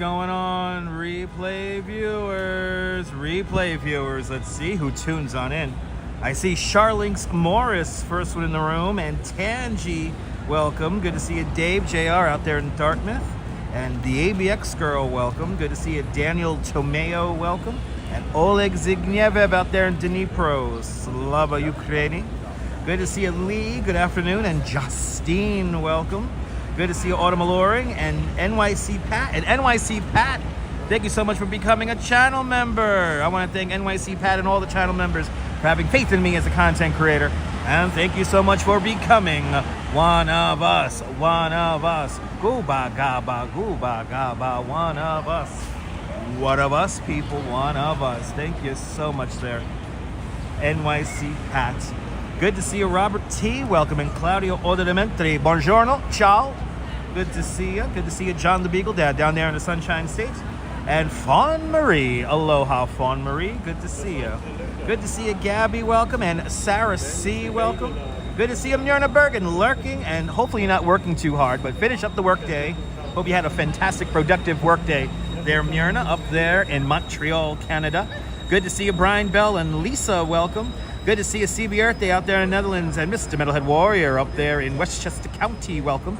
going on? Replay viewers. Let's see who tunes on in. I see Charlinks Morris, first one in the room, and Tangi, welcome. Good to see you. Dave JR out there in Dartmouth. And the ABX girl, welcome. Good to see you. Daniel Tomeo, welcome. And Oleg Zigniew out there in Dnipro. Slava Ukraini. Good to see you, Lee. Good afternoon. And Justine, welcome. Good to see you, Autumn Alluring. And NYC Pat. And NYC Pat, thank you so much for becoming a channel member. I want to thank NYC Pat and all the channel members for having faith in me as a content creator. And thank you so much for becoming one of us. One of us. Gooba gaba, gooba gaba, one of us. One of us, people, one of us. Thank you so much there. NYC Pat. Good to see you, Robert T. Welcome. And Claudio Odementri. Buongiorno. Ciao. Good to see you. Good to see you, John the Beagle Dad, down there in the Sunshine State. And Fawn Marie. Aloha, Fawn Marie. Good to see you. Good to see you, Gabby. Welcome. And Sarah C. Welcome. Good to see you, Myrna Bergen, lurking. And hopefully you're not working too hard, but finish up the workday. Hope you had a fantastic, productive workday there, Myrna, up there in Montreal, Canada. Good to see you, Brian Bell and Lisa. Welcome. Good to see you, CB Earth out there in the Netherlands, and Mr. Metalhead Warrior up there in Westchester County. Welcome.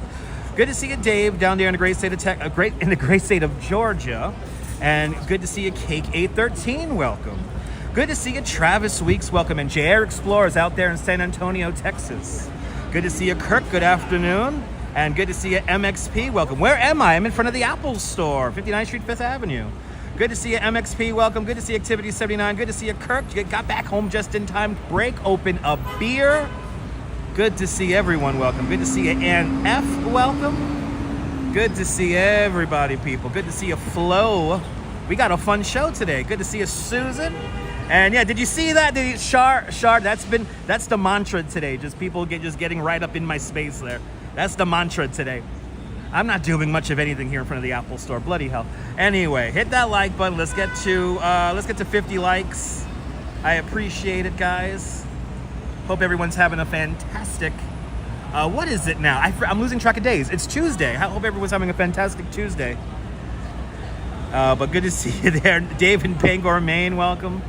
Good to see you, Dave, down there in the great state of Georgia. And good to see you, Cake 813. Welcome. Good to see you, Travis Weeks. Welcome. And JR Explorers out there in San Antonio, Texas. Good to see you, Kirk. Good afternoon. And good to see you, MXP. Welcome. Where am I? I'm in front of the Apple Store, 59th Street, 5th Avenue. Good to see you, MXP. Welcome. Good to see you, Activity 79. Good to see you, Kirk. You got back home just in time. Break open a beer. Good to see everyone. Welcome. Good to see you, Ann F. Welcome. Good to see everybody, people. Good to see you, Flo. We got a fun show today. Good to see you, Susan. And yeah, did you see that? Shar, that's the mantra today. Just people getting right up in my space there. That's the mantra today. I'm not doing much of anything here in front of the Apple Store. Bloody hell. Anyway, hit that like button. Let's get to 50 likes. I appreciate it, guys. Hope everyone's having a fantastic. What is it now? I'm losing track of days. It's Tuesday. I hope everyone's having a fantastic Tuesday. But good to see you there, Dave in Bangor, Maine. Welcome.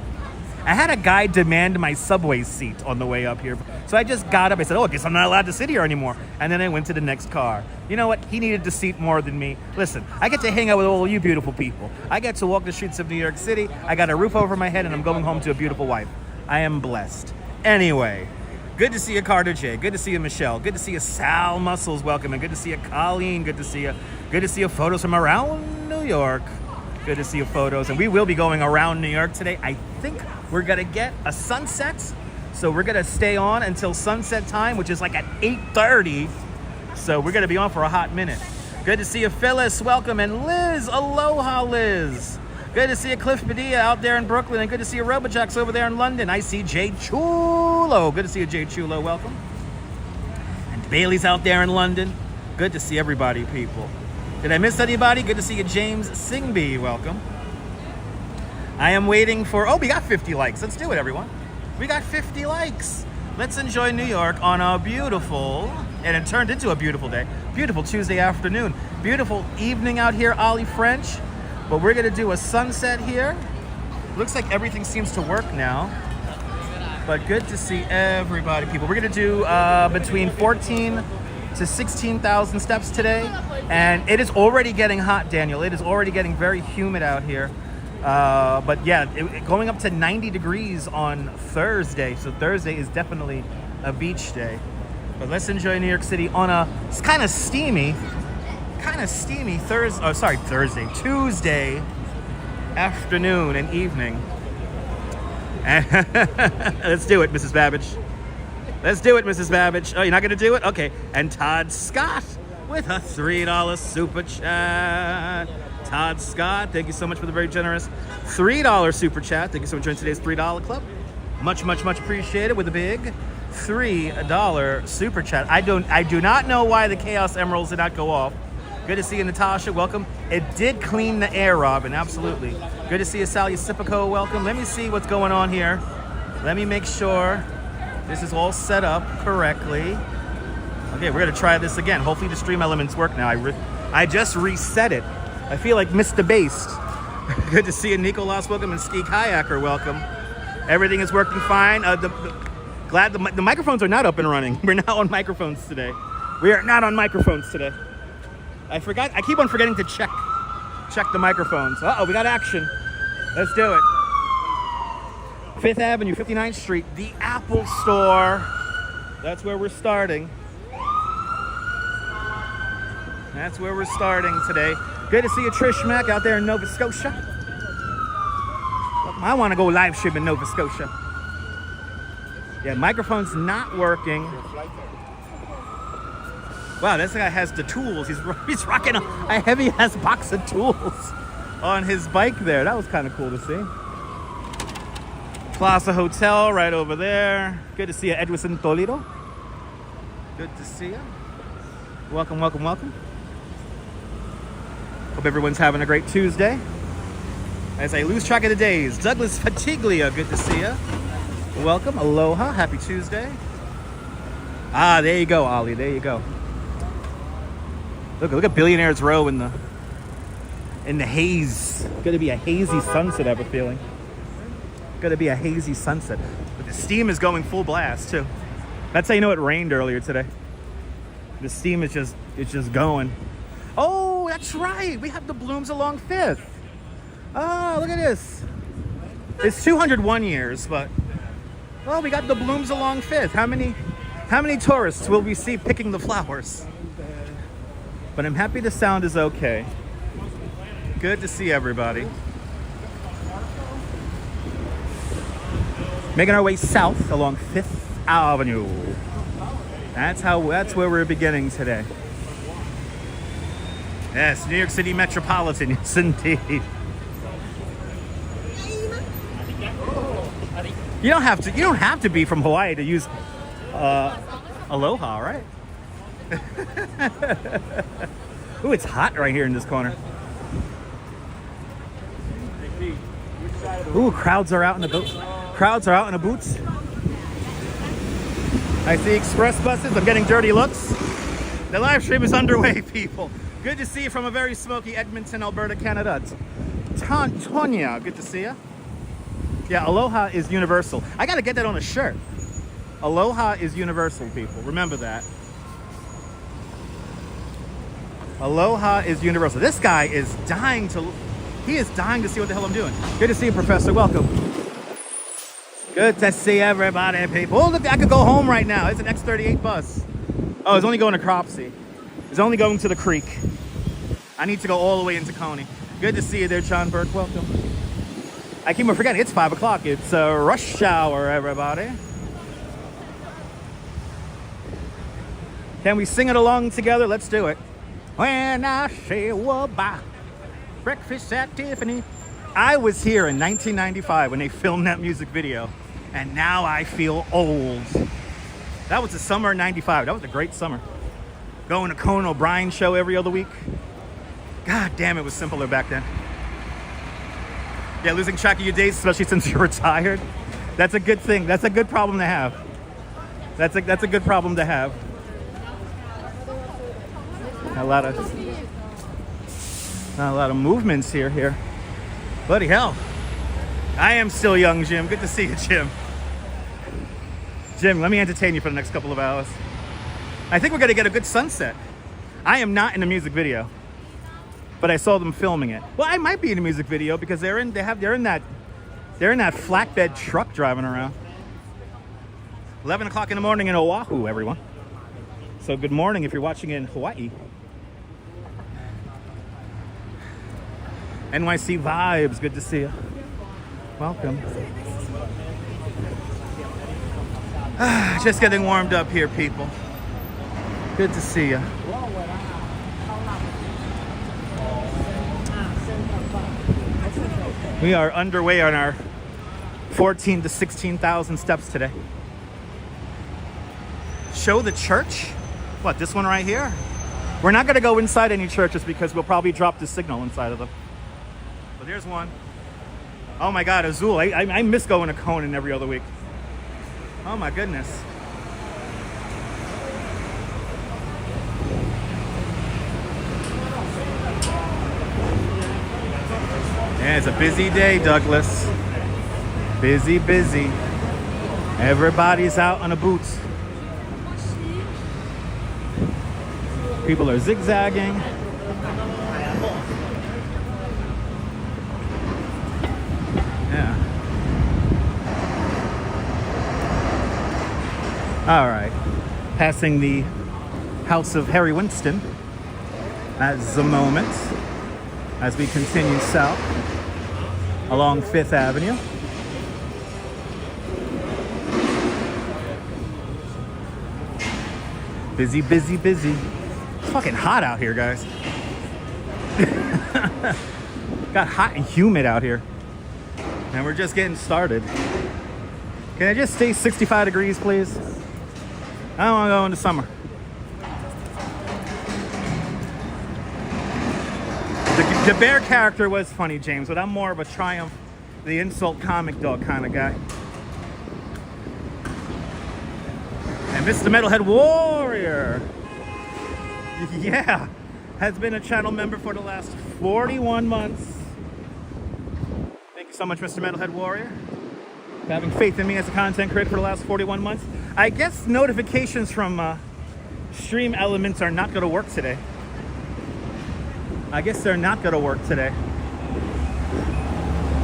I had a guy demand my subway seat on the way up here. So I just got up. I said, I guess I'm not allowed to sit here anymore. And then I went to the next car. You know what? He needed the seat more than me. Listen, I get to hang out with all you beautiful people. I get to walk the streets of New York City. I got a roof over my head and I'm going home to a beautiful wife. I am blessed. Anyway, good to see you, Carter J. Good to see you, Michelle. Good to see you, Sal Muscles. Welcome. And good to see you, Colleen. Good to see you, photos from around New York. Good to see you, photos. And we will be going around New York today. I think we're going to get a sunset. So we're going to stay on until sunset time, which is like at 8:30. So we're going to be on for a hot minute. Good to see you, Phyllis. Welcome. And Liz. Aloha, Liz. Good to see you, Cliff Padilla out there in Brooklyn. And good to see you, Robojacks over there in London. I see Jay Chulo. Good to see you, Jay Chulo. Welcome. And Bailey's out there in London. Good to see everybody, people. Did I miss anybody? Good to see you, James Singby. Welcome. I am waiting for... Oh, we got 50 likes. Let's do it, everyone. We got 50 likes. Let's enjoy New York on a beautiful... And it turned into a beautiful day. Beautiful Tuesday afternoon. Beautiful evening out here, Ollie French. But we're going to do a sunset here. Looks like everything seems to work now. But good to see everybody, people. We're going to do between 14 to 16,000 steps today. And it is already getting hot, Daniel. It is already getting very humid out here. But yeah, going up to 90 degrees on Thursday. So Thursday is definitely a beach day. But let's enjoy New York City on a kind of steamy Tuesday afternoon and evening. Let's do it, Mrs. Babbage. Let's do it, Mrs. Babbage. Oh, you're not going to do it? Okay. And Todd Scott with a $3 super chat. Todd Scott, thank you so much for the very generous $3 super chat. Thank you so much for joining today's $3 club. Much, much, much appreciated with a big $3 super chat. I do not know why the Chaos Emeralds did not go off. Good to see you, Natasha. Welcome. It did clean the air, Robin. Absolutely. Good to see you, Sally Sipico. Welcome. Let me see what's going on here. Let me make sure this is all set up correctly. Okay, we're going to try this again. Hopefully the stream elements work now. I just reset it. I feel like Mr. Based. Good to see you, Nicolas. Welcome, and Ski Kayaker. Welcome. Everything is working fine. Glad the microphones are not up and running. We're not on microphones today. We are not on microphones today. I keep on forgetting to check the microphones. Uh-oh, we got action. Let's do it. 5th Avenue, 59th Street, the Apple Store. That's where we're starting. That's where we're starting today. Good to see you, Trish Mack, out there in Nova Scotia. I want to go live stream in Nova Scotia. Yeah, microphone's not working. Wow, this guy has the tools. He's rocking a heavy-ass box of tools on his bike there. That was kind of cool to see. Plaza Hotel right over there. Good to see you, Edwison Toledo. Good to see you. Welcome, welcome, welcome. Hope everyone's having a great Tuesday. As I lose track of the days, Douglas Fatiglia, good to see you. Welcome, aloha, happy Tuesday. Ah, there you go, Ollie, there you go. Look at Billionaires Row in the haze. Gonna be a hazy sunset, I have a feeling. Gonna be a hazy sunset. But the steam is going full blast too. That's how you know it rained earlier today. The steam is just going. Oh, that's right. We have the blooms along 5th. Oh, look at this. It's 201 years, but well, we got the blooms along 5th. How many tourists will we see picking the flowers? But I'm happy the sound is okay. Good to see everybody. Making our way south along 5th Avenue. That's where we're beginning today. Yes, New York City Metropolitan, yes indeed. You don't have to be from Hawaii to use aloha, right? Ooh, it's hot right here in this corner. Ooh, crowds are out in the boots. I see express buses. I'm getting dirty looks. The live stream is underway, people. Good to see you from a very smoky Edmonton, Alberta, Canada. Tonya, good to see you. Yeah, aloha is universal. I gotta get that on a shirt. Aloha is universal, people. Remember that. Aloha is universal. This guy is dying to see what the hell I'm doing. Good to see you, Professor. Welcome. Good to see everybody, people. Oh, look, I could go home right now. It's an X38 bus. Oh, it's only going to Cropsey. It's only going to the creek. I need to go all the way into Coney. Good to see you there, John Burke. Welcome. I keep on forgetting, it's 5 o'clock. It's rush hour, everybody. Can we sing it along together? Let's do it. When I say goodbye, breakfast at Tiffany. I was here in 1995 when they filmed that music video, and now I feel old. That was the summer of 95. That was a great summer. Going to Conan O'Brien show every other week. God damn, it was simpler back then. Yeah, losing track of your days, especially since you're retired. That's a good thing. That's a good problem to have. That's a good problem to have. Not a lot of movements here. Bloody hell. I am still young, Jim. Good to see you, Jim. Jim, let me entertain you for the next couple of hours. I think we're gonna get a good sunset. I am not in the music video, but I saw them filming it. Well, I might be in a music video because they're in that flatbed truck driving around. 11 o'clock in the morning in Oahu, everyone. So good morning if you're watching in Hawaii. NYC vibes, good to see you. Welcome. Just getting warmed up here, people. Good to see you. We are underway on our 14 to 16,000 steps today. Show the church? What, this one right here? We're not going to go inside any churches because we'll probably drop the signal inside of them. But there's one. Oh my God, Azul. I miss going to Conan every other week. Oh my goodness. Yeah, it's a busy day, Douglas. Busy, busy. Everybody's out on the boots. People are zigzagging. Yeah. All right. Passing the house of Harry Winston at the moment as we continue south along 5th Avenue. Busy, busy, busy. It's fucking hot out here, guys. Got hot and humid out here. And we're just getting started. Can I just stay 65 degrees, please? I don't want to go into summer. The bear character was funny, James, but I'm more of a Triumph, the insult comic dog kind of guy. And Mr. Metalhead Warrior, yeah, has been a channel member for the last 41 months. Thank you so much, Mr. Metalhead Warrior, for having faith in me as a content creator for the last 41 months. I guess notifications from Stream Elements are not going to work today. I guess they're not going to work today.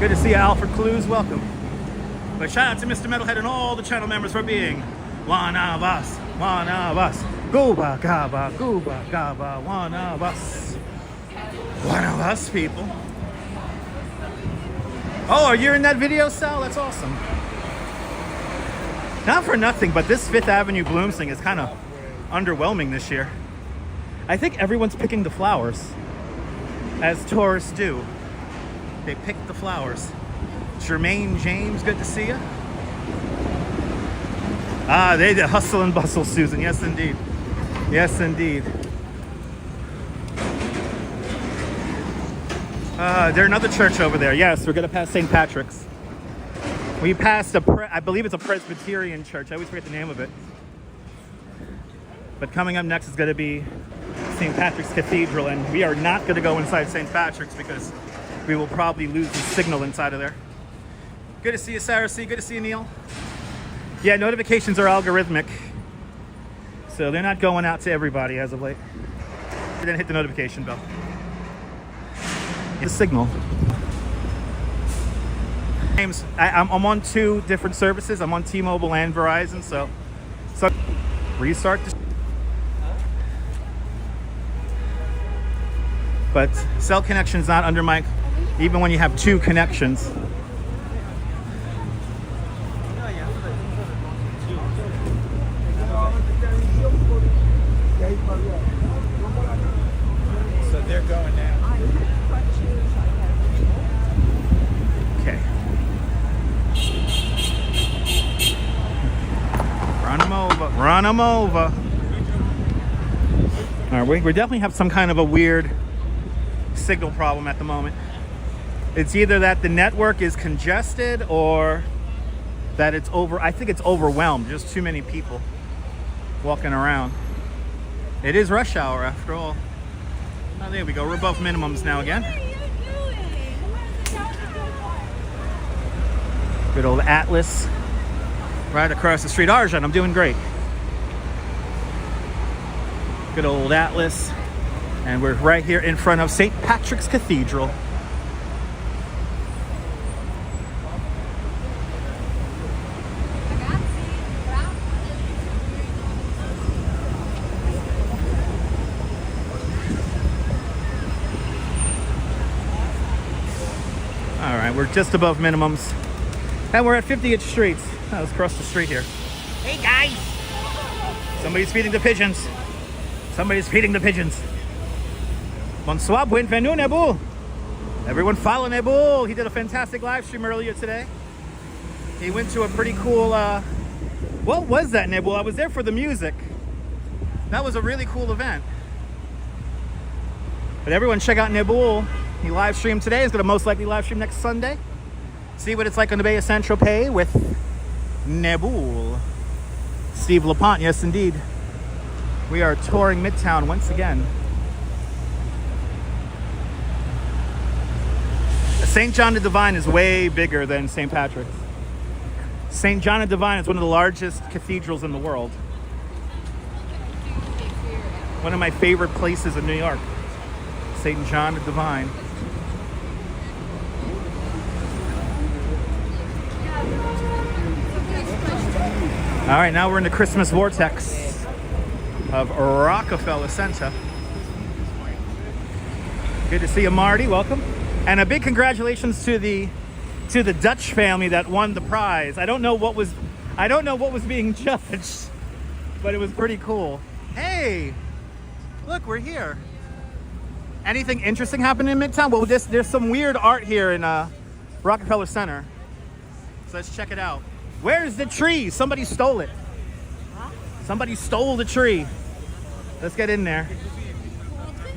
Good to see you, Alfred Clues. Welcome. But shout out to Mr. Metalhead and all the channel members for being one of us, one of us. Gooba gaba, gooba gaba, one of us. One of us, people. Oh, are you in that video, Sal? That's awesome. Not for nothing, but this 5th Avenue Blooms thing is kind of underwhelming this year. I think everyone's picking the flowers, as tourists do. They pick the flowers. Jermaine James, good to see you. Ah, they did hustle and bustle, Susan. Yes, indeed. Yes, indeed. There's another church over there. Yes, we're going to pass St. Patrick's. We passed I believe it's a Presbyterian church. I always forget the name of it. But coming up next is going to be St. Patrick's Cathedral, and we are not going to go inside St. Patrick's because we will probably lose the signal inside of there. Good to see you, Sarah C. Good to see you, Neil. Yeah, notifications are algorithmic, so they're not going out to everybody as of late. Then hit the notification bell. The signal. James, I'm on 2 different services. I'm on T-Mobile and Verizon, so restart the. But cell connection's not under my, even when you have 2 connections. So they're going now. Okay. Run them over. Run them over. All right, we definitely have some kind of a weird signal problem at the moment. It's either that the network is congested or that it's I think it's overwhelmed. Just too many people walking around. It is rush hour after all. Oh, there we go. We're above minimums now again. Good old Atlas right across the street. Arjan, I'm doing great. Good old Atlas. And we're right here in front of St. Patrick's Cathedral. All right, we're just above minimums. And we're at 50th Street. Let's cross the street here. Hey guys! Somebody's feeding the pigeons. Somebody's feeding the pigeons. Bonsoir, bienvenue, Nebul. Everyone follow Nebul. He did a fantastic live stream earlier today. He went to a pretty cool, what was that, Nebul? I was there for the music. That was a really cool event. But everyone check out Nebul. He live streamed today. He's going to most likely live stream next Sunday. See what it's like on the Bay of Saint-Tropez with Nebul. Steve LaPont, yes indeed. We are touring Midtown once again. St. John the Divine is way bigger than St. Patrick's. St. John the Divine is one of the largest cathedrals in the world. One of my favorite places in New York. St. John the Divine. All right, now we're in the Christmas vortex of Rockefeller Center. Good to see you, Marty. Welcome. And a big congratulations to the Dutch family that won the prize. I don't know what was being judged, but it was pretty cool. Hey, look, we're here. Anything interesting happening in Midtown? Well, there's some weird art here in Rockefeller Center. So let's check it out. Where's the tree? Somebody stole it. Huh? Somebody stole the tree. Let's get in there.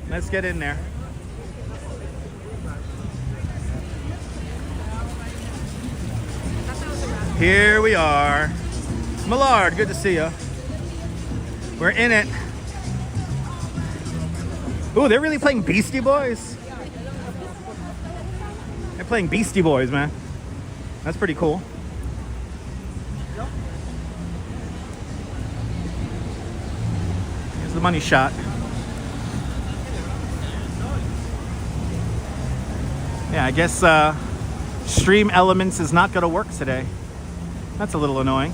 Let's get in there. Here we are. Millard, good to see you. We're in it. Ooh, they're really playing Beastie Boys? They're playing Beastie Boys, man. That's pretty cool. Here's the money shot. Yeah, I guess Stream Elements is not gonna work today. That's a little annoying.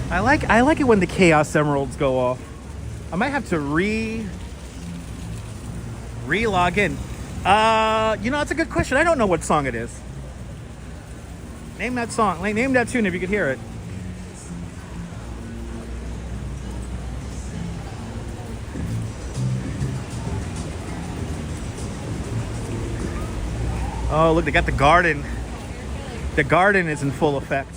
I like it when the Chaos Emeralds go off. I might have to re-log in. You know, that's a good question. I don't know what song it is. Name that song. Like, name that tune if you could hear it. Oh, look, they got the garden. The garden is in full effect.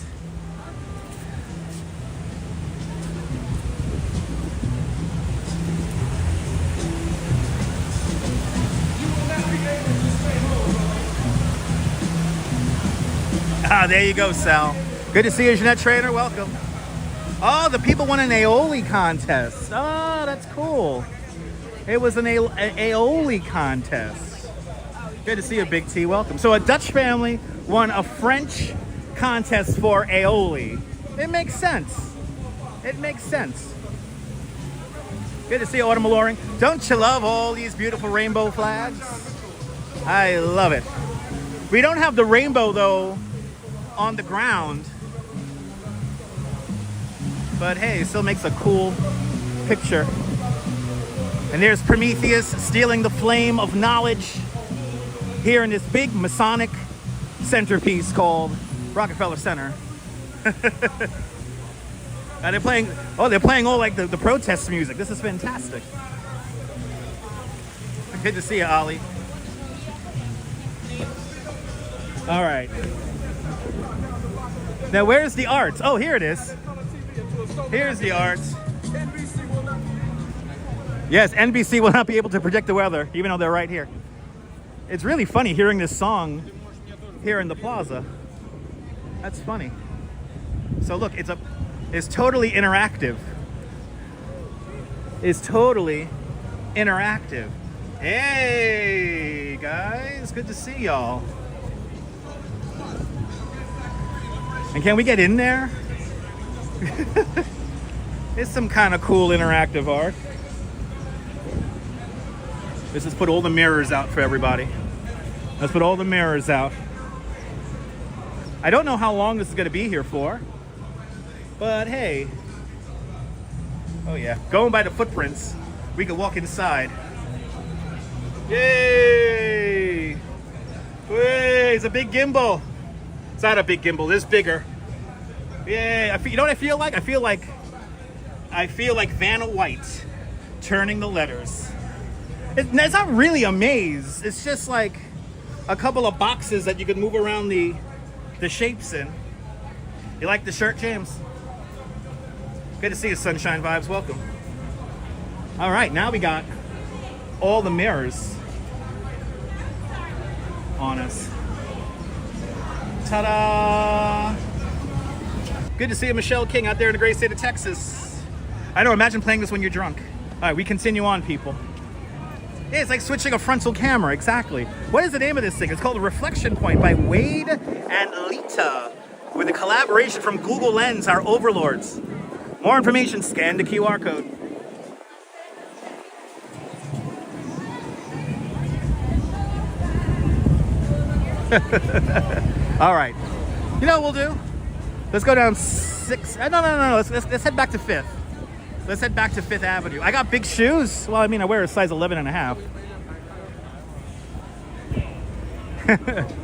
Ah, there you go, Sal. Good to see you, Jeanette Trainer. Welcome. Oh, the people won an aioli contest. Oh, that's cool. It was an aioli contest. Good to see you, Big T. Welcome. So a Dutch family won a French contest for aioli. It makes sense. It makes sense. Good to see you, Autumn Alluring. Don't you love all these beautiful rainbow flags? I love it. We don't have the rainbow, though, on the ground. But hey, it still makes a cool picture. And there's Prometheus stealing the flame of knowledge here in this big Masonic centerpiece called Rockefeller Center. And they're playing all like the protest music. This is fantastic. Good to see you, Ollie. All right. Now, where's the art? Oh, here it is. Here's the art. Yes, NBC will not be able to predict the weather, even though they're right here. It's really funny hearing this song here in the plaza. That's funny. So look, it's totally interactive. It's totally interactive. Hey, guys, good to see y'all. And can we get in there? It's some kind of cool interactive art. Let's just put all the mirrors out for everybody. Let's put all the mirrors out. I don't know how long this is going to be here for, but hey. Oh yeah, going by the footprints, we can walk inside. Yay! Hey, it's a big gimbal. It's not a big gimbal, it's bigger. Yay! You know what I feel like? I feel like Vanna White turning the letters. It's not really a maze. It's just like a couple of boxes that you can move around the shapes in. You like the shirt, James? Good to see you, Sunshine Vibes. Welcome. All right, now we got all the mirrors on us. Ta-da! Good to see you, Michelle King, out there in the great state of Texas. I know, imagine playing this when you're drunk. All right, we continue on, people. Yeah, it's like switching a frontal camera, exactly. What is the name of this thing? It's called Reflection Point by Wade and Lita, with a collaboration from Google Lens, our overlords. More information, scan the QR code. All right. You know what we'll do? Let's go down 6. No. Let's head back to 5th. Let's head back to 5th Avenue. I got big shoes. Well, I mean, I wear a size 11 and a half.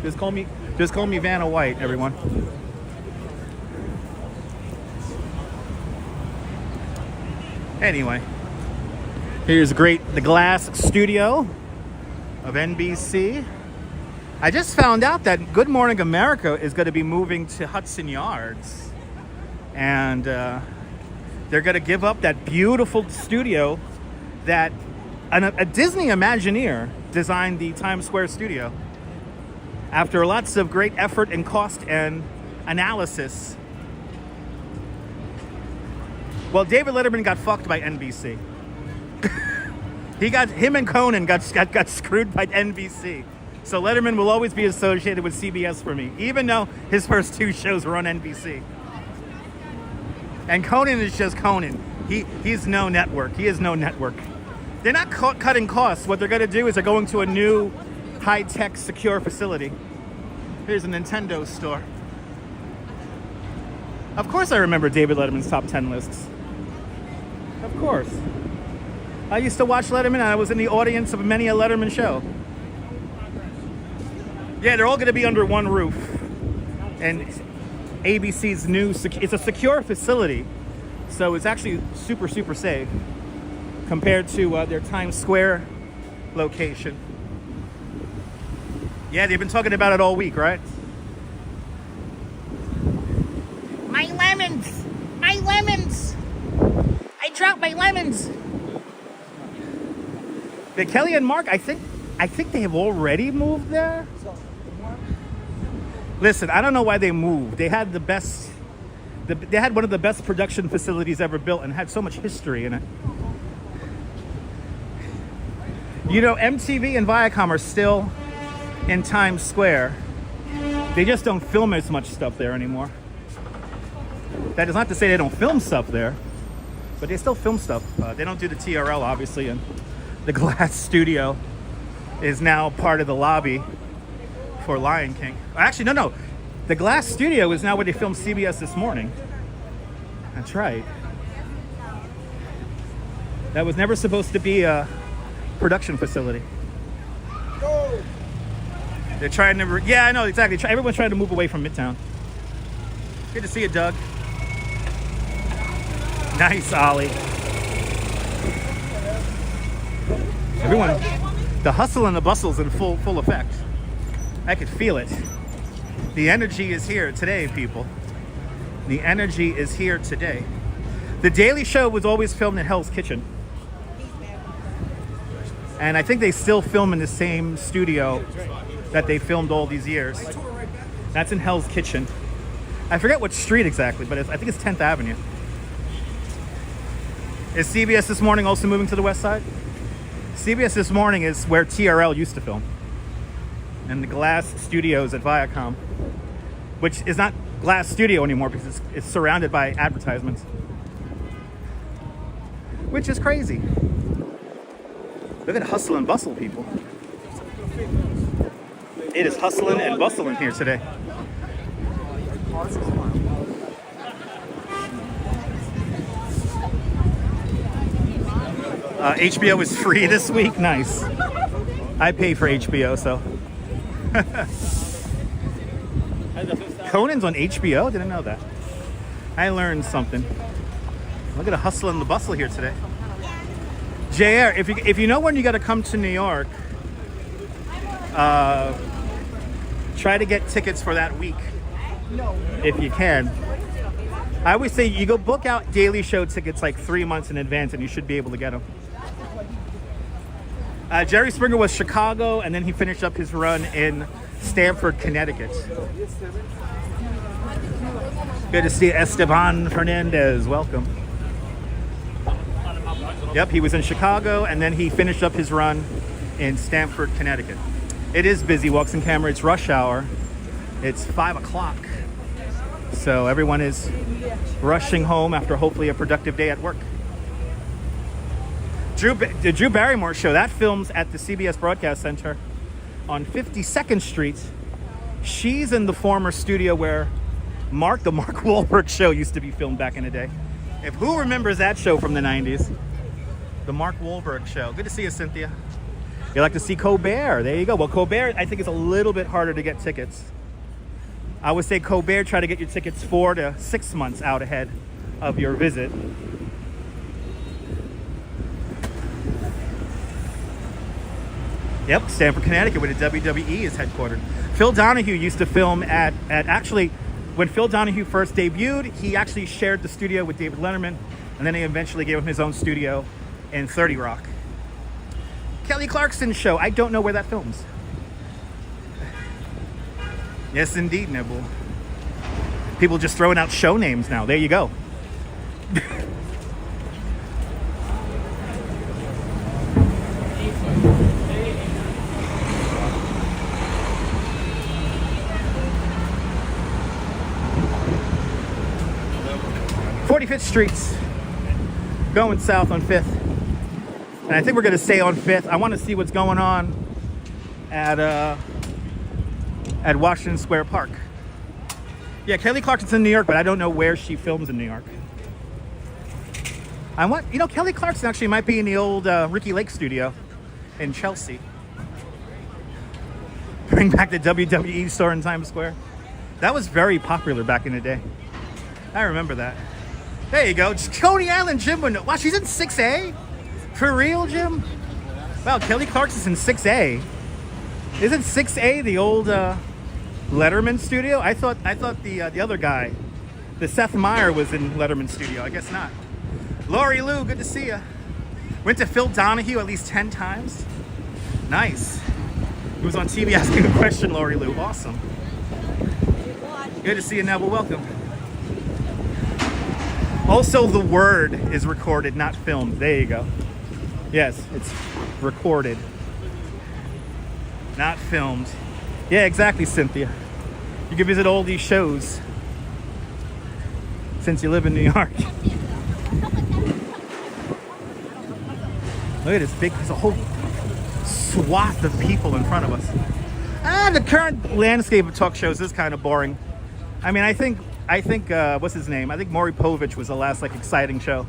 Just call me Vanna White, everyone. Anyway, here's the glass studio of NBC. I just found out that Good Morning America is going to be moving to Hudson Yards, and they're going to give up that beautiful studio that a Disney Imagineer designed, the Times Square studio. After lots of great effort and cost and analysis. Well, David Letterman got fucked by NBC. Him and Conan got screwed by NBC. So Letterman will always be associated with CBS for me, even though his first 2 shows were on NBC. And Conan is just Conan. He's no network. He is no network. They're not cutting costs. What they're going to do is they're going to a new high-tech secure facility. Here's a Nintendo store. Of course I remember David Letterman's top 10 lists. Of course. I used to watch Letterman, and I was in the audience of many a Letterman show. Yeah, they're all going to be under one roof. And ABC's new, it's a secure facility, so it's actually super, super safe compared to their Times Square location. Yeah, they've been talking about it all week, right? My lemons! My lemons! I dropped my lemons! The Kelly and Mark, I think they have already moved there. Listen, I don't know why they moved. They had they had one of the best production facilities ever built and had so much history in it. You know, MTV and Viacom are still in Times Square. They just don't film as much stuff there anymore. That is not to say they don't film stuff there, but they still film stuff. They don't do the TRL, obviously, and the glass studio is now part of the lobby for Lion King. Actually, no. The glass studio is now where they filmed CBS This Morning. That's right. That was never supposed to be a production facility. They're trying to... Yeah, I know, exactly. Everyone's trying to move away from Midtown. Good to see you, Doug. Nice, Ollie. Everyone, the hustle and the bustle's in full effect. I could feel it. The energy is here today, people. The energy is here today. The Daily Show was always filmed in Hell's Kitchen. And I think they still film in the same studio that they filmed all these years. That's in Hell's Kitchen. I forget what street exactly, but I think it's 10th Avenue. Is CBS This Morning also moving to the west side? CBS This Morning is where TRL used to film. And the Glass Studios at Viacom, which is not Glass Studio anymore because it's surrounded by advertisements. Which is crazy. Look at hustle and bustle, people. It is hustling and bustling here today. HBO is free this week. Nice. I pay for HBO, so. Conan's on HBO? Didn't know that. I learned something. Look at the hustle and the bustle here today. JR, if you know when you got to come to New York, try to get tickets for that week if you can. I always say you go book out Daily Show tickets like 3 months in advance and you should be able to get them. Jerry Springer was Chicago, and then he finished up his run in Stamford, Connecticut. Good to see Esteban Hernandez. Welcome. Yep, he was in Chicago, and then he finished up his run in Stamford, Connecticut. It is busy, walks in camera. It's rush hour. It's 5 o'clock. So everyone is rushing home after hopefully a productive day at work. The Drew Barrymore show, that films at the CBS Broadcast Center on 52nd Street. She's in the former studio where the Mark Wahlberg show used to be filmed back in the day. If who remembers that show from the 90s? The Mark Wahlberg show. Good to see you, Cynthia. You like to see Colbert. There you go. Well, Colbert, I think, is a little bit harder to get tickets. I would say Colbert, try to get your tickets 4 to 6 months out ahead of your visit. Yep, Stamford, Connecticut, where the WWE is headquartered. Phil Donahue used to film at actually, when Phil Donahue first debuted, he actually shared the studio with David Letterman, and then they eventually gave him his own studio in 30 Rock. Kelly Clarkson's show, I don't know where that films. Yes, indeed, Nibble. People just throwing out show names now. There you go. .45th Street, going south on 5th. And I think we're going to stay on 5th. I want to see what's going on at Washington Square Park. Yeah, Kelly Clarkson's in New York, but I don't know where she films in New York. Kelly Clarkson actually might be in the old Ricky Lake studio in Chelsea. Bring back the WWE store in Times Square. That was very popular back in the day. I remember that. There you go. Just Coney Island Jim. Wow, she's in 6A? For real, Jim? Wow, Kelly Clarkson's in 6A. Isn't 6A the old Letterman studio? I thought the other guy, the Seth Meyer, was in Letterman studio. I guess not. Lori Lou, good to see you. Went to Phil Donahue at least 10 times. Nice. He was on TV asking a question, Lori Lou. Awesome. Good to see you, Neville. Welcome. Also, the word is recorded, not filmed. There you go. Yes, it's recorded, not filmed. Yeah, exactly, Cynthia. You can visit all these shows since you live in New York. Look at this big, there's a whole swath of people in front of us. The current landscape of talk shows is kind of boring. I mean, I think what's his name? I think Maury Povich was the last exciting show.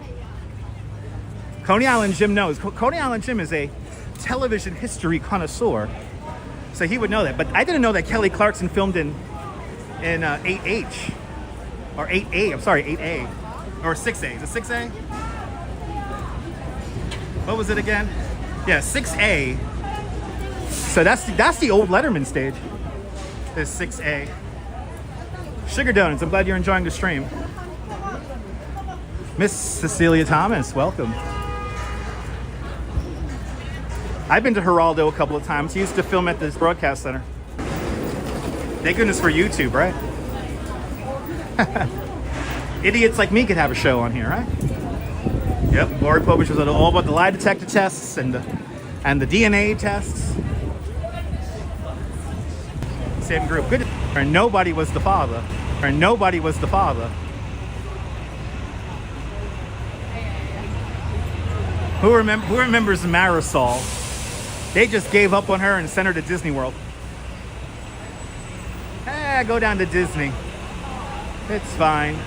Coney Island Jim knows. Coney Island Jim is a television history connoisseur, so he would know that. But I didn't know that Kelly Clarkson filmed in 8H or 8A. I'm sorry, 8A or 6A. Is it 6A? What was it again? Yeah, 6A. So that's the old Letterman stage. Is 6A. Sugar Donuts, I'm glad you're enjoying the stream. Miss Cecilia Thomas, welcome. I've been to Geraldo a couple of times. He used to film at this broadcast center. Thank goodness for YouTube, right? Idiots like me could have a show on here, right? Yep, Maury Povich was all about the lie detector tests and the DNA tests. Same group. Good. And nobody was the father. And nobody was the father. Who remembers Marisol? They just gave up on her and sent her to Disney World. Go down to Disney. It's fine.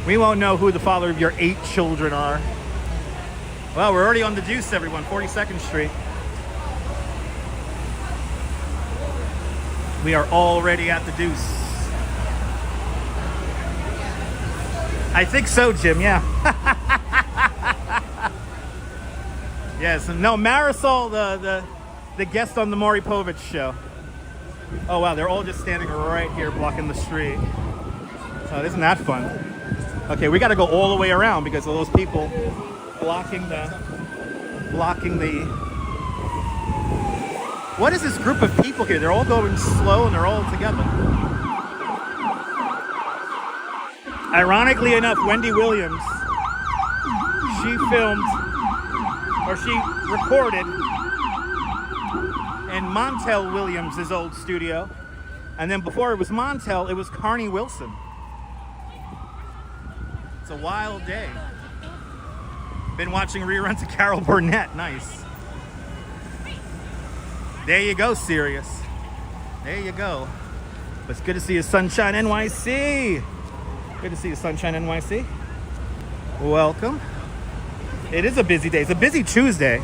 We won't know who the father of your 8 children are. Well, we're already on the Deuce, everyone. 42nd Street. We are already at the Deuce. I think so, Jim, yeah. Yes, no, Marisol, the guest on the Maury Povich show. Oh, wow, they're all just standing right here blocking the street. Oh, isn't that fun? Okay, we got to go all the way around because of those people blocking the... What is this group of people here? They're all going slow and they're all together. Ironically enough, Wendy Williams, she filmed, or she recorded in Montel Williams' old studio. And then before it was Montel, it was Carney Wilson. It's a wild day. Been watching reruns of Carol Burnett. Nice. There you go, Sirius. There you go. But it's good to see you, Sunshine NYC. Good to see you, Sunshine NYC. Welcome. It is a busy day. It's a busy Tuesday.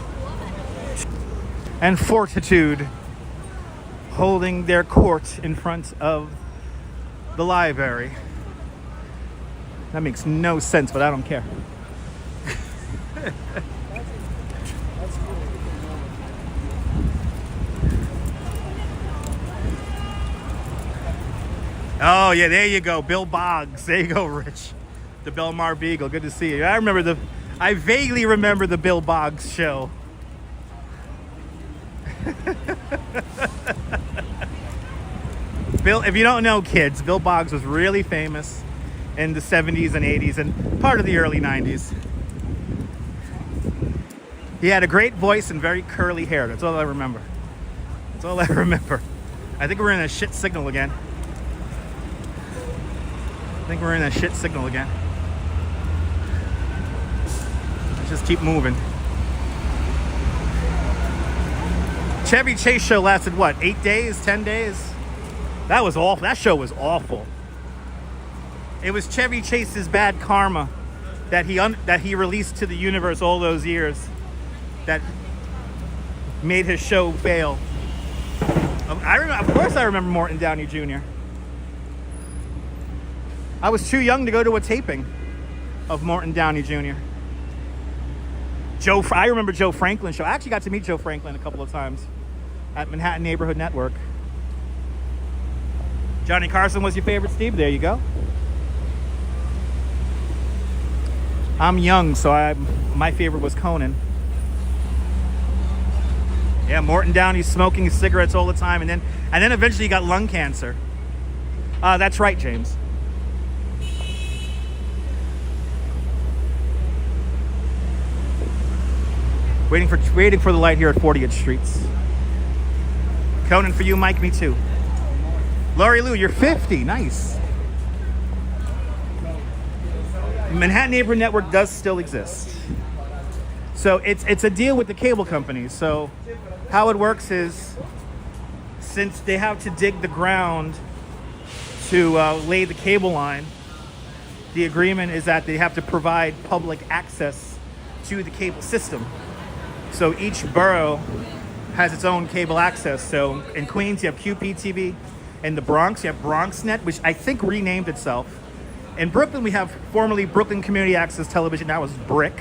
And Fortitude holding their court in front of the library. That makes no sense, but I don't care. Oh yeah, there you go, Bill Boggs. There you go, Rich. The Belmar Beagle. Good to see you. I vaguely remember the Bill Boggs show. Bill, if you don't know, kids, Bill Boggs was really famous in the 70s and 80s and part of the early 90s. He had a great voice and very curly hair. That's all I remember. That's all I remember. I think we're in a shit signal again. Let's just keep moving. Chevy Chase show lasted what, 8 days, 10 days? That was awful. That show was awful. It was Chevy Chase's bad karma that he released to the universe all those years that made his show fail. Of course I remember Morton Downey Jr. I was too young to go to a taping of Morton Downey Jr. I remember Joe Franklin's show. I actually got to meet Joe Franklin a couple of times at Manhattan Neighborhood Network. Johnny Carson was your favorite, Steve? There you go. I'm young, so my favorite was Conan. Yeah, Morton Downey smoking cigarettes all the time, and then eventually he got lung cancer. That's right, James. Waiting for the light here at 40th Streets. Conan for you, Mike, me too. Laurie Lou, you're 50, nice. Manhattan Neighborhood Network does still exist. So it's a deal with the cable companies. So how it works is, since they have to dig the ground to lay the cable line, the agreement is that they have to provide public access to the cable system. So each borough has its own cable access. So in Queens, you have QPTV. In the Bronx, you have BronxNet, which I think renamed itself. In Brooklyn, we have formerly Brooklyn Community Access Television. Now it's BRIC,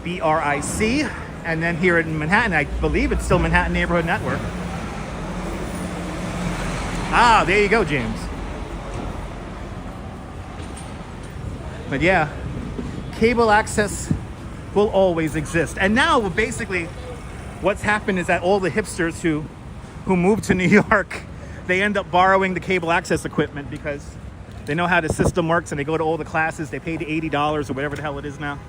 B-R-I-C. And then here in Manhattan, I believe it's still Manhattan Neighborhood Network. Ah, there you go, James. But yeah, cable access will always exist. And now, basically, what's happened is that all the hipsters who moved to New York, they end up borrowing the cable access equipment because they know how the system works, and they go to all the classes. They paid $80 or whatever the hell it is now.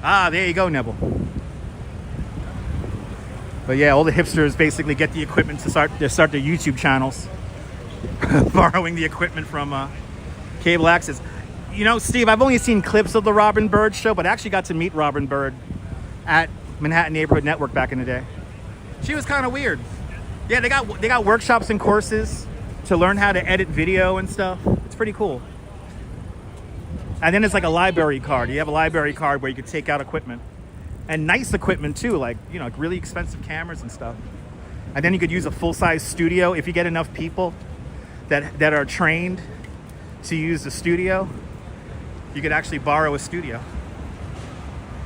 Ah, there you go, Neville. But yeah, all the hipsters basically get the equipment to start their YouTube channels, borrowing the equipment from cable access. You know, Steve, I've only seen clips of the Robin Bird show, but I actually got to meet Robin Bird at Manhattan Neighborhood Network back in the day. She was kind of weird. Yeah, they got workshops and courses to learn how to edit video and stuff. It's pretty cool. And then it's like a library card. You have a library card where you could take out equipment. And nice equipment too, like, you know, like really expensive cameras and stuff. And then you could use a full-size studio if you get enough people that are trained to use the studio. You could actually borrow a studio.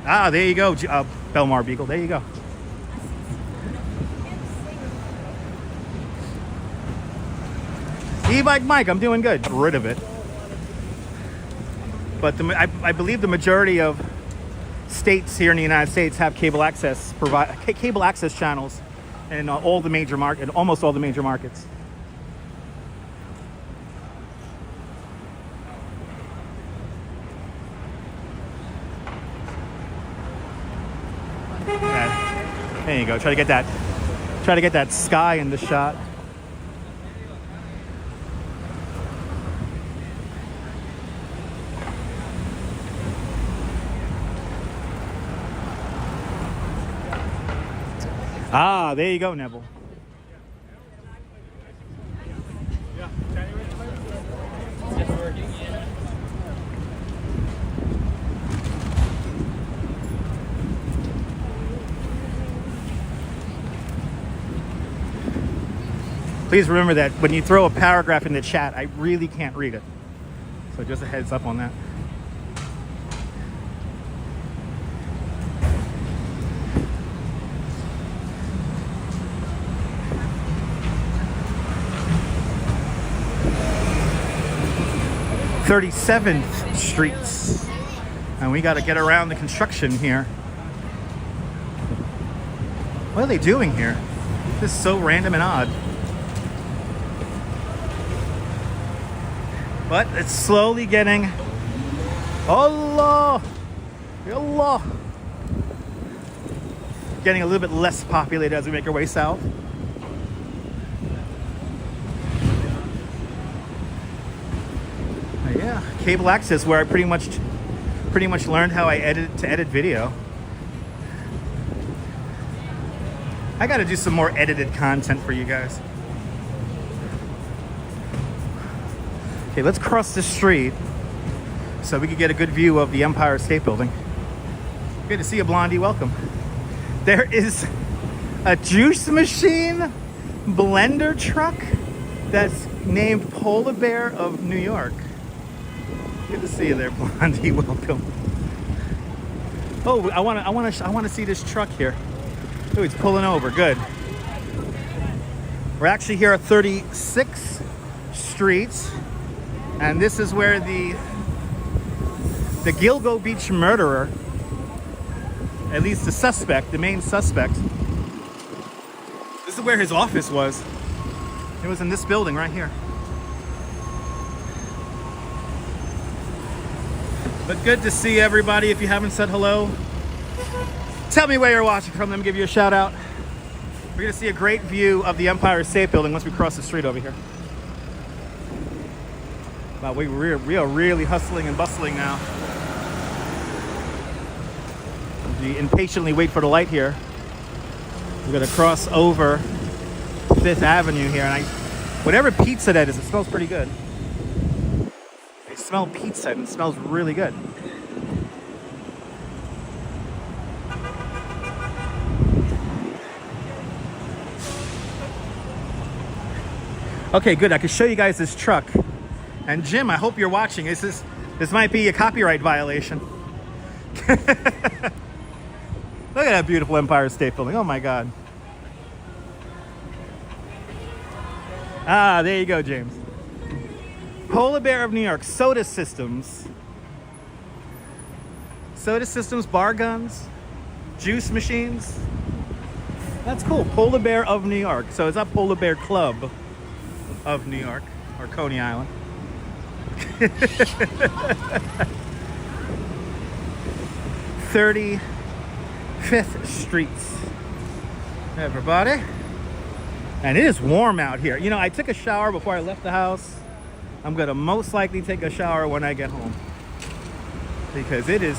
Ah, there you go, Belmar Beagle. There you go. E-bike Mike, I'm doing good. Rid of it. But I believe the majority of states here in the United States have cable access channels in almost all the major markets. There you go. Try to get that sky in the shot. Ah, there you go, Neville. Please remember that when you throw a paragraph in the chat, I really can't read it. So just a heads up on that. (37th Streets), and we got to get around the construction here. What are they doing here? This is so random and odd. But it's slowly getting, Allah, getting a little bit less populated as we make our way south. Yeah, cable access, where I pretty much learned how I edit video. I got to do some more edited content for you guys. Okay, let's cross the street so we can get a good view of the Empire State Building. Good to see you, Blondie. Welcome. There is a juice machine blender truck that's named Polar Bear of New York. Good to see you there, Blondie. Welcome. Oh, I want to see this truck here. Oh, it's pulling over. Good. We're actually here at 36th Street. And this is where the Gilgo Beach murderer, at least the suspect, the main suspect, this is where his office was. It was in this building right here. But good to see everybody. If you haven't said hello, tell me where you're watching from. Let me give you a shout out. We're gonna see a great view of the Empire State Building once we cross the street over here. Wow, we are really hustling and bustling now. We impatiently wait for the light here. We're gonna cross over 5th Avenue here, and whatever pizza that is, it smells pretty good. I smell pizza and it smells really good. Okay, good. I can show you guys this truck. And Jim, I hope you're watching. This might be a copyright violation. Look at that beautiful Empire State Building. Oh my God. Ah, there you go, James. Polar Bear of New York, Soda Systems. Soda Systems, bar guns, juice machines. That's cool. Polar Bear of New York. So it's not Polar Bear Club of New York or Coney Island. 35th Streets, everybody. And it is warm out here. You know, I took a shower before I left the house. I'm gonna most likely take a shower when I get home because it is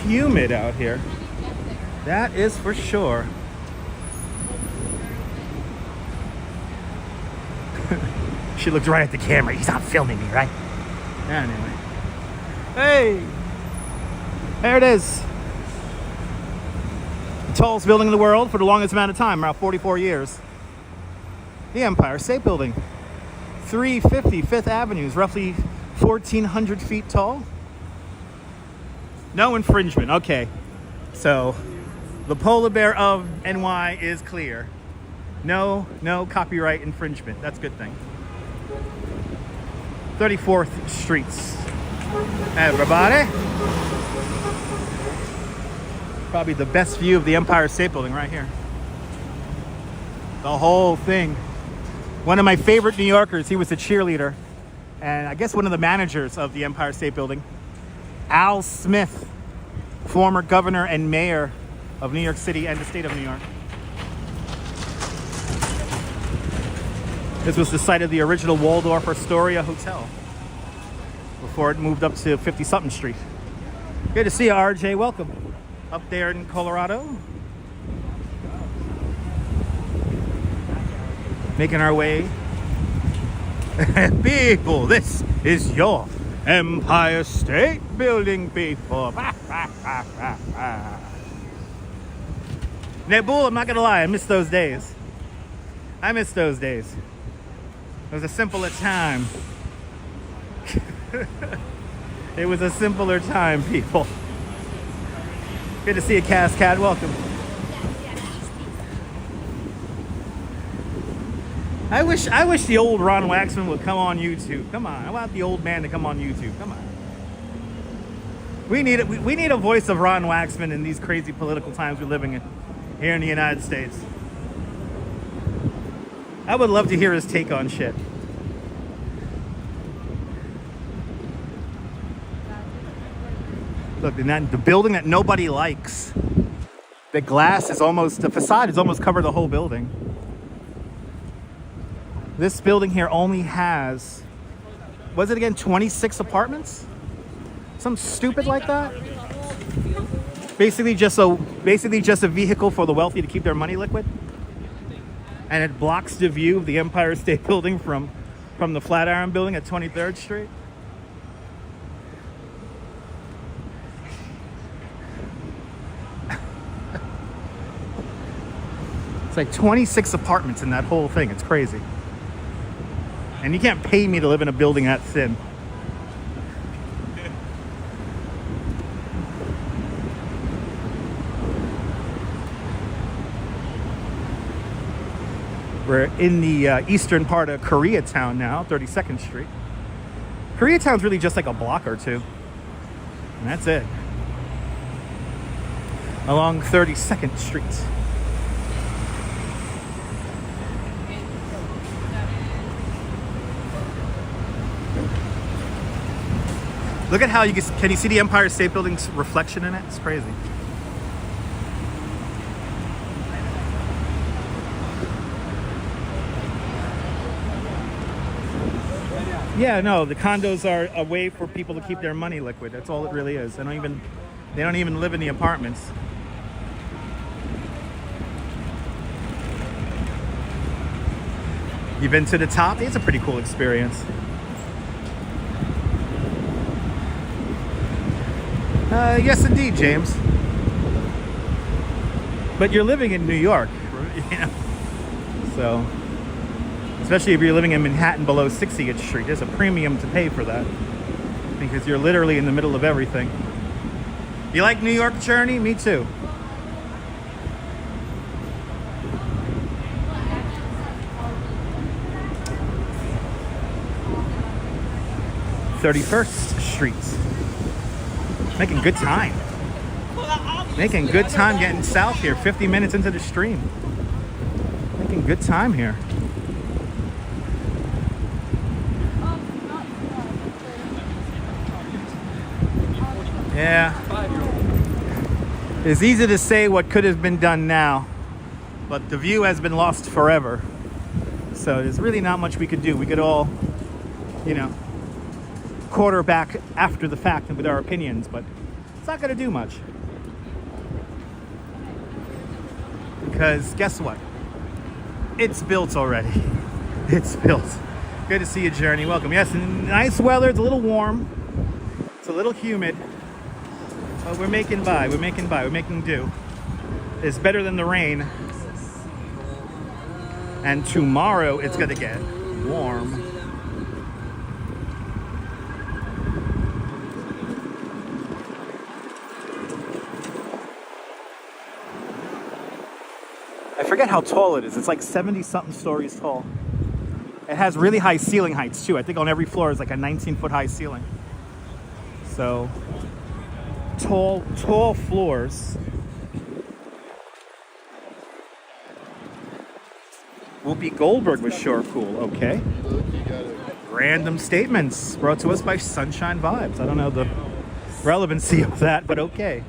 humid out here. That is for sure. She looked right at the camera. He's not filming me, right? Anyway. Hey! There it is. The tallest building in the world for the longest amount of time, around 44 years. The Empire State Building. 350 5th Avenue is roughly 1,400 feet tall. No infringement. Okay. So, the Polar Bear of NY is clear. No copyright infringement. That's a good thing. 34th Streets. Everybody. Probably the best view of the Empire State Building right here. The whole thing. One of my favorite New Yorkers, he was a cheerleader. And I guess one of the managers of the Empire State Building. Al Smith, former governor and mayor of New York City and the state of New York. This was the site of the original Waldorf Astoria Hotel before it moved up to 50-something Street. Good to see you, RJ. Welcome. Up there in Colorado. Making our way. People, this is your Empire State Building, people. Nebul, I'm not gonna lie, I miss those days. I miss those days. It was a simpler time. It was a simpler time, people. Good to see you, Cascade. Welcome. I wish the old Ron Waxman would come on YouTube. Come on, I want the old man to come on YouTube. Come on. We need a voice of Ron Waxman in these crazy political times we're living in here in the United States. I would love to hear his take on shit. Look, the building that nobody likes. The facade is almost covered the whole building. This building here only has, was it again, 26 apartments? Something stupid like that? Basically just a vehicle for the wealthy to keep their money liquid. And it blocks the view of the Empire State Building from the Flatiron Building at 23rd Street. It's like 26 apartments in that whole thing. It's crazy. And you can't pay me to live in a building that thin. We're in the eastern part of Koreatown now, 32nd Street. Koreatown's really just like a block or two. And that's it. Along 32nd Street. Look at how can you see the Empire State Building's reflection in it? It's crazy. Yeah, no, the condos are a way for people to keep their money liquid. That's all it really is. They don't even live in the apartments. You've been to the top? It's a pretty cool experience. Yes, indeed, James. But you're living in New York, you know? So, especially if you're living in Manhattan below 60th Street, there's a premium to pay for that because you're literally in the middle of everything. You like New York Journey? Me too. "31st Street. Making good time. Making good time getting south here. 50 minutes into the stream. Making good time here. Yeah. It's easy to say what could have been done now, but the view has been lost forever. So there's really not much we could do. We could all, you know, quarterback after the fact and with our opinions, but it's not going to do much. Because guess what? It's built already. It's built. Good to see you, Journey. Welcome. Yes, nice weather. It's a little warm. It's a little humid. But we're making by. We're making by. We're making do. It's better than the rain. And tomorrow it's going to get warm. I forget how tall it is. It's like 70-something stories tall. It has really high ceiling heights too. I think on every floor is like a 19-foot high ceiling. So tall floors. Whoopi Goldberg was sure cool. Okay. Random statements brought to us by Sunshine Vibes. I don't know the relevancy of that, but okay.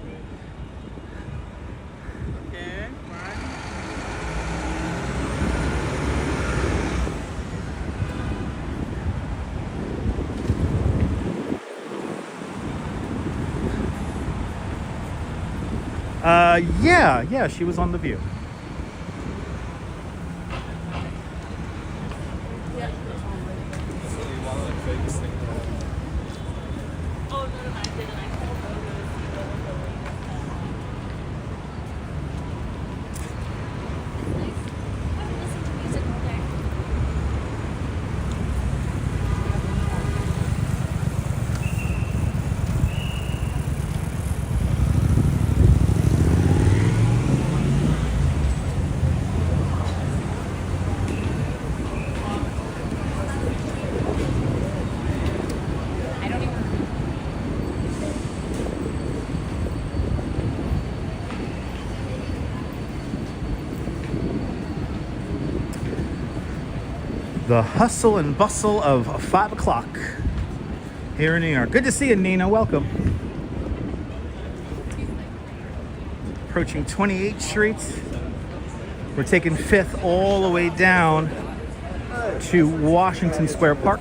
Yeah, she was on The View. The hustle and bustle of 5 o'clock here in New York. Good to see you, Nina. Welcome. Approaching 28th Street. We're taking 5th all the way down to Washington Square Park.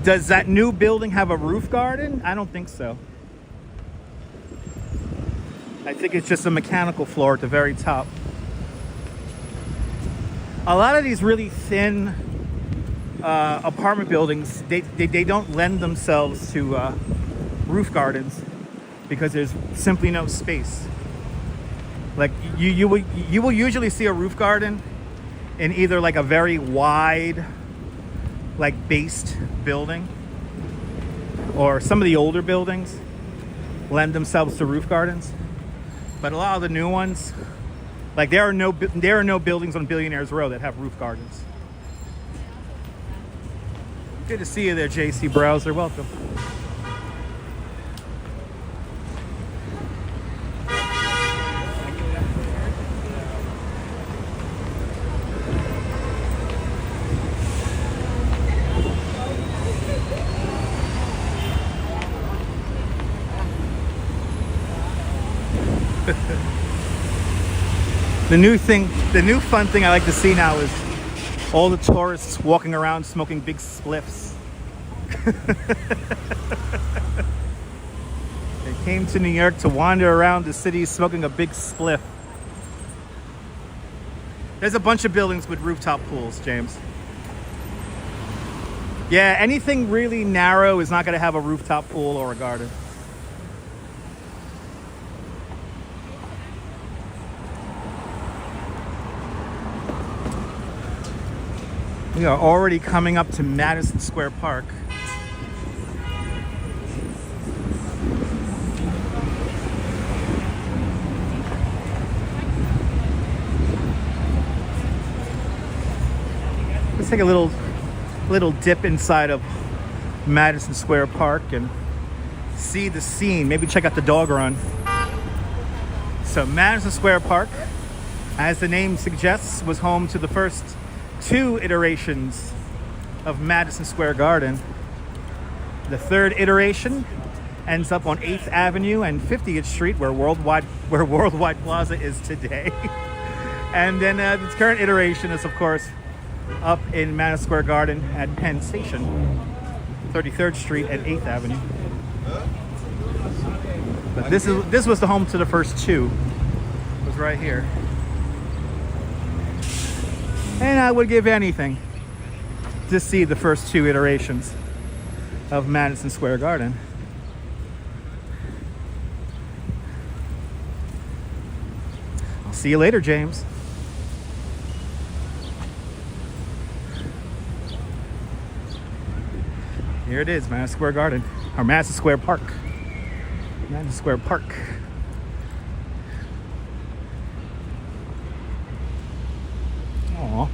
Does that new building have a roof garden? I don't think so. I think it's just a mechanical floor at the very top. A lot of these really thin apartment buildings, they don't lend themselves to roof gardens because there's simply no space. Like you will usually see a roof garden in either like a very wide, like based building, or some of the older buildings lend themselves to roof gardens. But a lot of the new ones, like there are no buildings on Billionaires Row that have roof gardens. Good to see you there, JC Browser. Welcome. The new fun thing I like to see now is all the tourists walking around smoking big spliffs. They came to New York to wander around the city smoking a big spliff. There's a bunch of buildings with rooftop pools, James. Yeah, anything really narrow is not going to have a rooftop pool or a garden. We are already coming up to Madison Square Park. Let's take a little dip inside of Madison Square Park and see the scene. Maybe check out the dog run. So Madison Square Park, as the name suggests, was home to the first 2 iterations of Madison Square Garden. The 3rd iteration ends up on 8th Avenue and 50th Street, where Worldwide Plaza is today. And then the current iteration is, of course, up in Madison Square Garden at Penn Station, 33rd Street and 8th Avenue. But this was the home to the first 2. It was right here. And I would give anything to see the first 2 iterations of Madison Square Garden. I'll see you later, James. Here it is, Madison Square Garden, or Madison Square Park. Madison Square Park. Aww.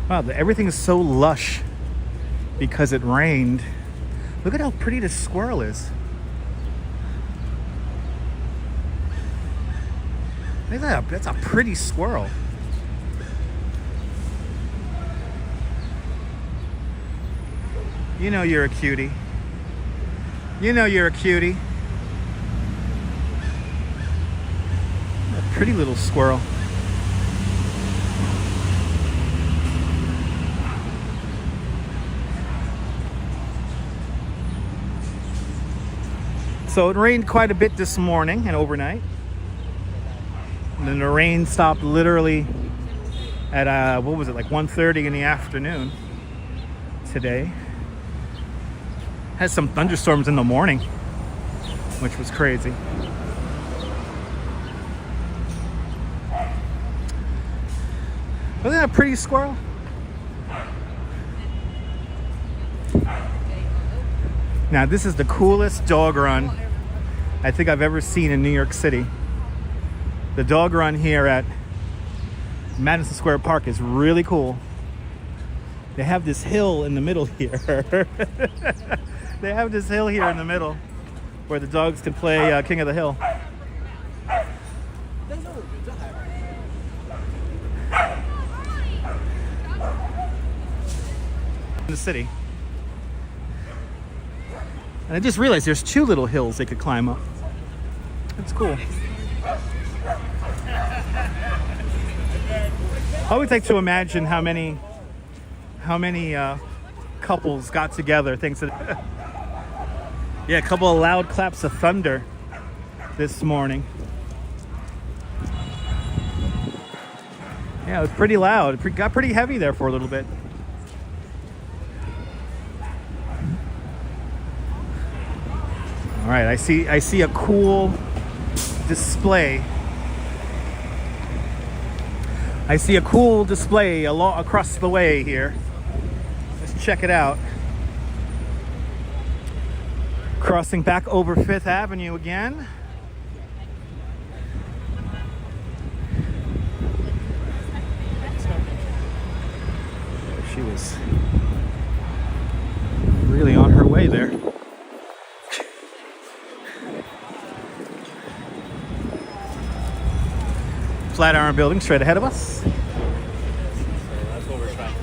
Wow, everything is so lush because it rained. Look at how pretty this squirrel is. Look at that, that's a pretty squirrel. You know you're a cutie. You know you're a cutie. A pretty little squirrel. So it rained quite a bit this morning and overnight. And then the rain stopped literally at, what was it, like 1:30 in the afternoon today. Had some thunderstorms in the morning, which was crazy. Wasn't that a pretty squirrel? Now this is the coolest dog run I think I've ever seen in New York City. The dog run here at Madison Square Park is really cool. They have this hill in the middle here. They have this hill here in the middle where the dogs can play King of the Hill. In the city. And I just realized there's two little hills they could climb up. That's cool. I always like to imagine how many couples got together. Thanks to yeah, a couple of loud claps of thunder this morning. Yeah, it was pretty loud. It got pretty heavy there for a little bit. All right, I see a cool display. I see a cool display across the way here. Let's check it out. Crossing back over 5th Avenue again. She was really on her way there. Flatiron Building straight ahead of us. That's what we're trying.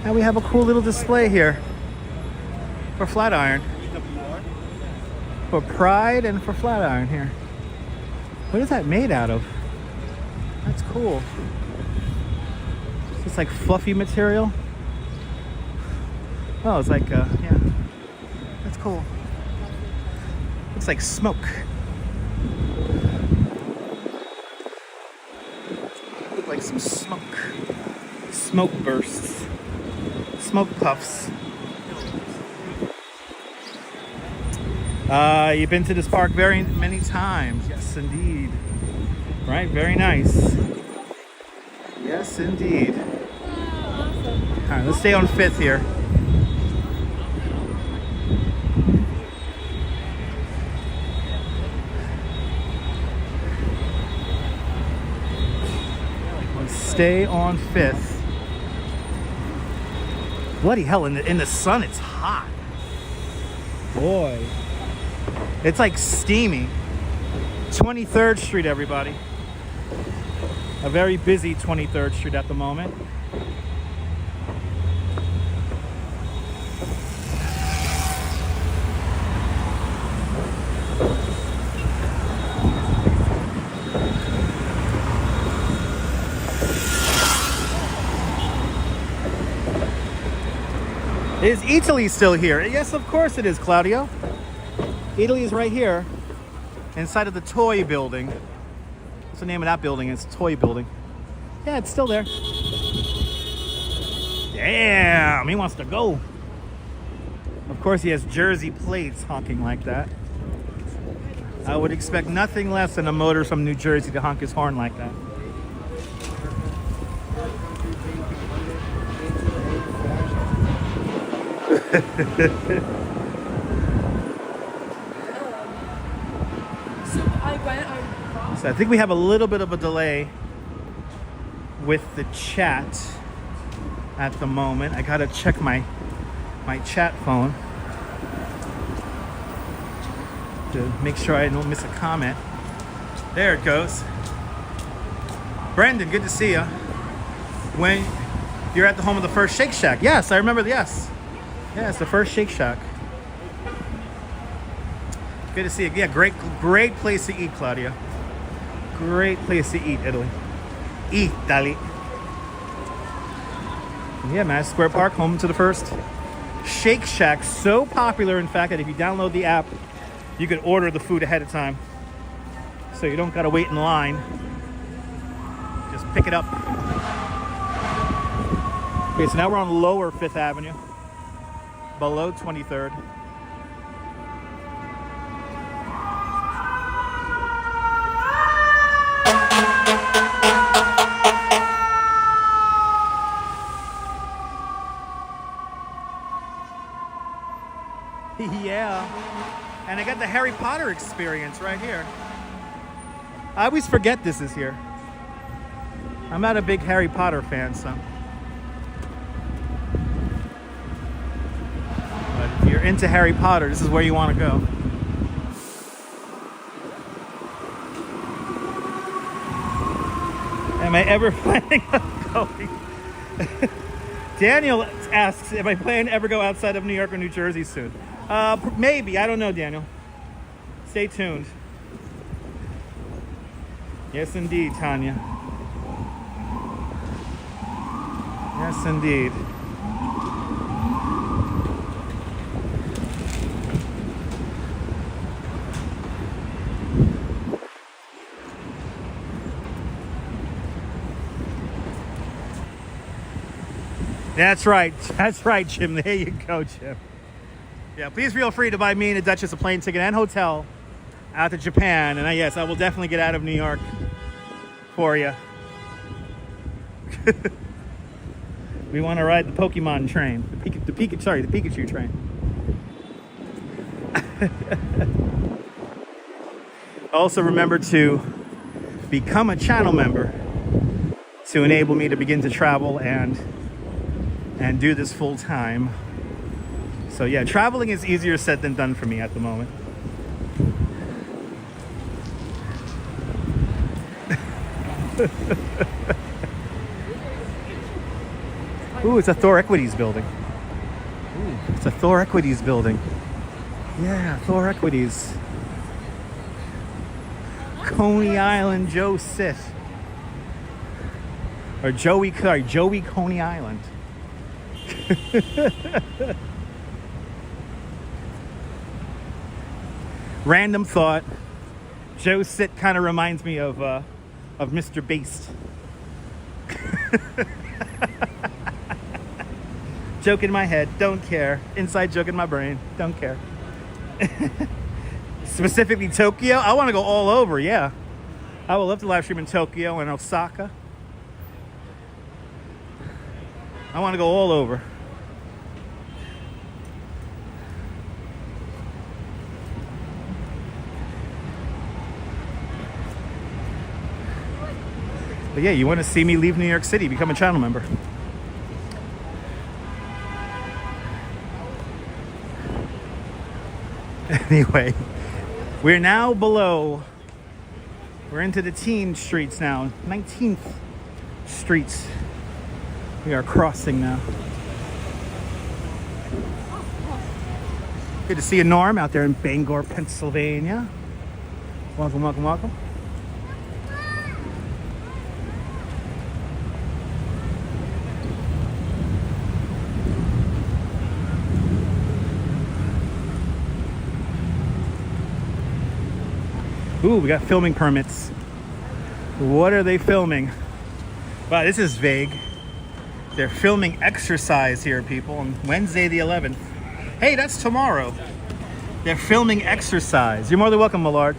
And we have a cool little display here for Flatiron. For Pride and for Flatiron here. What is that made out of? That's cool. It's like fluffy material. Oh, it's like, yeah. That's cool. Looks like smoke. Look like some smoke. Smoke bursts. Smoke puffs. You've been to this park very many times. Yes, indeed. Right, very nice. Yes, indeed. All right, let's stay on 5th here. Let's stay on 5th. Bloody hell, in the sun, it's hot. Boy. It's like steamy. 23rd Street, everybody. A very busy 23rd Street at the moment. Is Italy still here? Yes, of course it is, Claudio. Italy is right here, inside of the toy building. What's the name of that building? It's a toy building. Yeah, it's still there. Damn, he wants to go. Of course, he has Jersey plates honking like that. I would expect nothing less than a motor from New Jersey to honk his horn like that. So I think we have a little bit of a delay with the chat at the moment. I gotta check my chat phone to make sure I don't miss a comment. There it goes. Brendan, good to see you. When you're at the home of the first Shake Shack. Yes, I remember. Yes, it's the first Shake Shack. Good to see you. Yeah, great place to eat, Claudia. Great place to eat, Italy. Italy. Yeah, Madison Square Park, home to the first Shake Shack. So popular, in fact, that if you download the app you could order the food ahead of time, so you don't gotta wait in line. Just pick it up. Okay, so now we're on Lower 5th Avenue, below 23rd. Yeah, and I got the Harry Potter experience right here. I always forget this is here. I'm not a big Harry Potter fan, so. But if you're into Harry Potter, this is where you want to go. Am I ever planning on going? Daniel asks, am I planning to ever go outside of New York or New Jersey soon? Maybe. I don't know, Daniel. Stay tuned. Yes, indeed, Tanya. Yes, indeed. That's right. That's right, Jim. There you go, Jim. Yeah, please feel free to buy me and the Duchess a plane ticket and hotel out to Japan. And yes, I will definitely get out of New York for you. We want to ride the Pokemon train. The Pikachu train. Also remember to become a channel member to enable me to begin to travel and do this full time. So yeah, traveling is easier said than done for me at the moment. Ooh, it's a Thor Equities building. Ooh, it's a Thor Equities building. Yeah, Thor Equities. Coney Island Joe Sit. Or Joey Coney Island. Random thought. Joe Sit kind of reminds me of Mr. Beast. Joke in my head, don't care. Inside joke in my brain, don't care. Specifically Tokyo, I want to go all over, yeah. I would love to live stream in Tokyo and Osaka. I want to go all over. But yeah, you want to see me leave New York City, become a channel member. Anyway, we're now below. We're into the teen streets now. 19th Street. We are crossing now. Good to see you, Norm, out there in Bangor, Pennsylvania. Welcome, welcome, welcome. Ooh, we got filming permits. What are they filming? Wow, this is vague. They're filming exercise here, people, on Wednesday the 11th. Hey, that's tomorrow. They're filming exercise. You're more than welcome, Millard.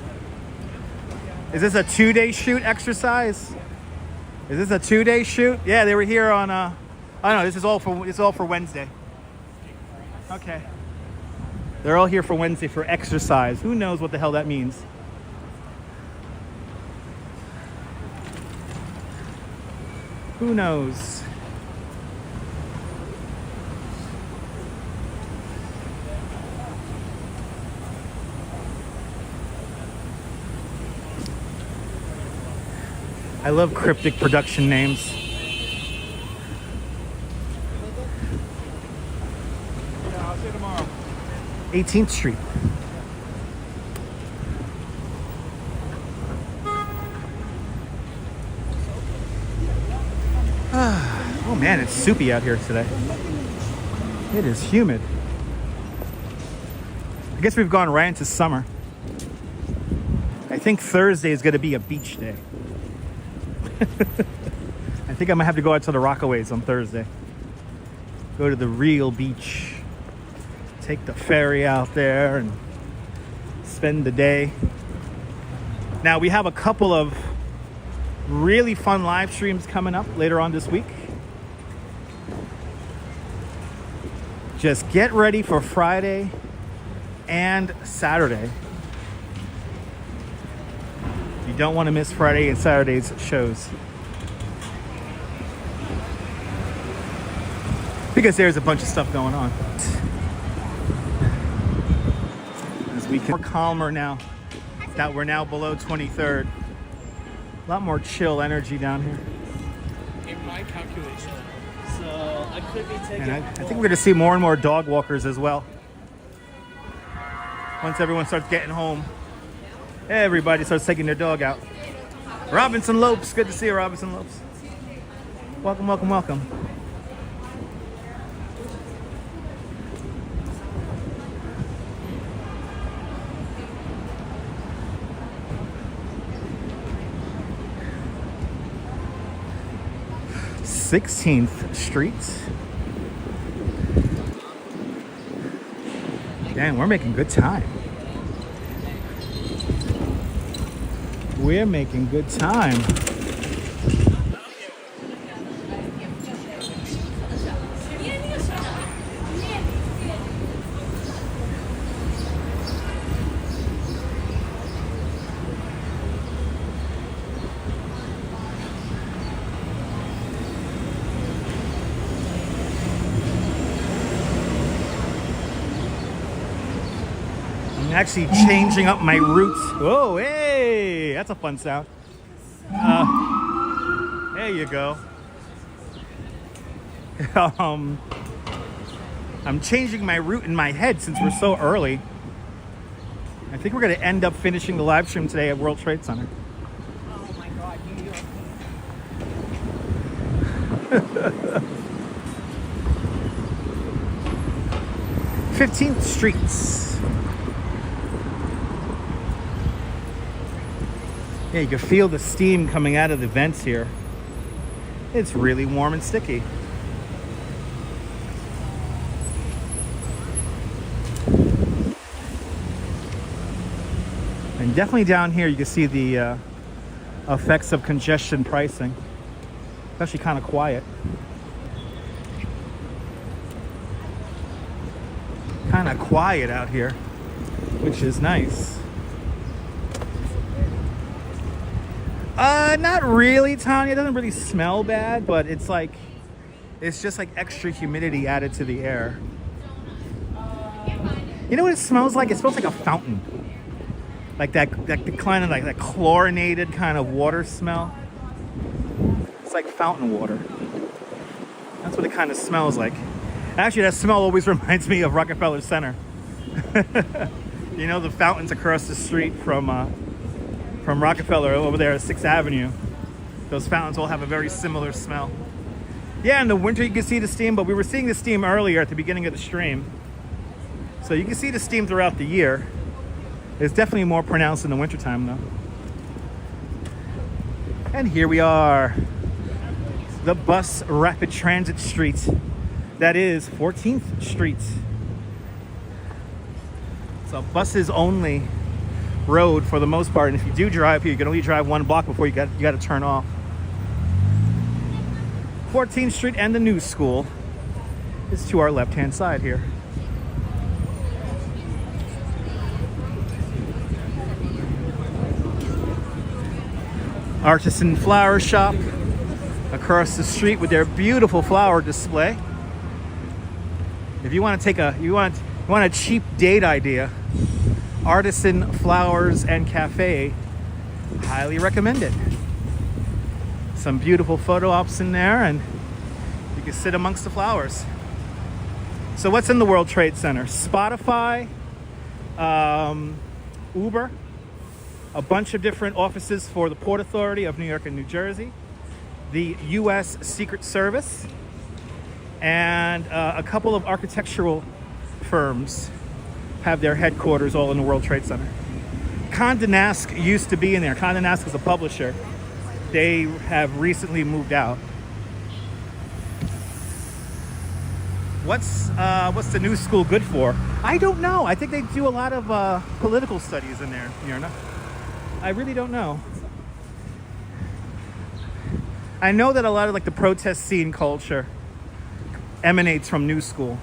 Is this a 2-day shoot exercise? Is this a 2-day shoot? Yeah, they were here on I don't know, this is all for Wednesday. Okay. They're all here for Wednesday for exercise. Who knows what the hell that means? Who knows? I love cryptic production names. Yeah, I'll see you tomorrow. 18th Street. Oh man, it's soupy out here today. It is humid. I guess we've gone right into summer. think Thursday is going to be a beach day. I think I might have to go out to the Rockaways on Thursday. Go to the real beach. Take the ferry out there and spend the day. Now, we have a couple of really fun live streams coming up later on this week. Just get ready for Friday and Saturday. You don't want to miss Friday and Saturday's shows, because there's a bunch of stuff going on. As we can, more calmer now that we're now below 23rd. A lot more chill energy down here. In my calculation. So I could be taking. And I think we're going to see more and more dog walkers as well. Once everyone starts getting home, everybody starts taking their dog out. Robinson Lopes, good to see you, Robinson Lopes. Welcome, welcome, welcome. Sixteenth Street. Dang, we're making good time. We're making good time. I'm actually changing up my route. Whoa, hey, that's a fun sound. There you go. I'm changing my route in my head since we're so early. I think we're going to end up finishing the live stream today at World Trade Center. Oh my God, New York. 15th Streets. Yeah, you can feel the steam coming out of the vents here. It's really warm and sticky. And definitely down here you can see the effects of congestion pricing. It's actually kind of quiet. Kind of quiet out here, which is nice. Not really, Tanya. It doesn't really smell bad, but it's just like extra humidity added to the air. You know what it smells like? It smells like a fountain. Like that kind of like that chlorinated kind of water smell. It's like fountain water. That's what it kind of smells like. Actually, that smell always reminds me of Rockefeller Center. You know, the fountains across the street from Rockefeller over there at 6th Avenue. Those fountains all have a very similar smell. Yeah, in the winter you can see the steam, but we were seeing the steam earlier at the beginning of the stream. So you can see the steam throughout the year. It's definitely more pronounced in the wintertime though. And here we are. The bus rapid transit street. That is 14th Street. So buses only road for the most part, and if you do drive here, you can only drive one block before you got to turn off. 14th Street and the New School is to our left hand side here. Artisan Flower Shop across the street with their beautiful flower display. If you want to take you want a cheap date idea, Artisan Flowers and Cafe, highly recommend it. Some beautiful photo ops in there, and you can sit amongst the flowers. So what's in the World Trade Center? Spotify, Uber, a bunch of different offices for the Port Authority of New York and New Jersey, the U.S. Secret Service, and a couple of architectural firms have their headquarters all in the World Trade Center. Condé Nast used to be in there. Condé Nast was a publisher. They have recently moved out. What's the new school good for? I don't know. I think they do a lot of political studies in there, Mirna. I really don't know. I know that a lot of like the protest scene culture emanates from New School.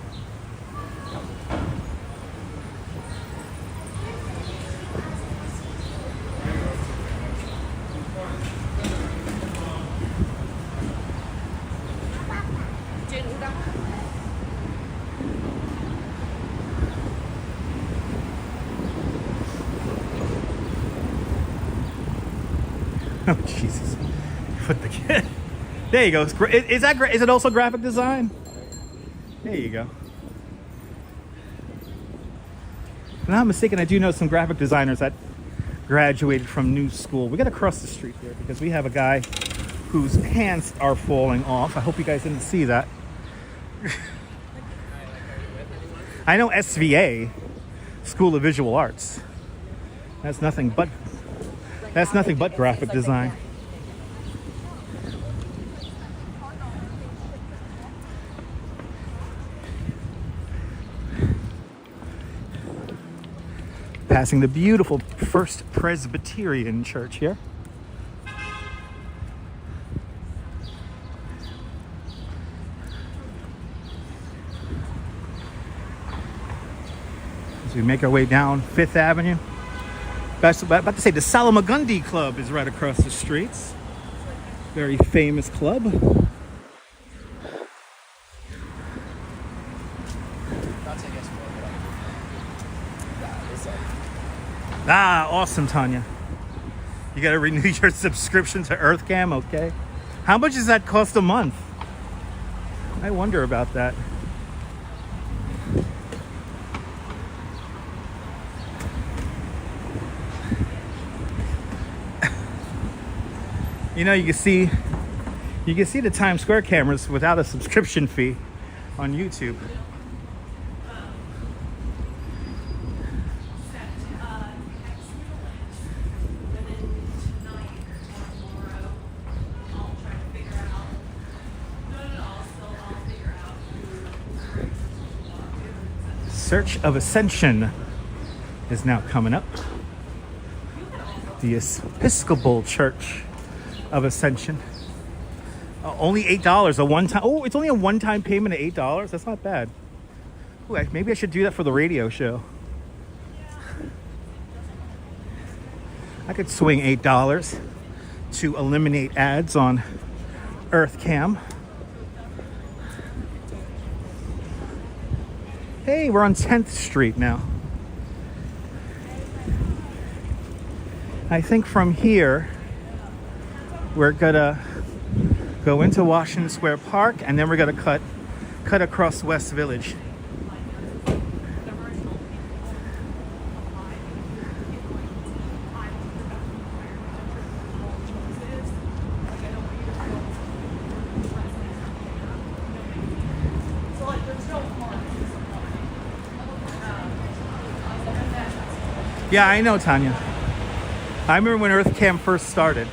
Oh Jesus! Put the kid. There you go. Is that great? Is it also graphic design? There you go. If I'm not mistaken, I do know some graphic designers that graduated from New School. We got to cross the street here because we have a guy whose hands are falling off. I hope you guys didn't see that. I know SVA, School of Visual Arts. That's nothing but graphic design. Passing the beautiful First Presbyterian Church here. As we make our way down Fifth Avenue. About to say the Salamagundi Club is right across the streets. Very famous club. Ah, awesome, Tanya. You got to renew your subscription to EarthCam, okay? How much does that cost a month? I wonder about that. You know, you can see the Times Square cameras without a subscription fee on YouTube. Search of Ascension is now coming up. The Episcopal Church of Ascension. Only $8, a one-time. Oh, it's only a one-time payment of $8. That's not bad. Ooh, maybe I should do that for the radio show. I could swing $8 to eliminate ads on EarthCam. Hey, we're on 10th Street now. I think from here, we're gonna go into Washington Square Park, and then we're gonna cut across West Village. Yeah, I know, Tanya. I remember when EarthCam first started.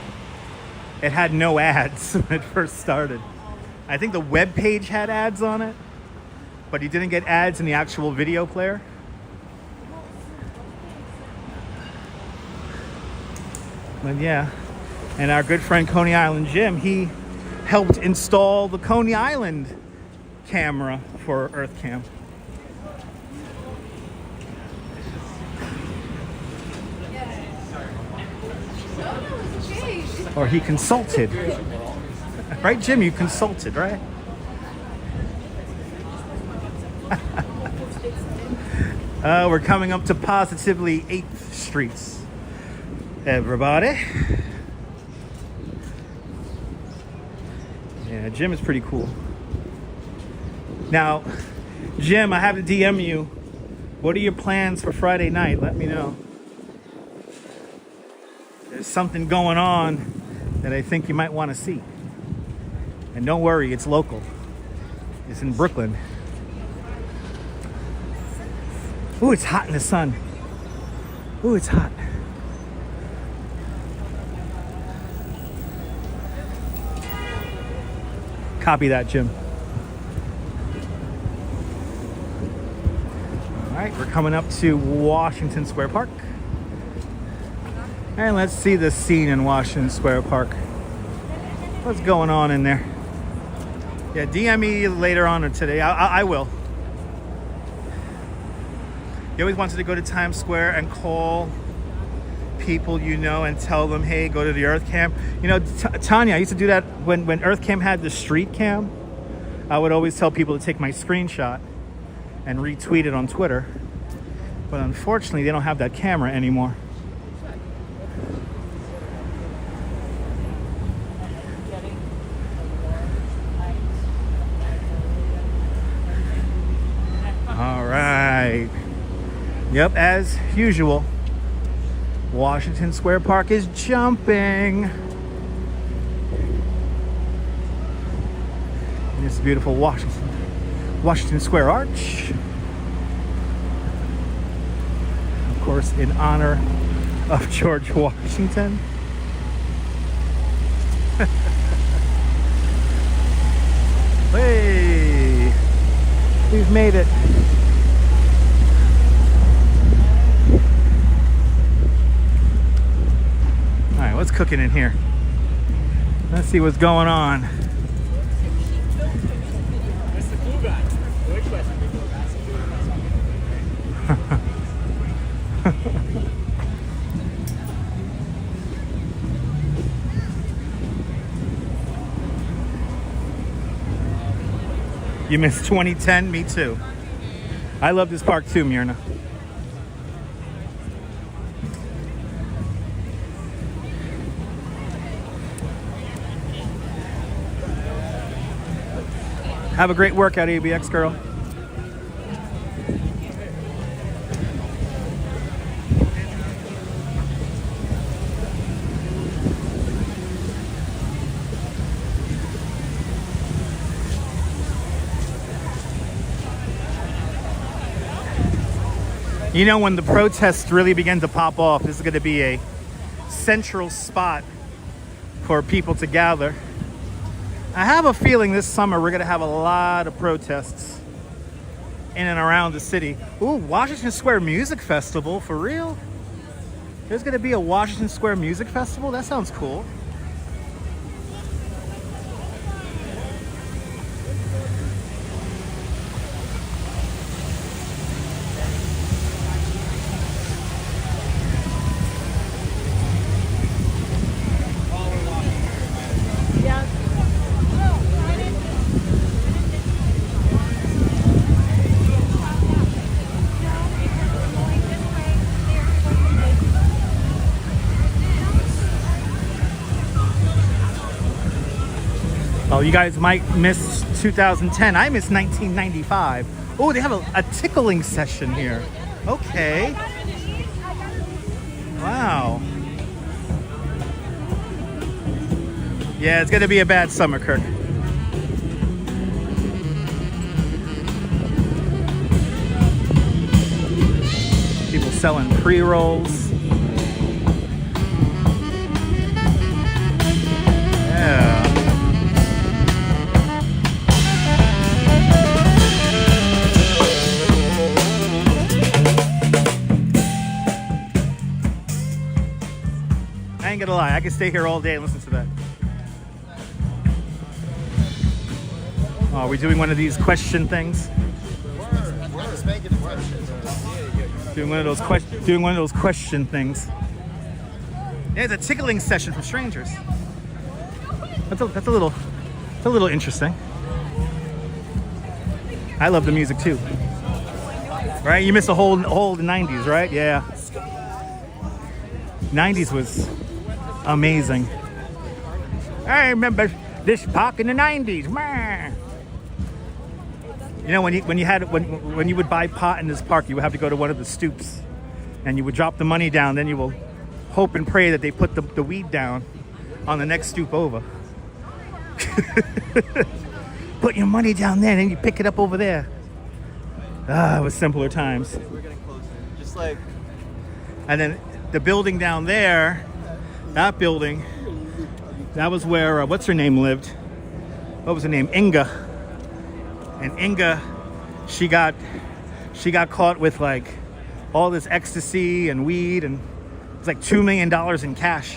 It had no ads when it first started. I think the web page had ads on it, but you didn't get ads in the actual video player. But yeah, and our good friend Coney Island Jim, he helped install the Coney Island camera for EarthCam. Or he consulted. Right, Jim? You consulted, right? We're coming up to positively 8th Streets. Everybody. Yeah, Jim is pretty cool. Now, Jim, I have to DM you. What are your plans for Friday night? Let me know. There's something going on that I think you might want to see. And don't worry, it's local. It's in Brooklyn. Ooh, it's hot in the sun. Ooh, it's hot. Copy that, Jim. All right, we're coming up to Washington Square Park. And let's see the scene in Washington Square Park. What's going on in there? Yeah, DM me later on or today. I will. You always wanted to go to Times Square and call people you know and tell them, hey, go to the Earth Cam. You know, Tanya, I used to do that when Earth Cam had the street cam. I would always tell people to take my screenshot and retweet it on Twitter. But unfortunately, they don't have that camera anymore. All right. Yep, as usual, Washington Square Park is jumping. This beautiful Washington Square Arch. Of course, in honor of George Washington. Hey, we've made it. All right, what's cooking in here? Let's see what's going on. That's the cool guy. Good question. You missed 2010? Me too. I love this park too, Myrna. Have a great workout, ABX girl. You know, when the protests really begin to pop off, this is going to be a central spot for people to gather. I have a feeling this summer we're going to have a lot of protests in and around the city. Ooh, Washington Square Music Festival, for real? There's going to be a Washington Square Music Festival? That sounds cool. Oh, you guys might miss 2010. I miss 1995. Oh, they have a tickling session here. Okay. Wow. Yeah, it's gonna be a bad summer, Kirk. People selling pre-rolls. Yeah. I ain't gonna lie, I could stay here all day and listen to that. Oh, are we doing one of these question things? We're just making the questions. Doing one of those question things. Yeah, it's a tickling session for strangers. That's a little interesting. I love the music too. Right? You missed the whole the 90s, right? Yeah. 90s was amazing. I remember this park in the 90s. Man. You know, when you would buy pot in this park, you would have to go to one of the stoops, and you would drop the money down. Then you will hope and pray that they put the weed down on the next stoop over. Put your money down there, and then you pick it up over there. Ah, it was simpler times. We're getting closer. Just like. And then the building down there, that building, that was where what's her name lived. what was her name? Inga. And Inga, she got caught with like all this ecstasy and weed, and it was like $2 million in cash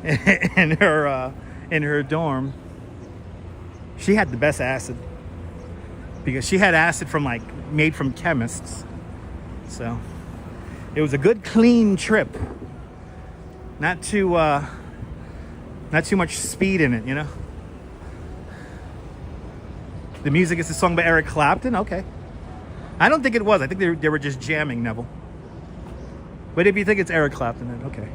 in her dorm. She had the best acid because she had acid from like made from chemists. So it was a good clean trip. Not too much speed in it, you know. The music is a song by Eric Clapton. Okay. I don't think it was. I think they were just jamming, Neville. But if you think it's Eric Clapton, then okay.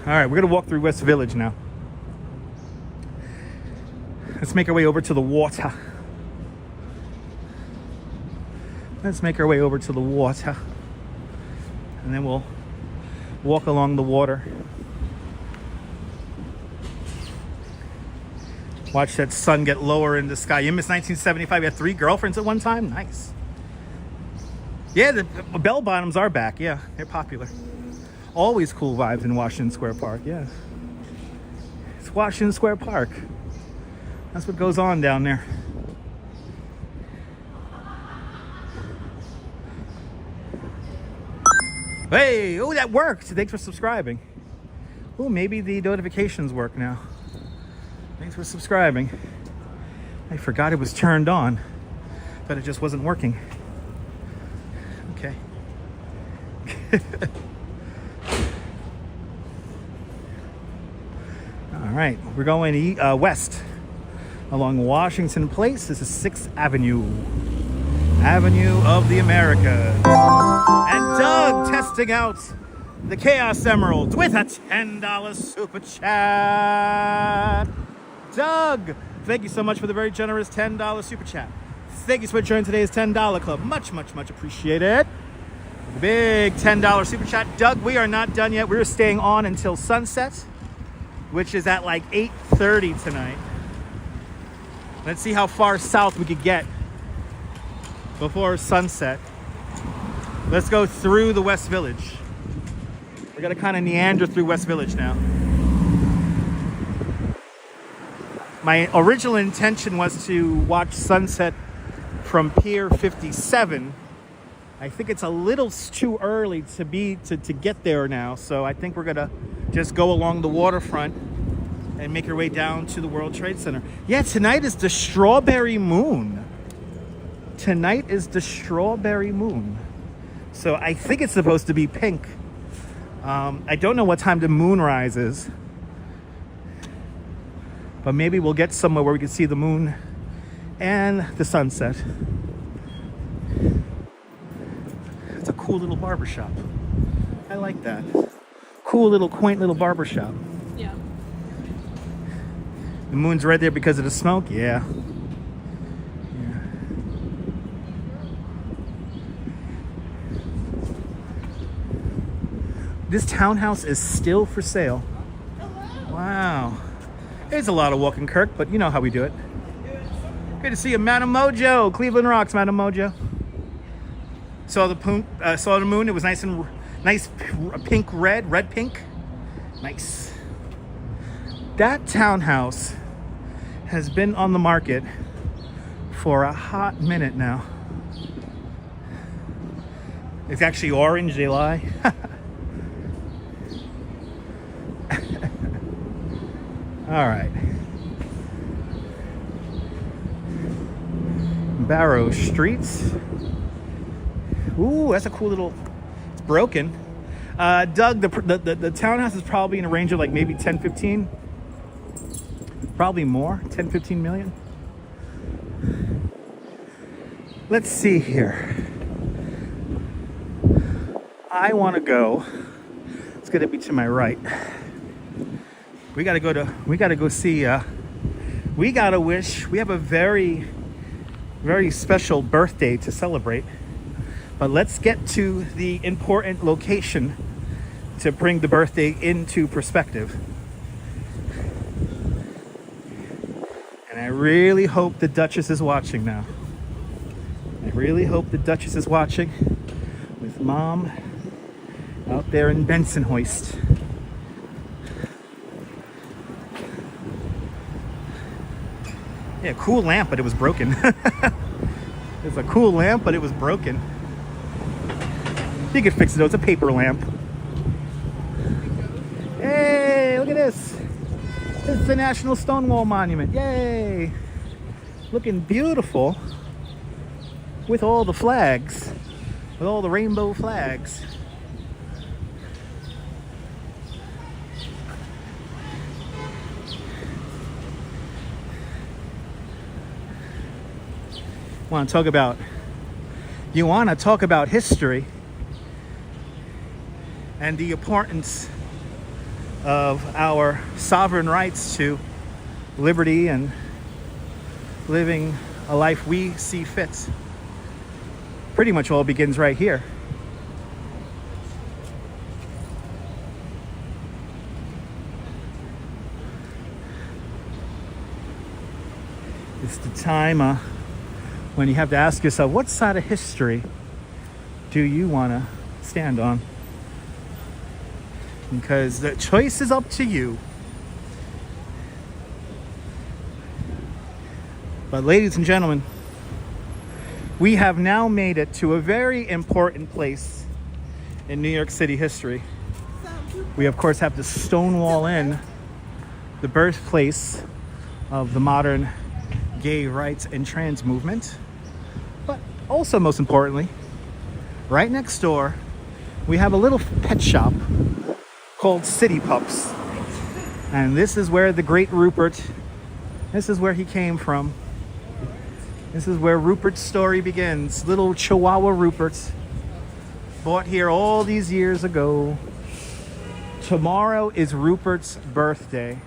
All right, we're gonna walk through West Village now. Let's make our way over to the water. Let's make our way over to the water. And then we'll walk along the water. Watch that sun get lower in the sky. You miss 1975. You had 3 girlfriends at one time? Nice. Yeah, the bell bottoms are back. Yeah, they're popular. Always cool vibes in Washington Square Park. Yeah. It's Washington Square Park. That's what goes on down there. Hey, oh, that worked. Thanks for subscribing. Oh, maybe the notifications work now. Thanks for subscribing. I forgot it was turned on. Thought it just wasn't working. Okay. All right, we're going west along Washington Place. This is 6th Avenue. Avenue of the Americas. And Doug testing out the Chaos Emeralds with a $10 super chat. Doug, thank you so much for the very generous $10 super chat. Thank you for joining today's $10 club. Much, much, much appreciated. Big $10 super chat. Doug, we are not done yet. We're staying on until sunset, which is at like 8:30 tonight. Let's see how far south we could get before sunset. Let's go through the West Village. We're gonna kind of meander through West Village now. My original intention was to watch sunset from Pier 57. I think it's a little too early to get there now, so I think we're gonna just go along the waterfront and make our way down to the World Trade Center. Yeah, tonight is the strawberry moon. Tonight is the strawberry moon. So I think it's supposed to be pink. I don't know what time the moon rises, but maybe we'll get somewhere where we can see the moon and the sunset. It's a cool little barbershop. I like that. Cool little, quaint little barbershop. Yeah. The moon's right there because of the smoke? Yeah. This townhouse is still for sale. Wow. There's a lot of walking, Kirk, but you know how we do it. Good to see you, Madam Mojo. Cleveland rocks, Madam Mojo. Saw the moon. It was nice pink, red pink. Nice. That townhouse has been on the market for a hot minute now. It's actually orange, they lie. All right. Barrow Streets. Ooh, that's a cool little, it's broken. Doug, the townhouse is probably in a range of like maybe 10, 15. Probably more, 10, 15 million. Let's see here. I want to go, it's going to be to my right. We gotta go see, we gotta wish, we have a very, very special birthday to celebrate. But let's get to the important location to bring the birthday into perspective. And I really hope the Duchess is watching now. I really hope the Duchess is watching with Mom out there in Bensonhurst. Yeah, cool lamp, but it was broken. It's a cool lamp, but it was broken. You could fix it though, it's a paper lamp. Hey, look at this. This is the National Stonewall Monument. Yay! Looking beautiful with all the flags, with all the rainbow flags. Want to talk about, you want to talk about history and the importance of our sovereign rights to liberty and living a life we see fit. Pretty much all begins right here. It's the time when you have to ask yourself, what side of history do you want to stand on? Because the choice is up to you. But ladies and gentlemen, we have now made it to a very important place in New York City history. We of course have the Stonewall Inn, the birthplace of the modern gay rights and trans movement. But also, most importantly, right next door, we have a little pet shop called City Pups. And this is where the great Rupert, this is where he came from. This is where Rupert's story begins. Little Chihuahua Rupert, bought here all these years ago. Tomorrow is Rupert's birthday.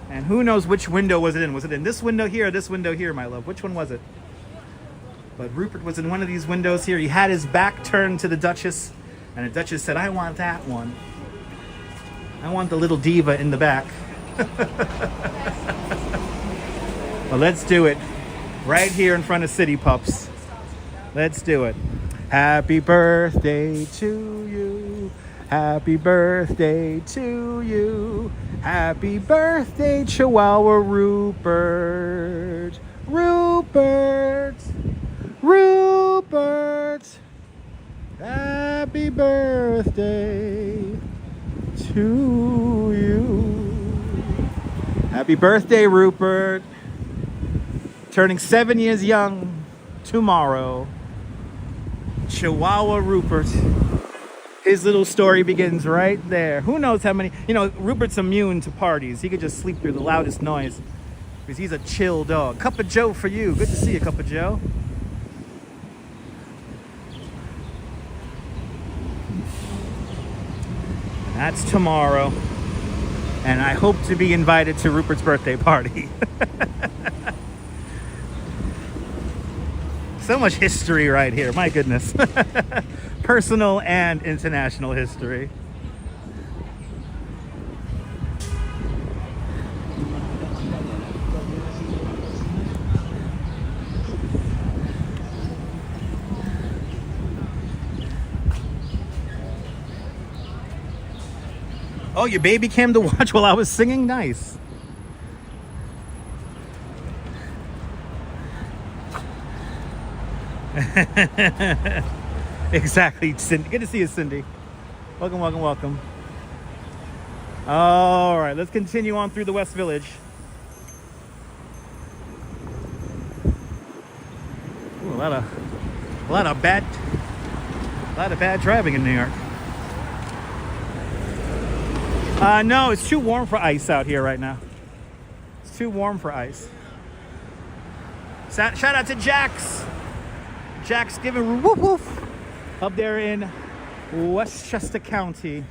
And who knows which window was it in? Was it in this window here or this window here, my love? Which one was it? But Rupert was in one of these windows here. He had his back turned to the Duchess, and the Duchess said, I want that one. I want the little diva in the back. Well, let's do it. Right here in front of City Pups. Let's do it. Happy birthday to you. Happy birthday to you. Happy birthday, Chihuahua Rupert. Rupert. Rupert. Happy birthday to you. Happy birthday, Rupert. Turning 7 years young tomorrow. Chihuahua Rupert. His little story begins right there. Who knows how many, Rupert's immune to parties. He could just sleep through the loudest noise because he's a chill dog. Cup of Joe for you. Good to see you, Cup of Joe. That's tomorrow. And I hope to be invited to Rupert's birthday party. So much history right here, my goodness. Personal and international history. Oh, your baby came to watch while I was singing? Nice. Exactly, Cindy. Good to see you, Cindy. Welcome, welcome, welcome. All right, let's continue on through the West Village. Ooh, a lot of bad driving in New York. No, it's too warm for ice out here right now. It's too warm for ice. Shout out to Jax. Jack's giving woof woof up there in Westchester County.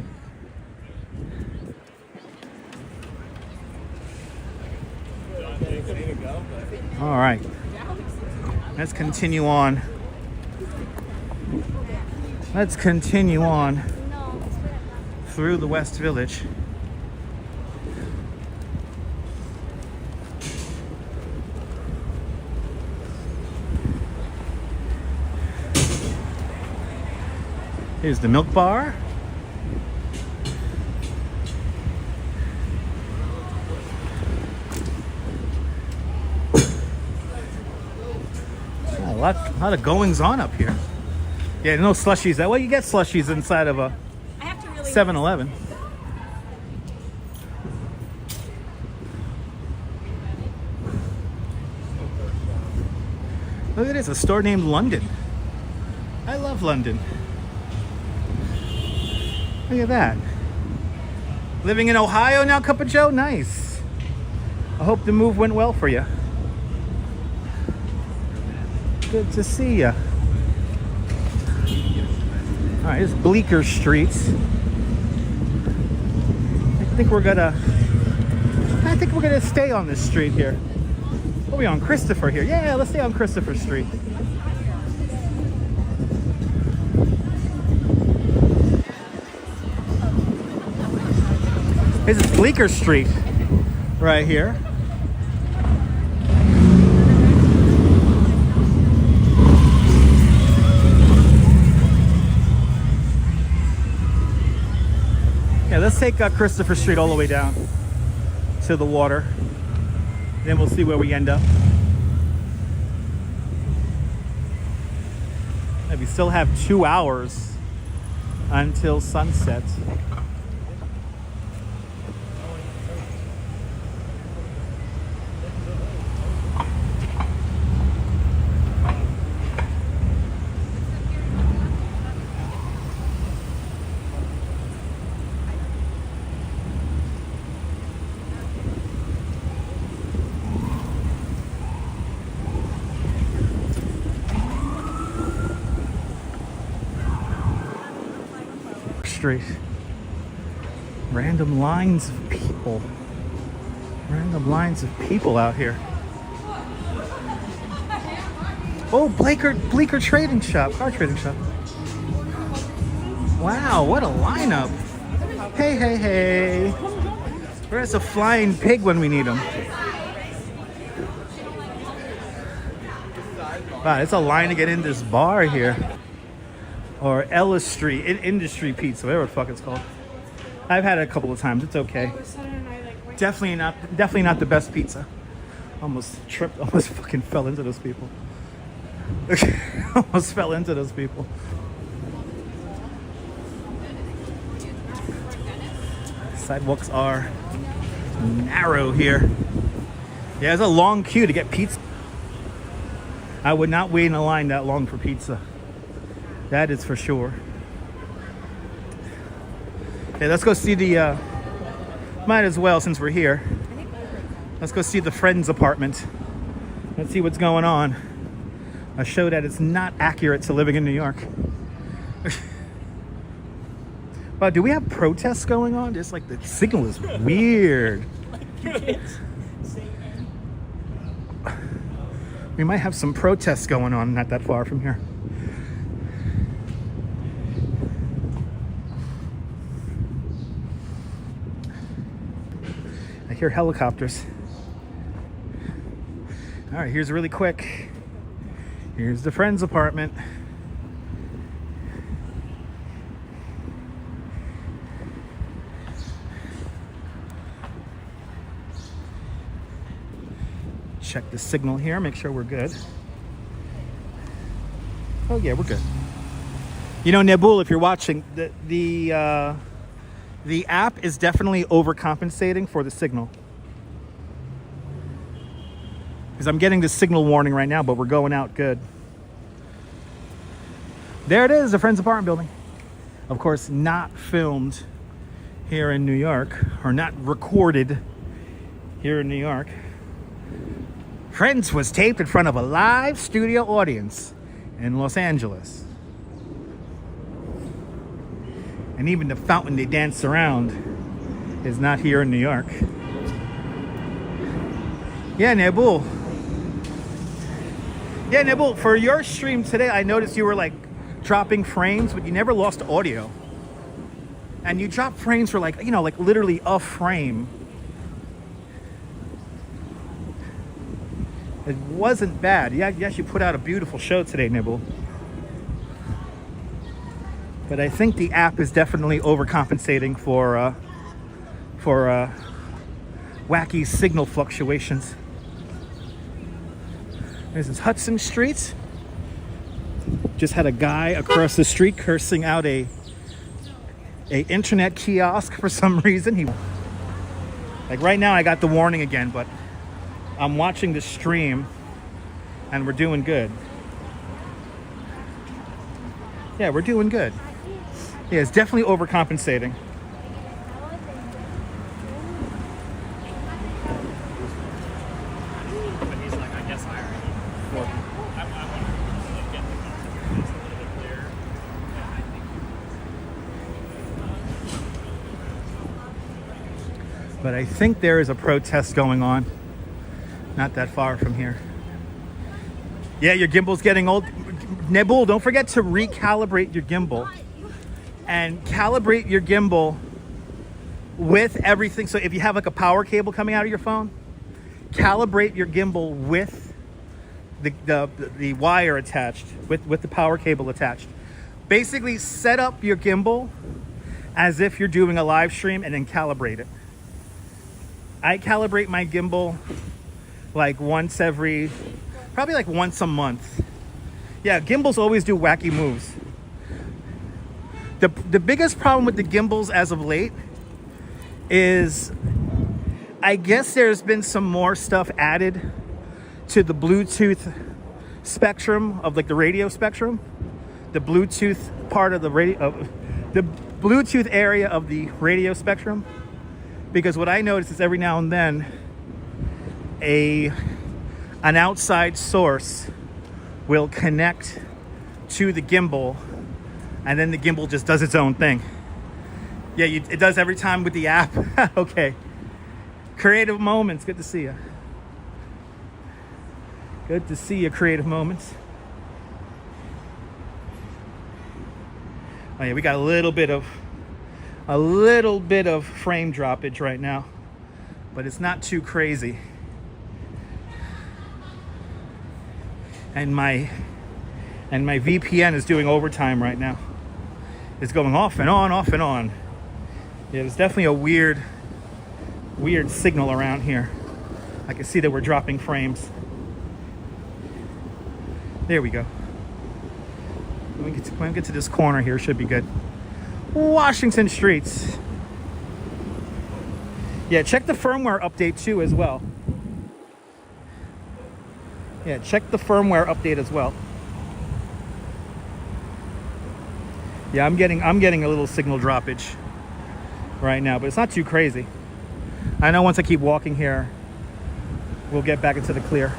All right, let's continue on. Let's continue on through the West Village. Here's the Milk Bar. lot of goings on up here. Yeah, no slushies. Well, you get slushies inside of a I have to really 7-Eleven. Look at this, a store named London. I love London. Look at that. Living in Ohio now, Cup of Joe? Nice. I hope the move went well for you. Good to see ya. All right, it's Bleecker Street. I think we're gonna stay on this street here. What are we on? Christopher here. Yeah, let's stay on Christopher Street. This is Bleecker Street right here. Yeah, let's take Christopher Street all the way down to the water. Then we'll see where we end up. And we still have 2 hours until sunset. Street. Random lines of people. Random lines of people out here. Oh, Bleecker Trading Shop, car trading shop. Wow, what a lineup. Hey, hey, hey. Where's a flying pig when we need him? Wow, it's a line to get in this bar here. Or Ellis Street, Industry Pizza, whatever the fuck it's called. I've had it a couple of times. It's okay. Definitely not the best pizza. Almost tripped. Almost fucking fell into those people. Almost fell into those people. Sidewalks are narrow here. Yeah, there's a long queue to get pizza. I would not wait in a line that long for pizza. That is for sure. Okay, let's go see the, might as well since we're here. Let's go see the friend's apartment. Let's see what's going on. A show that is not accurate to living in New York. Wow, do we have protests going on? Just like the signal is weird. We might have some protests going on not that far from here. I hear helicopters. All right, here's really quick. Here's the friend's apartment. Check the signal here, make sure we're good. Oh yeah, we're good. You know, Nabul, if you're watching, the app is definitely overcompensating for the signal. Because I'm getting the signal warning right now, but we're going out good. There it is, the friend's apartment building. Of course, not filmed here in New York, or not recorded here in New York. Friends was taped in front of a live studio audience in Los Angeles. And even the fountain they danced around is not here in New York. Yeah, Nabul. Yeah, Nabul, for your stream today, I noticed you were like dropping frames, but you never lost audio. And you dropped frames for like, you know, like literally a frame. It wasn't bad. You actually put out a beautiful show today, Nibble. But I think the app is definitely overcompensating for wacky signal fluctuations. This is Hudson Street. Just had a guy across the street cursing out a internet kiosk for some reason. Like right now I got the warning again, but I'm watching the stream and we're doing good. Yeah, we're doing good. Yeah, it's definitely overcompensating. But he's like, I guess I already. I want to get the context a little bit clearer. Yeah, I think. But I think there is a protest going on. Not that far from here. Yeah, your gimbal's getting old. Nibble, don't forget to recalibrate your gimbal. And calibrate your gimbal with everything. So if you have like a power cable coming out of your phone, calibrate your gimbal with the wire attached, with the power cable attached. Basically set up your gimbal as if you're doing a live stream and then calibrate it. I calibrate my gimbal like probably like once a month. Yeah, gimbals always do wacky moves. The biggest problem with the gimbals as of late is I guess there's been some more stuff added to the Bluetooth spectrum of like the radio spectrum. The Bluetooth part of the the Bluetooth area of the radio spectrum. Because what I notice is every now and then an outside source will connect to the gimbal, and then the gimbal just does its own thing. Yeah, it does every time with the app. Okay. Creative Moments, good to see you. Good to see you, Creative Moments. Oh yeah, we got a little bit of frame droppage right now, but it's not too crazy. And my VPN is doing overtime right now. It's going off and on, off and on. Yeah, there's definitely a weird signal around here. I can see that we're dropping frames. There we go. When we get to this corner here, should be good. Washington streets. Yeah, check the firmware update too as well. Yeah, check the firmware update as well. Yeah, I'm getting a little signal droppage right now, but it's not too crazy. I know once I keep walking here, we'll get back into the clear.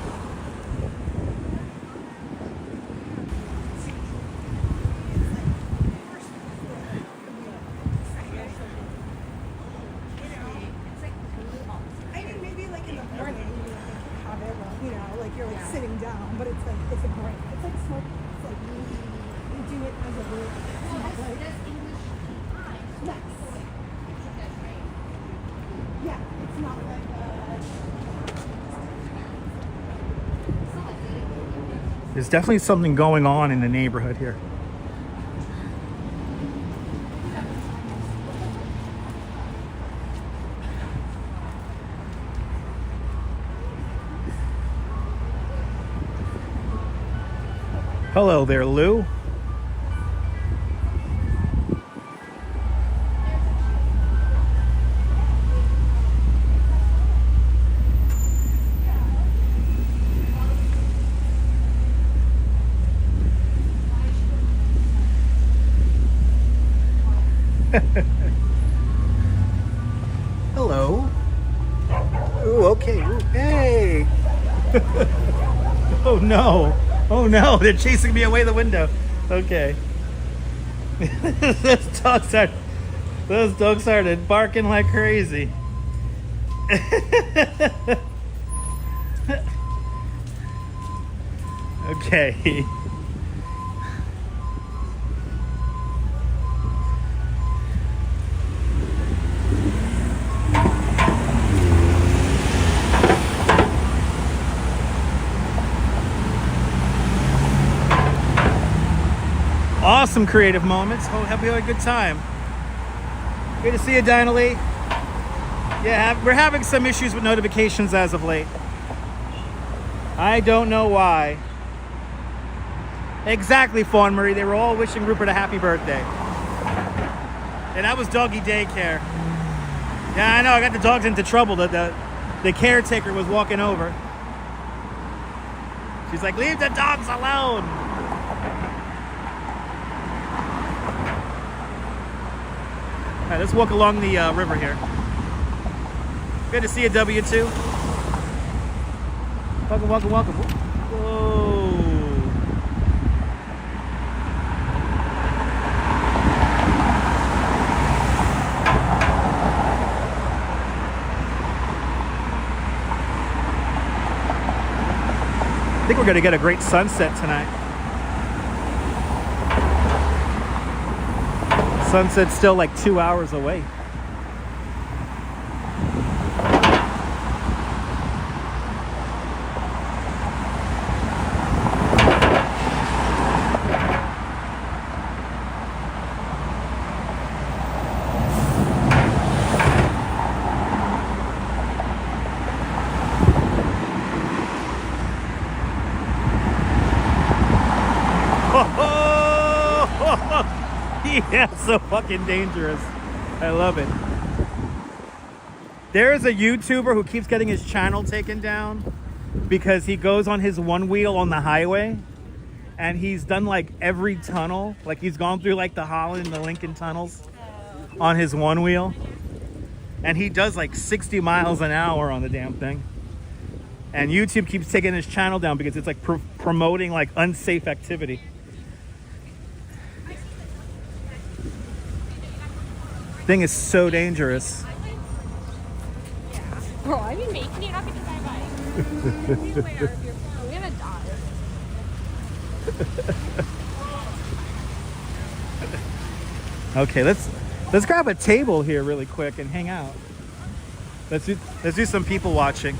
I mean, maybe like in the morning, have it, you know, like you're like sitting down, but it's like, it's a break. It's like smoke. It's like you do it as a break. Like, yes. Yeah, it's not like There's definitely something going on in the neighborhood here. Hello there, Lou. Hello. Ooh, okay. Ooh, hey. Oh no. Oh no, they're chasing me away the window. Okay. Those dogs started barking like crazy. Okay. Awesome Creative Moments. Hope you had a good time. Good to see you, Dinah Lee. Yeah, we're having some issues with notifications as of late. I don't know why. Exactly, Fawn Marie. They were all wishing Rupert a happy birthday. And that was doggy daycare. Yeah, I know. I got the dogs into trouble. The caretaker was walking over. She's like, leave the dogs alone. All right, let's walk along the river here. Good to see you, W2. Welcome, welcome, welcome. Whoa. I think we're going to get a great sunset tonight. Sunset's still like 2 hours away. Yeah, so fucking dangerous. I love it. There's a YouTuber who keeps getting his channel taken down because he goes on his one wheel on the highway, and he's done like every tunnel. Like he's gone through like the Holland and the Lincoln tunnels on his one wheel, and he does like 60 miles an hour on the damn thing. And YouTube keeps taking his channel down because it's like promoting like unsafe activity. Thing is so dangerous. Bro, I've been making it up into my bike. I'm gonna die. Okay, let's grab a table here really quick and hang out. Let's do some people watching.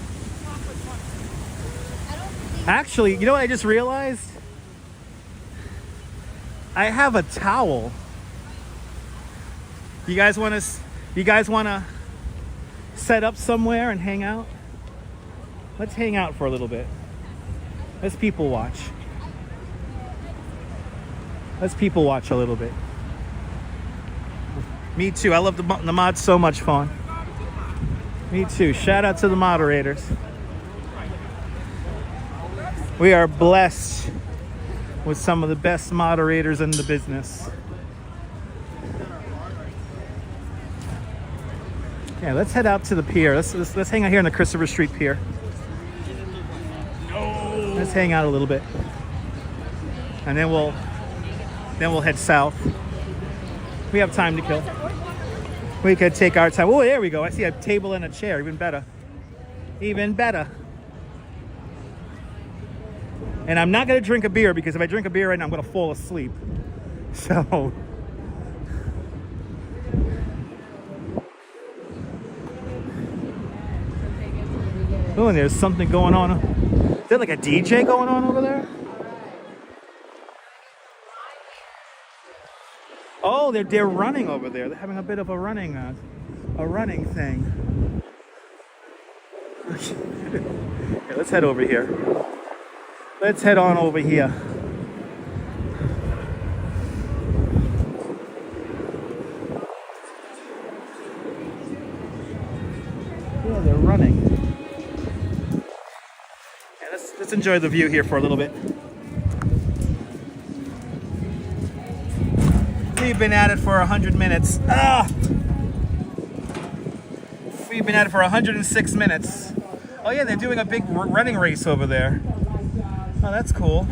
Actually, you know what I just realized? I have a towel. You guys want to set up somewhere and hang out? Let's hang out for a little bit. Let's people watch. Let's people watch a little bit. Me too. I love the mods so much, Fawn. Me too. Shout out to the moderators. We are blessed with some of the best moderators in the business. Yeah, let's head out to the pier. Let's hang out here on the Christopher Street Pier. No. Let's hang out a little bit, and then we'll head south. We have time to kill. We could take our time. Oh, there we go. I see a table and a chair. Even better. Even better. And I'm not gonna drink a beer because if I drink a beer right now, I'm gonna fall asleep. So. Oh, and there's something going on. Is there like a DJ going on over there? Oh, they're running over there. They're having a bit of a running thing. Okay, let's head over here. Let's head on over here. Yeah, they're running. Let's enjoy the view here for a little bit. We've been at it for 100 minutes. We've been at it for 106 minutes. Oh yeah, they're doing a big running race over there. Oh, that's cool.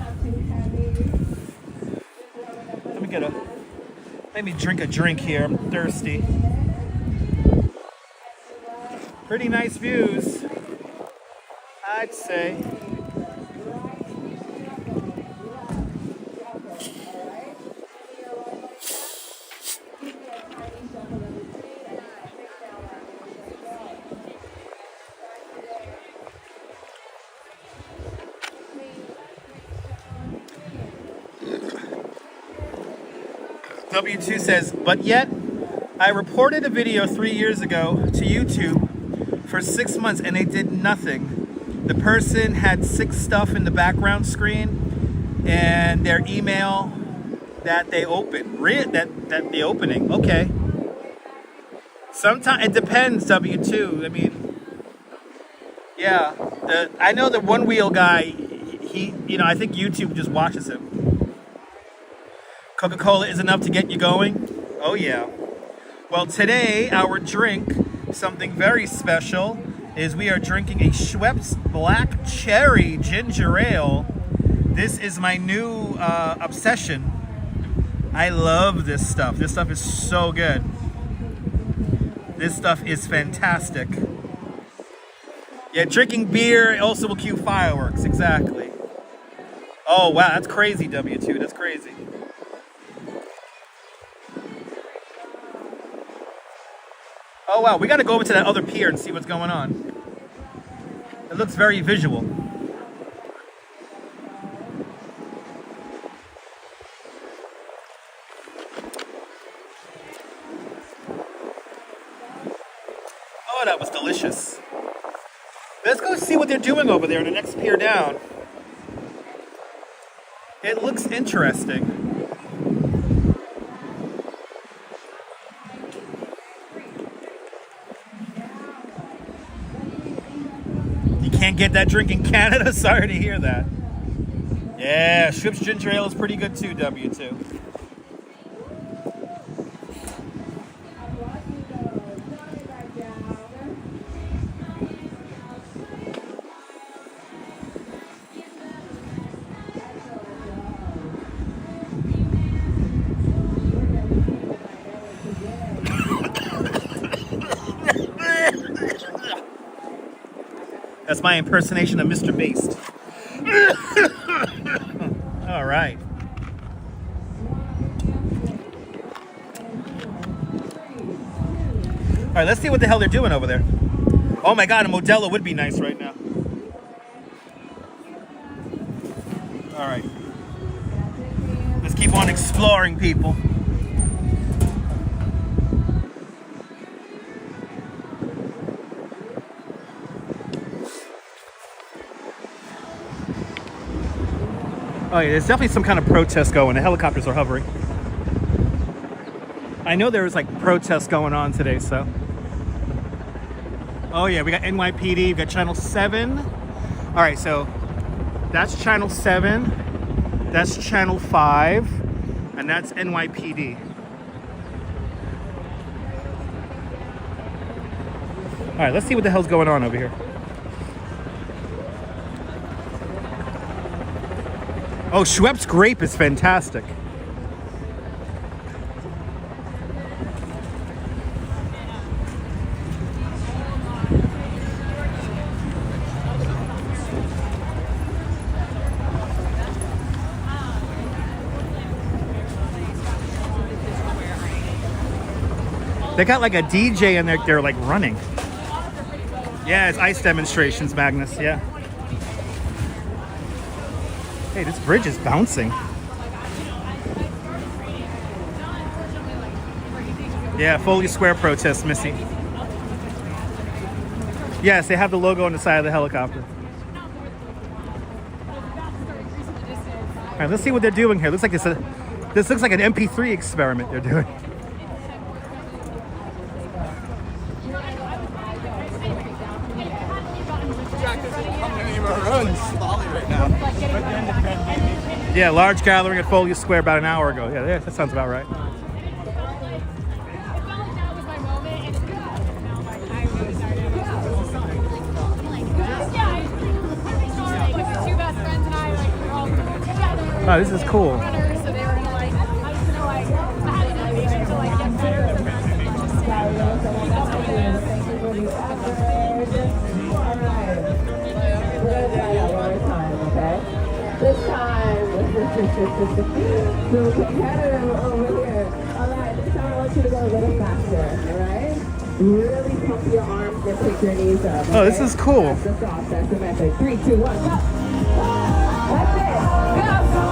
Let me drink a drink here. I'm thirsty. Pretty nice views, I'd say. W2 says, but yet I reported a video 3 years ago to YouTube for 6 months and they did nothing. The person had sick stuff in the background screen and their email that they open. That the opening. Okay. Sometimes it depends. W2. I mean, yeah. I know the one wheel guy. He, I think YouTube just watches him. Coca-Cola is enough to get you going. Oh yeah. Well, today our drink, something very special, is we are drinking a Schweppes Black Cherry Ginger Ale. This is my new obsession. I love this stuff. This stuff is so good. This stuff is fantastic. Yeah, drinking beer also will cue fireworks. Exactly. Oh, wow. That's crazy, W2. That's crazy. Oh, wow. We got to go over to that other pier and see what's going on. It looks very visual. Oh, that was delicious. Let's go see what they're doing over there on the next pier down. It looks interesting. You can't get that drink in Canada? Sorry to hear that. Yeah, Schweppes Ginger Ale is pretty good too, W2. That's my impersonation of Mr. Beast. All right. All right, let's see what the hell they're doing over there. Oh my God, a Modelo would be nice right now. All right. Let's keep on exploring, people. Oh yeah, there's definitely some kind of protest going. The helicopters are hovering. I know there was like protests going on today, so. Oh yeah, we got NYPD, we got Channel 7. All right, so that's Channel 7, that's Channel 5, and that's NYPD. All right, let's see what the hell's going on over here. Oh, Schweppes Grape is fantastic. They got like a DJ in there, they're like running. Yeah, it's ice demonstrations, Magnus, yeah. Hey, this bridge is bouncing. Yeah, Foley Square protest, Missy. Yes, they have the logo on the side of the helicopter. All right, let's see what they're doing here. Looks like this looks like an MP3 experiment they're doing. Yeah, large gathering at Foley Square about an hour ago. Yeah, that sounds about right. Oh, this is cool. This time, so competitive over here. All right, this time I want you to go a little faster, all right? Really pump your arms and pick your knees up. Okay? Oh, this is cool. That's the sauce, that's the method. 3, 2, 1, go! That's it. Go! Go!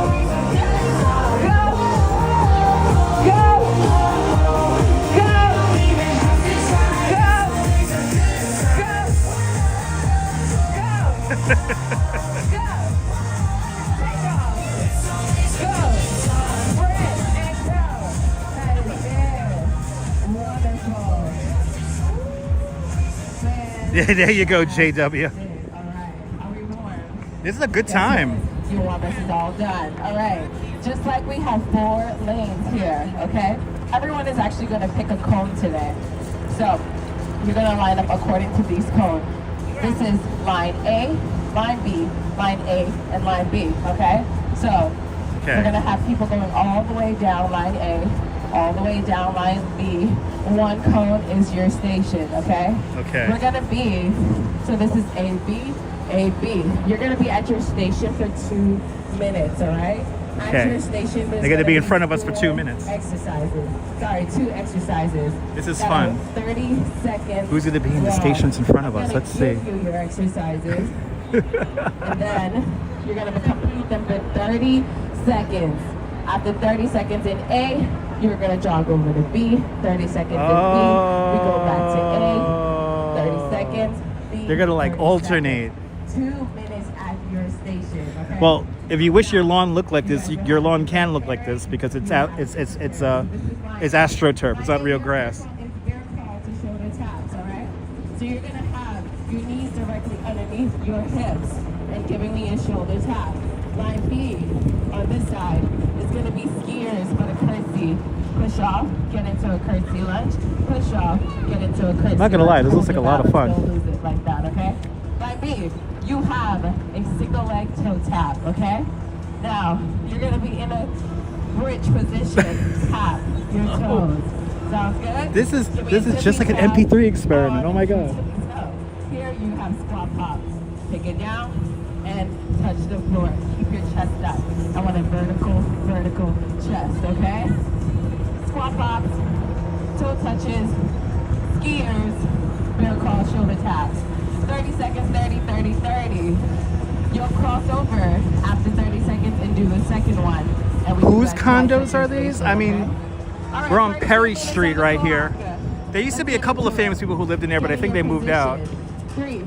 Go! Go! Go! Go! Go! Yeah, there you go, JW. All right. Are we warm? This is a good time. You want this is all done. All right. Just like we have 4 lanes here, okay? Everyone is actually going to pick a cone today. So you're going to line up according to these cones. This is line A, line B, line A, and line B, okay? So we're going to have people going all the way down line A, all the way down line B. 1 cone is your station, okay? Okay. We're going to be, so this is A, B, A, B. You're going to be at your station for 2 minutes, all right? At Okay. your station, They're gonna be in front of us for 2 minutes. Exercises. Sorry, 2 exercises. This is that fun. are 30 seconds. Who's gonna be in the long. stations in front of us? I'm Let's gonna see. give you your exercises. And then you're gonna complete them for 30 seconds. After 30 seconds in A, you're gonna jog over to B. 30 seconds in B, we go back to A. 30 seconds. B, They're gonna like 30 alternate. seconds. 2 minutes at your station. Okay? Well, if you wish your lawn looked like this, your lawn can look like this because it's astroturf. It's not real grass. It's air crawl to shoulder taps, all right? So you're gonna have your knees directly underneath your hips and giving me a shoulder tap. Line B on this side is gonna be skiers, but a curtsy. Push off, get into a curtsy lunge. Push off, get into a curtsy. I'm not gonna lie, this lunge. looks like a lot of fun. Don't lose it like that, okay? Line B, you have a single leg toe tap, okay? Now, you're gonna be in a bridge position, tap your toes. Sounds good? This is Give me this a is just like an tippy tap MP3 experiment. on Oh my god. tippy toe. Here you have squat pops. Take it down and touch the floor. Keep your chest up. I want a vertical chest, okay? Squat pops, toe touches, skiers, bear crawl, shoulder taps. 30 seconds, 30, 30, 30. You'll cross over after 30 seconds and do the second one. And we do Whose that 5 condos are seconds these? later, I mean, okay? All right, we're on 30 Perry seconds Street on the right clock. here. There used to be a couple of famous people who lived in there, but I think they moved out. 3, 2,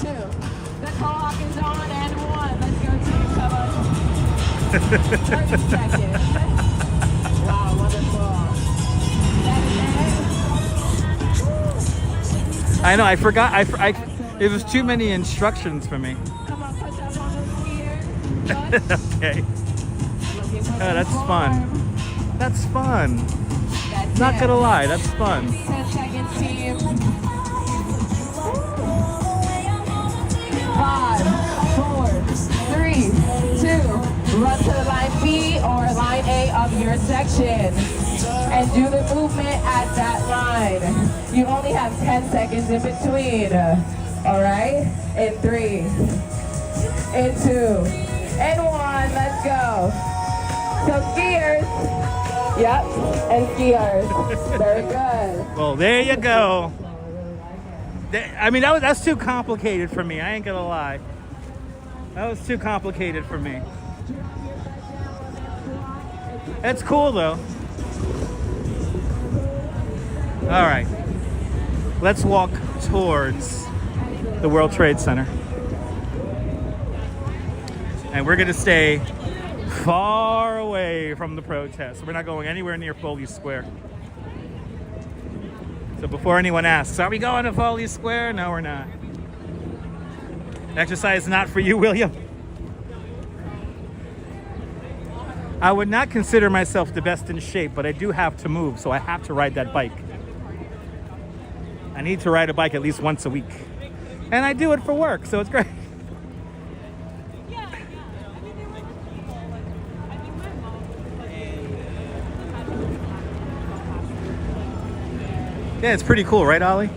the clock is on, and 1. Let's go, team. Come on. 30 seconds. Wow, wonderful. I know. I forgot. It was too many instructions for me. Come on, push up on the skier. Okay. Looking for Oh, the that's fun. form. That's fun. That's Not it. gonna lie, that's fun. 10 seconds, team. 5, 4, 3, 2. Run to the line B or line A of your section. And do the movement at that line. You only have 10 seconds in between. All right? In 3, in 2, and 1. Let's go. So skiers. Yep, and skiers. Very good. Well, there you go. I mean, that's too complicated for me. I ain't gonna lie. That was too complicated for me. It's cool though. All right, let's walk towards the World Trade Center. And we're gonna stay far away from the protest. We're not going anywhere near Foley Square. So before anyone asks, are we going to Foley Square? No, we're not. Exercise not for you, William. I would not consider myself the best in shape, but I do have to move, so I have to ride that bike. I need to ride a bike at least once a week. And I do it for work, so it's great. Yeah, it's pretty cool, right, Ollie?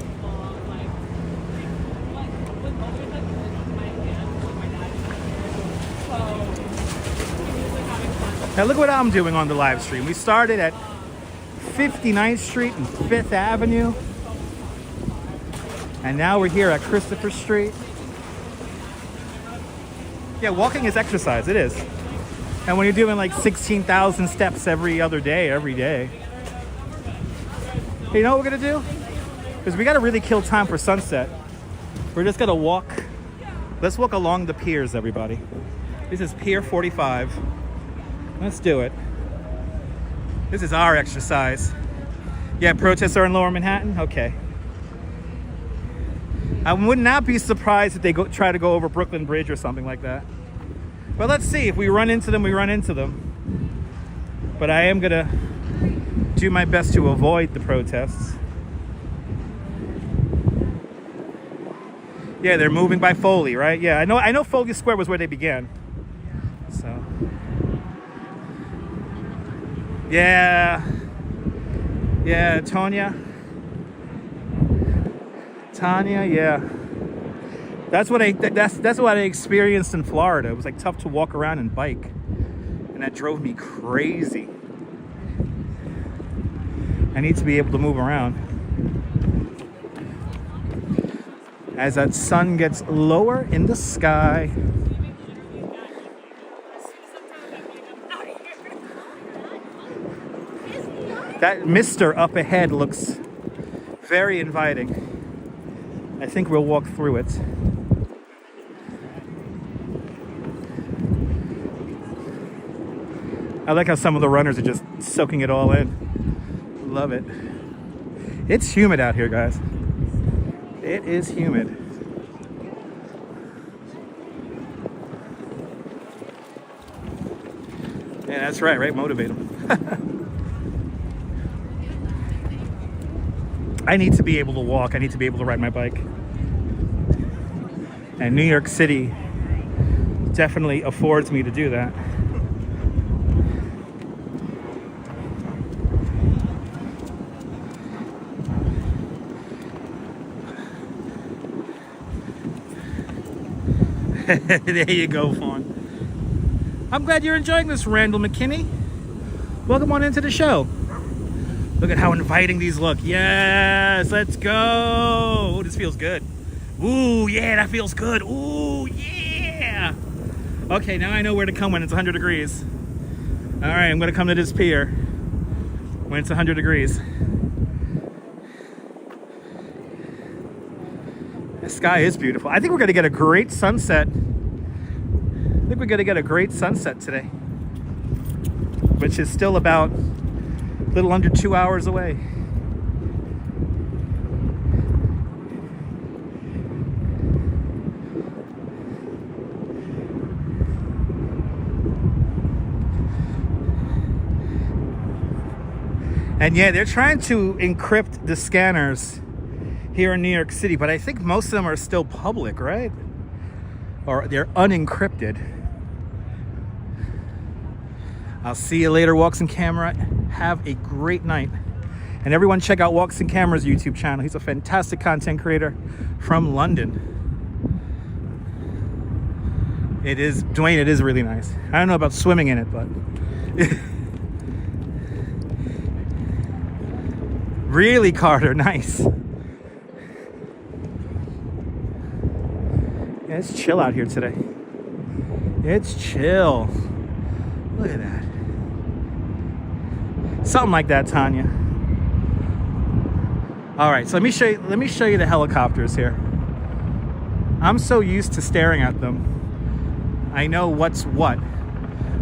Now look what I'm doing on the live stream. We started at 59th Street and 5th Avenue. And now we're here at Christopher Street. Yeah, walking is exercise, it is. And when you're doing like 16,000 steps every day. You know what we're gonna do? Because we gotta really kill time for sunset. We're just gonna walk. Let's walk along the piers, everybody. This is Pier 45. Let's do it. This is our exercise. Yeah, protests are in Lower Manhattan? Okay. I would not be surprised if they try to go over Brooklyn Bridge or something like that. But let's see. If we run into them, we run into them. But I am gonna do my best to avoid the protests. Yeah, they're moving by Foley, right? Yeah, I know Foley Square was where they began. So yeah, Tanya, yeah. That's what I experienced in Florida. It was like tough to walk around and bike, and that drove me crazy. I need to be able to move around. As that sun gets lower in the sky. That mister up ahead looks very inviting. I think we'll walk through it. I like how some of the runners are just soaking it all in. Love it. It's humid out here, guys. It is humid. Yeah, that's right, right? Motivate them. I need to be able to walk. I need to be able to ride my bike. And New York City definitely affords me to do that. There you go, Fawn. I'm glad you're enjoying this, Randall McKinney. Welcome on into the show. Look at how inviting these look. Yes, let's go. Ooh, this feels good. Ooh, yeah, that feels good. Ooh, yeah. Okay, now I know where to come when it's 100 degrees. All right, I'm going to come to this pier when it's 100 degrees. The sky is beautiful. I think we're going to get a great sunset. I think we're going to get a great sunset today, which is still about a little under 2 hours away. And yeah, they're trying to encrypt the scanners here in New York City, but I think most of them are still public, right? Or they're unencrypted. I'll see you later, Walks and Camera. Have a great night. And everyone check out Walks and Camera's YouTube channel. He's a fantastic content creator from London. It is, Dwayne, it is really nice. I don't know about swimming in it, but really, Carter, nice. Yeah, it's chill out here today. It's chill. Look at that. Something like that, Tanya. All right, so let me show you the helicopters here. I'm so used to staring at them. I know what's what.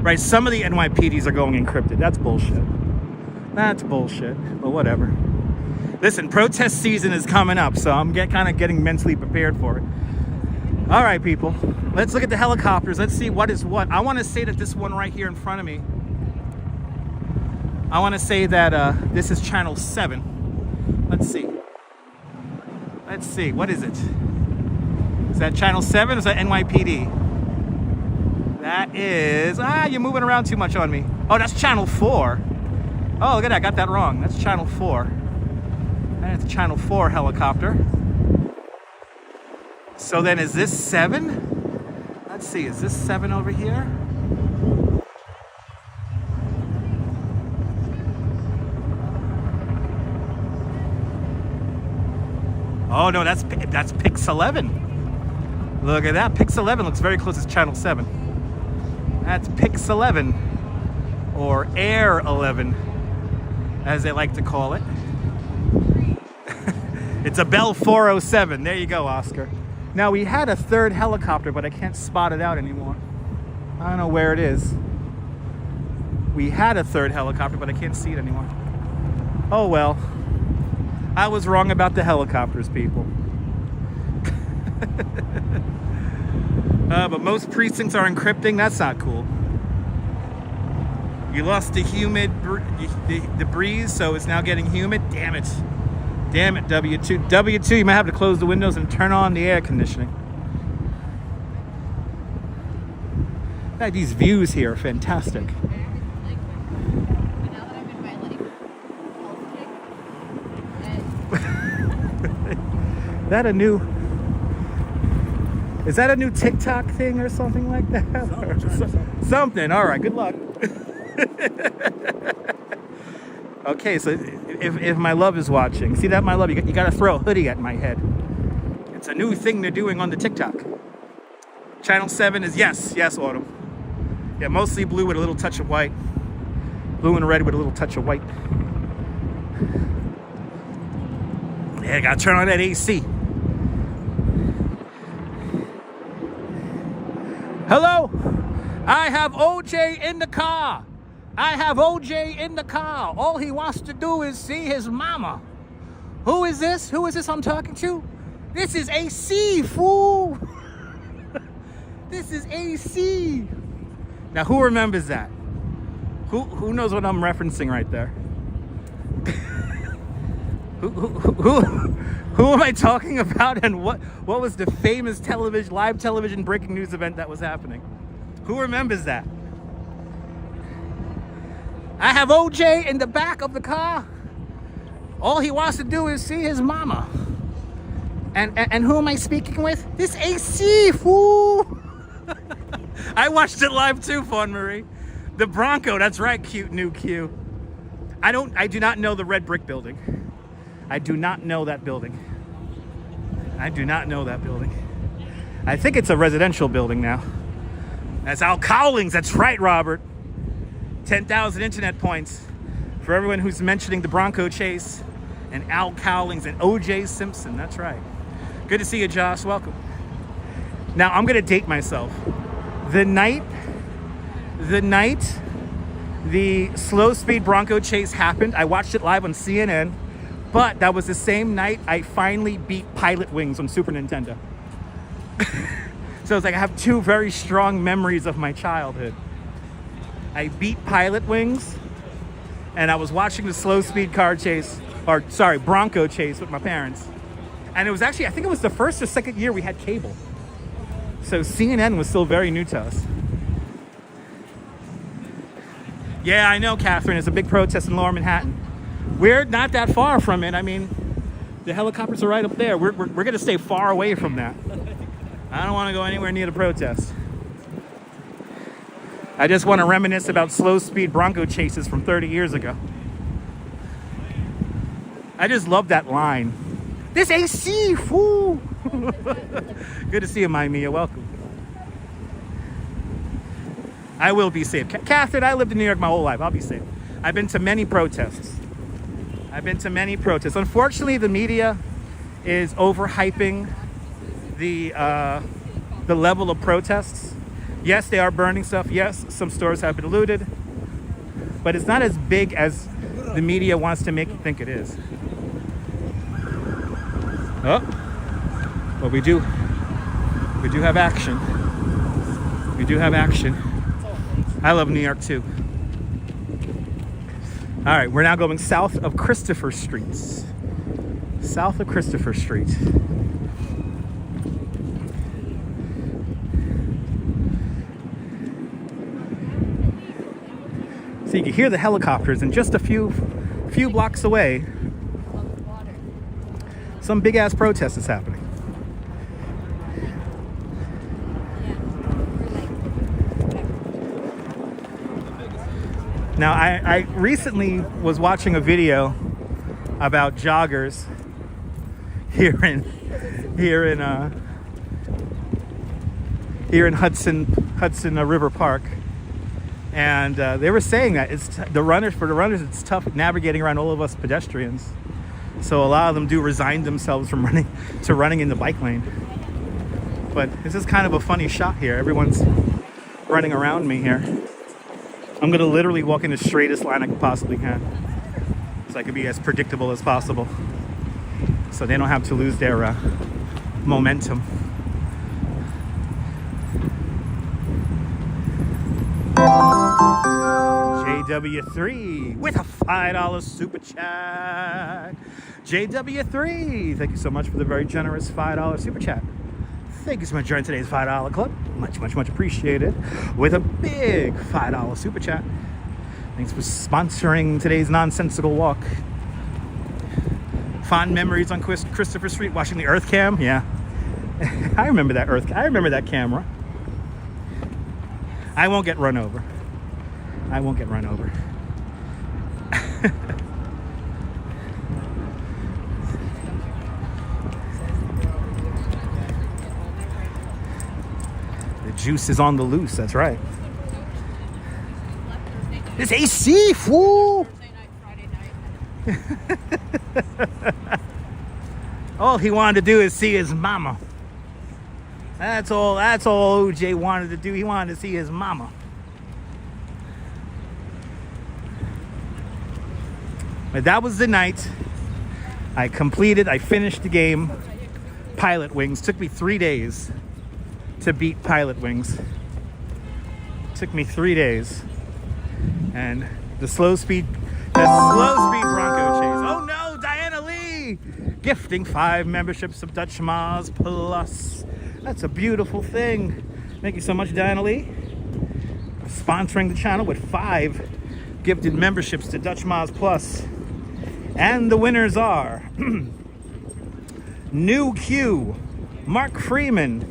Right, some of the NYPDs are going encrypted. That's bullshit. That's bullshit, but whatever. Listen, protest season is coming up, so I'm kind of getting mentally prepared for it. All right, people, let's look at the helicopters. Let's see what is what. I want to say that this one right here in front of me, I want to say that this is channel 7. Let's see. Let's see. What is it? Is that channel 7 or is that NYPD? That is... you're moving around too much on me. Oh, that's channel 4. Oh, look at that. I got that wrong. That's channel 4. That's a channel 4 helicopter. So then is this 7? Let's see. Is this 7 over here? Oh no, that's Pix 11. Look at that. Pix 11 looks very close to channel 7. That's Pix 11, or Air 11, as they like to call it. It's a Bell 407. There you go, Oscar. Now, we had a third helicopter, but I can't spot it out anymore. I don't know where it is. We had a third helicopter, but I can't see it anymore. Oh well. I was wrong about the helicopters, people. But most precincts are encrypting. That's not cool. You lost the humid, the breeze, so it's now getting humid. Damn it. Damn it, W2. W2, you might have to close the windows and turn on the air conditioning. These views here are fantastic. Is that a new TikTok thing or something like that? Something. All right, good luck. Okay, so if my love is watching, see that, my love? You got to throw a hoodie at my head. It's a new thing they're doing on the TikTok. Channel 7 is yes, Autumn. Yeah, mostly blue with a little touch of white. Blue and red with a little touch of white. Yeah, gotta turn on that AC. Hello? I have OJ in the car. I have OJ in the car. All he wants to do is see his mama. Who is this? Who is this I'm talking to? This is AC, fool. This is AC. Now, who remembers that? Who knows what I'm referencing right there? Who am I talking about, and what was the famous live television breaking news event that was happening? Who remembers that? I have OJ in the back of the car. All he wants to do is see his mama. And who am I speaking with? This AC, fool. I watched it live too, Fawn Marie. The Bronco, that's right, cute new Q. I do not know the red brick building. I do not know that building. I do not know that building. I think it's a residential building now. That's Al Cowlings, that's right, Robert. 10,000 internet points for everyone who's mentioning the Bronco chase and Al Cowlings and O.J. Simpson, that's right. Good to see you, Josh, welcome. Now, I'm gonna date myself. The night the slow speed Bronco chase happened, I watched it live on CNN, but that was the same night I finally beat Pilot Wings on Super Nintendo. So it's like I have two very strong memories of my childhood. I beat Pilot Wings, and I was watching the slow speed Bronco chase with my parents. And it was actually, I think it was the first or second year we had cable. So CNN was still very new to us. Yeah, I know, Catherine. It's a big protest in Lower Manhattan. We're not that far from it. I mean, the helicopters are right up there. We're going to stay far away from that. I don't want to go anywhere near the protest. I just want to reminisce about slow speed Bronco chases from 30 years ago. I just love that line. This AC, fool. Good to see you, my Mia. Welcome. I will be safe. Catherine, I lived in New York my whole life. I'll be safe. I've been to many protests. Unfortunately, the media is overhyping the level of protests. Yes, they are burning stuff. Yes, some stores have been looted. But it's not as big as the media wants to make you think it is. Oh, but we do have action. We do have action. I love New York too. All right, we're now going south of Christopher Street. South of Christopher Street. So you can hear the helicopters, and just a few blocks away, some big ass protest is happening. Now, I recently was watching a video about joggers here in Hudson River Park, and they were saying that for the runners it's tough navigating around all of us pedestrians. So a lot of them do resign themselves from running in the bike lane. But this is kind of a funny shot here. Everyone's running around me here. I'm gonna literally walk in the straightest line I possibly can, so I can be as predictable as possible, so they don't have to lose their momentum. JW3 with a $5 super chat. JW3, thank you so much for the very generous $5 super chat. Thank you so much for joining today's $5 club. Much, much, much appreciated. With a big $5 super chat. Thanks for sponsoring today's nonsensical walk. Fond memories on Christopher Street watching the Earth Cam. Yeah, I remember that I remember that camera. I won't get run over. I won't get run over. The juice is on the loose. That's right. It's AC, fool. All he wanted to do is see his mama. That's all OJ wanted to do. He wanted to see his mama. But that was the night I finished the game. Pilot Wings. Took me 3 days to beat Pilot Wings. Took me 3 days. And the slow speed Bronco chase. Oh no, Diana Lee! Gifting 5 memberships of Dutch Maz Plus. That's a beautiful thing. Thank you so much, Diana Lee. Sponsoring the channel with 5 gifted memberships to Dutch Maz Plus. And the winners are New Q, Mark Freeman,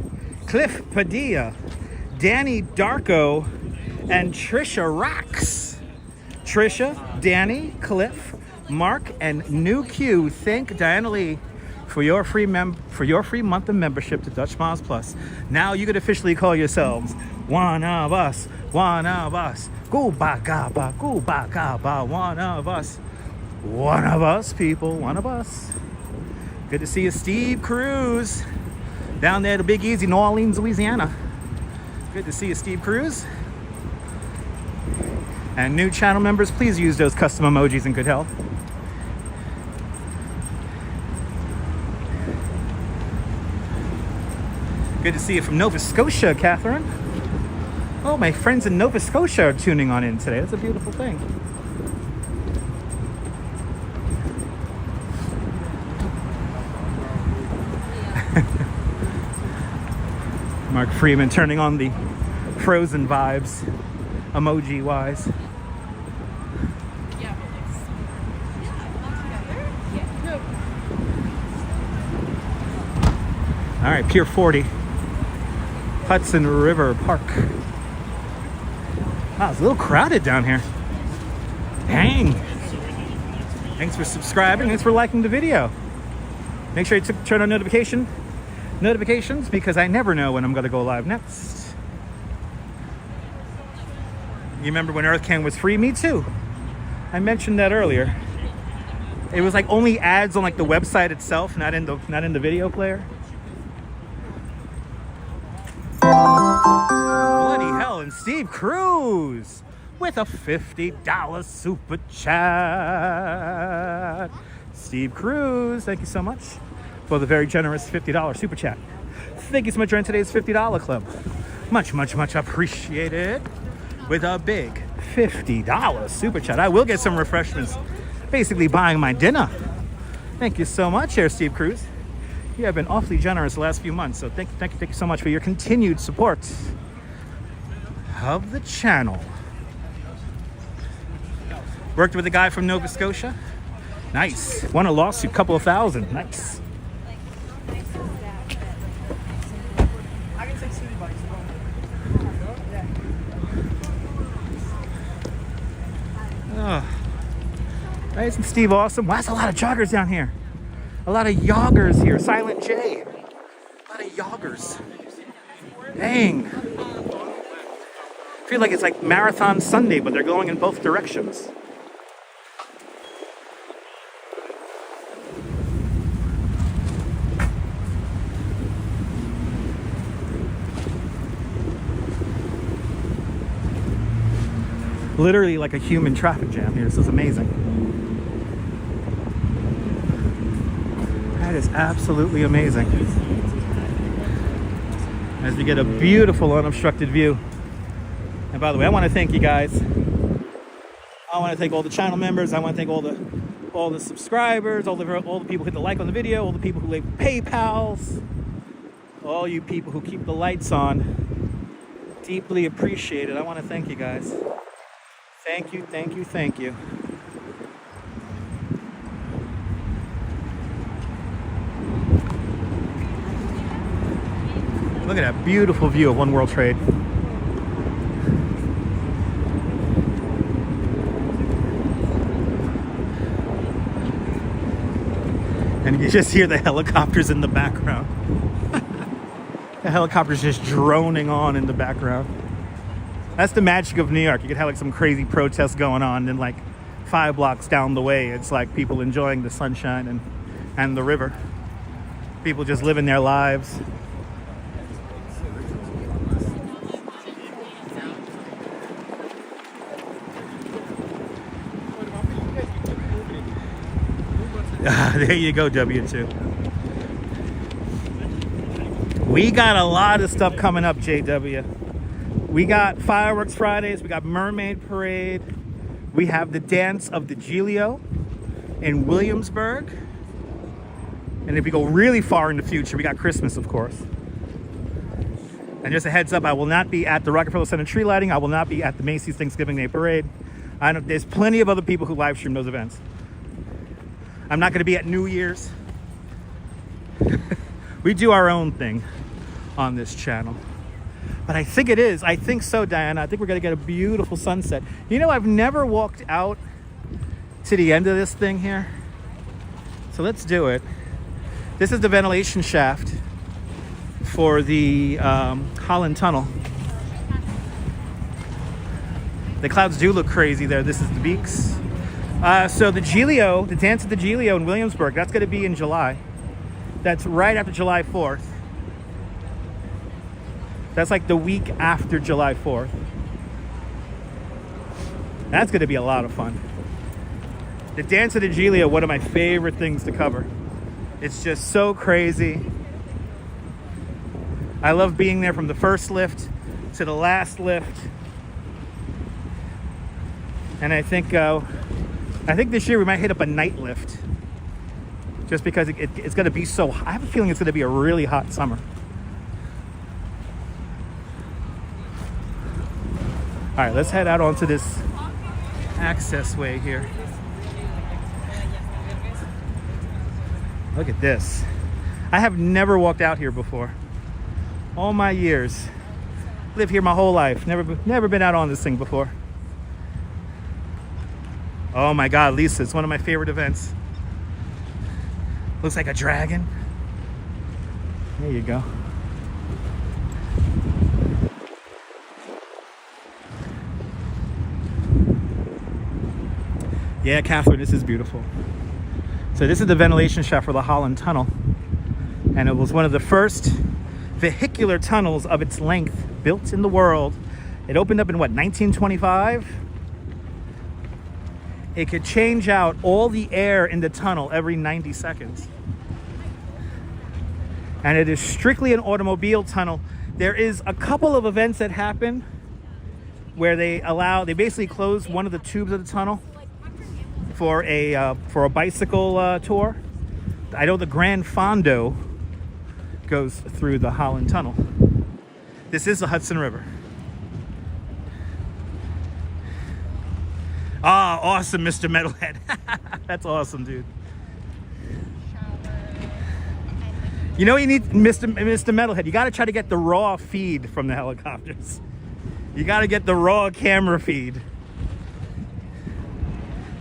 Cliff Padilla, Danny Darko, and Trisha Rocks. Trisha, Danny, Cliff, Mark, and New Q. Thank Diana Lee for your free month of membership to Dutch Maz Plus. Now you could officially call yourselves one of us, one of us. Go ba ga ba, go ba ga ba, one of us. One of us, people, one of us. Good to see you, Steve Cruz, down there at the Big Easy, New Orleans, Louisiana. Good to see you, Steve Cruz. And new channel members, please use those custom emojis in good health. Good to see you from Nova Scotia, Catherine. Oh, my friends in Nova Scotia are tuning on in today. That's a beautiful thing. Mark Freeman turning on the Frozen vibes, emoji-wise. All right, Pier 40, Hudson River Park. Wow, it's a little crowded down here. Dang. Thanks for subscribing. Thanks for liking the video. Make sure you turn on notifications because I never know when I'm going to go live next. You remember when EarthCam was free? Me too. I mentioned that earlier. It was like only ads on like the website itself, not in the video player. Bloody hell, and Steve Cruz with a $50 super chat. Steve Cruz, thank you so much for the very generous $50 super chat. Thank you so much for today's $50 club. Much, much, much appreciated. With a big $50 super chat. I will get some refreshments, basically buying my dinner. Thank you so much here, Steve Cruz. You have been awfully generous the last few months, so thank you so much for your continued support of the channel. Worked with a guy from Nova Scotia. Nice. Won a lawsuit, couple of thousand. Nice. Oh. Isn't Steve awesome? Wow, that's a lot of joggers down here. A lot of yoggers here. Silent J. A lot of yoggers. Dang. I feel like it's like Marathon Sunday, but they're going in both directions. Literally like a human traffic jam here. This is amazing. That is absolutely amazing. As we get a beautiful unobstructed view And by the way, I want to thank you guys. I want to thank all the channel members. I want to thank all the subscribers, all the people who hit the like on the video, all the people who leave PayPals, all you people who keep the lights on. Deeply appreciate it. I want to thank you guys. Thank you, thank you, thank you. Look at that beautiful view of One World Trade. And you just hear the helicopters in the background. The helicopters just droning on in the background. That's the magic of New York. You could have like some crazy protests going on, and like 5 blocks down the way, it's like people enjoying the sunshine and the river. People just living their lives. There you go, W2. We got a lot of stuff coming up, JW. We got Fireworks Fridays. We got Mermaid Parade. We have the Dance of the Giglio in Williamsburg. And if we go really far in the future, we got Christmas, of course. And just a heads up, I will not be at the Rockefeller Center tree lighting. I will not be at the Macy's Thanksgiving Day Parade. I know there's plenty of other people who live stream those events. I'm not going to be at New Year's. We do our own thing on this channel. But I think so, Diana. I think we're going to get a beautiful sunset. You know, I've never walked out to the end of this thing here. So let's do it. This is the ventilation shaft for the Holland Tunnel. The clouds do look crazy there. This is the Beaks. So the Giglio, the Dance of the Giglio in Williamsburg, that's going to be in July. That's right after July 4th. That's like the week after July 4th. That's going to be a lot of fun. The Dance of the Giglio, one of my favorite things to cover. It's just so crazy. I love being there from the first lift to the last lift. And I think this year we might hit up a night lift. Just because it's going to be so hot. I have a feeling it's going to be a really hot summer. All right, let's head out onto this access way here. Look at this. I have never walked out here before. All my years. Lived here my whole life. Never been out on this thing before. Oh my God, Lisa, it's one of my favorite events. Looks like a dragon. There you go. Yeah, Catherine, this is beautiful. So this is the ventilation shaft for the Holland Tunnel. And it was one of the first vehicular tunnels of its length built in the world. It opened up in what, 1925? It could change out all the air in the tunnel every 90 seconds. And it is strictly an automobile tunnel. There is a couple of events that happen where they basically close one of the tubes of the tunnel for a bicycle tour. I know the Grand Fondo goes through the Holland Tunnel. This is the Hudson River. Ah, awesome, Mr. Metalhead. That's awesome, dude. You know what you need, Mr. Metalhead? You got to try to get the raw feed from the helicopters. You got to get the raw camera feed.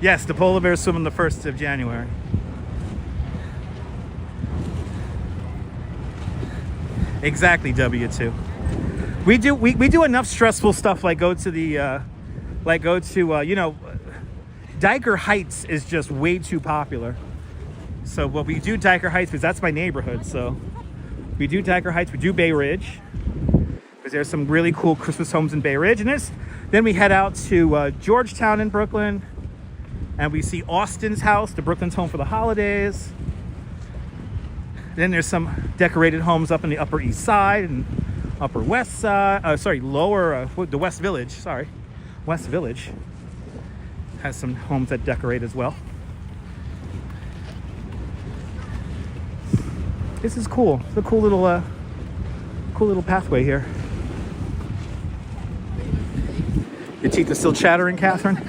Yes, the polar bears swim on the 1st of January. Exactly, W2. We do enough stressful stuff like go to you know, Dyker Heights is just way too popular. So what we do Dyker Heights, because that's my neighborhood. So we do Dyker Heights, we do Bay Ridge, because there's some really cool Christmas homes in Bay Ridge. And then we head out to Georgetown in Brooklyn, and we see Austin's house, the Brooklyn's home for the holidays. Then there's some decorated homes up in the Upper East Side and Upper West Side, the West Village, sorry. West Village has some homes that decorate as well. This is cool. It's a cool little pathway here. Your teeth are still chattering, Catherine?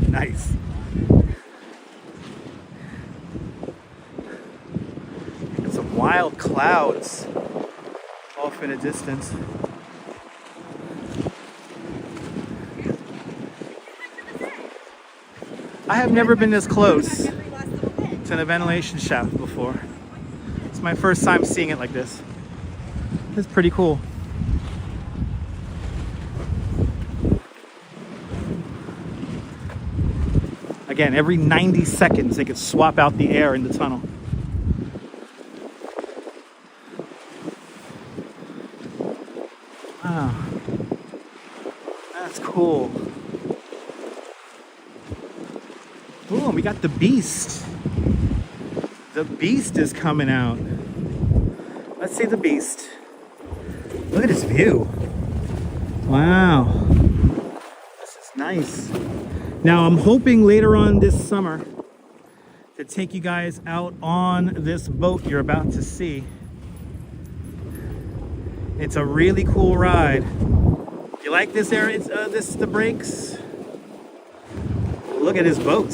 Nice. Got some wild clouds off in a distance. I have never been this close to a ventilation shaft before. It's my first time seeing it like this. It's pretty cool. Again, every 90 seconds they could swap out the air in the tunnel. Wow. That's cool. Ooh, we got the Beast. The Beast is coming out. Let's see the Beast. Look at this view. Wow. This is nice. Now, I'm hoping later on this summer to take you guys out on this boat you're about to see. It's a really cool ride. You like this area? The brakes? Look at his boat.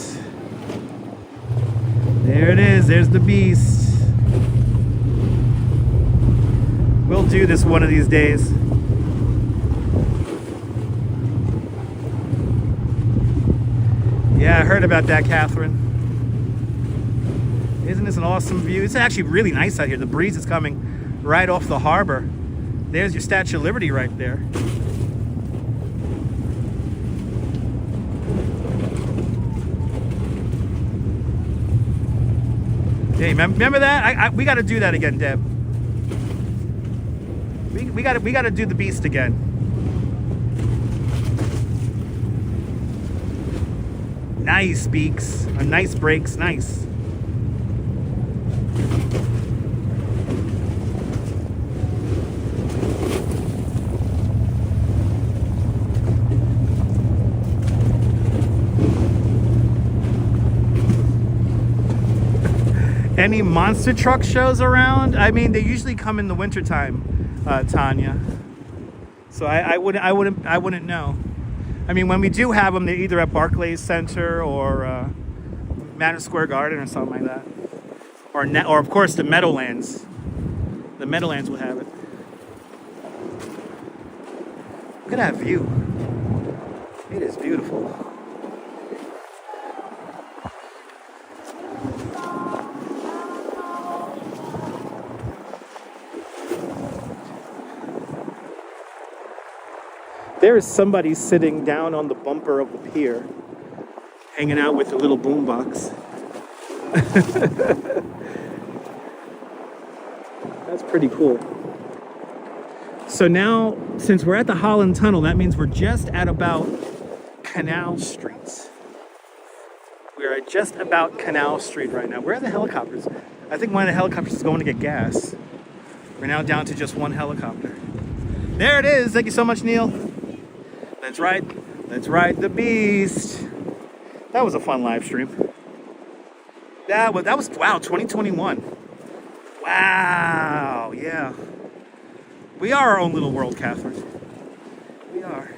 There it is. There's the Beast. We'll do this one of these days. Yeah, I heard about that, Catherine. Isn't this an awesome view? It's actually really nice out here. The breeze is coming right off the harbor. There's your Statue of Liberty right there. Hey, remember that? We got to do that again, Deb. We got to do the Beast again. Nice beaks, nice brakes, nice. Any monster truck shows around? I mean, they usually come in the wintertime, Tanya. So I wouldn't know. I mean, when we do have them, they're either at Barclays Center or Madison Square Garden or something like that. Or of course, the Meadowlands. The Meadowlands will have it. Look at that view. It is beautiful. There is somebody sitting down on the bumper of the pier, hanging out with a little boombox. That's pretty cool. So now, since we're at the Holland Tunnel, that means we're just at about Canal Street. We are just about Canal Street right now. Where are the helicopters? I think one of the helicopters is going to get gas. We're now down to just one helicopter. There it is. Thank you so much, Neil. Let's ride the Beast. That was a fun live stream. That was wow, 2021. Wow, yeah. We are our own little world, Catherine. We are.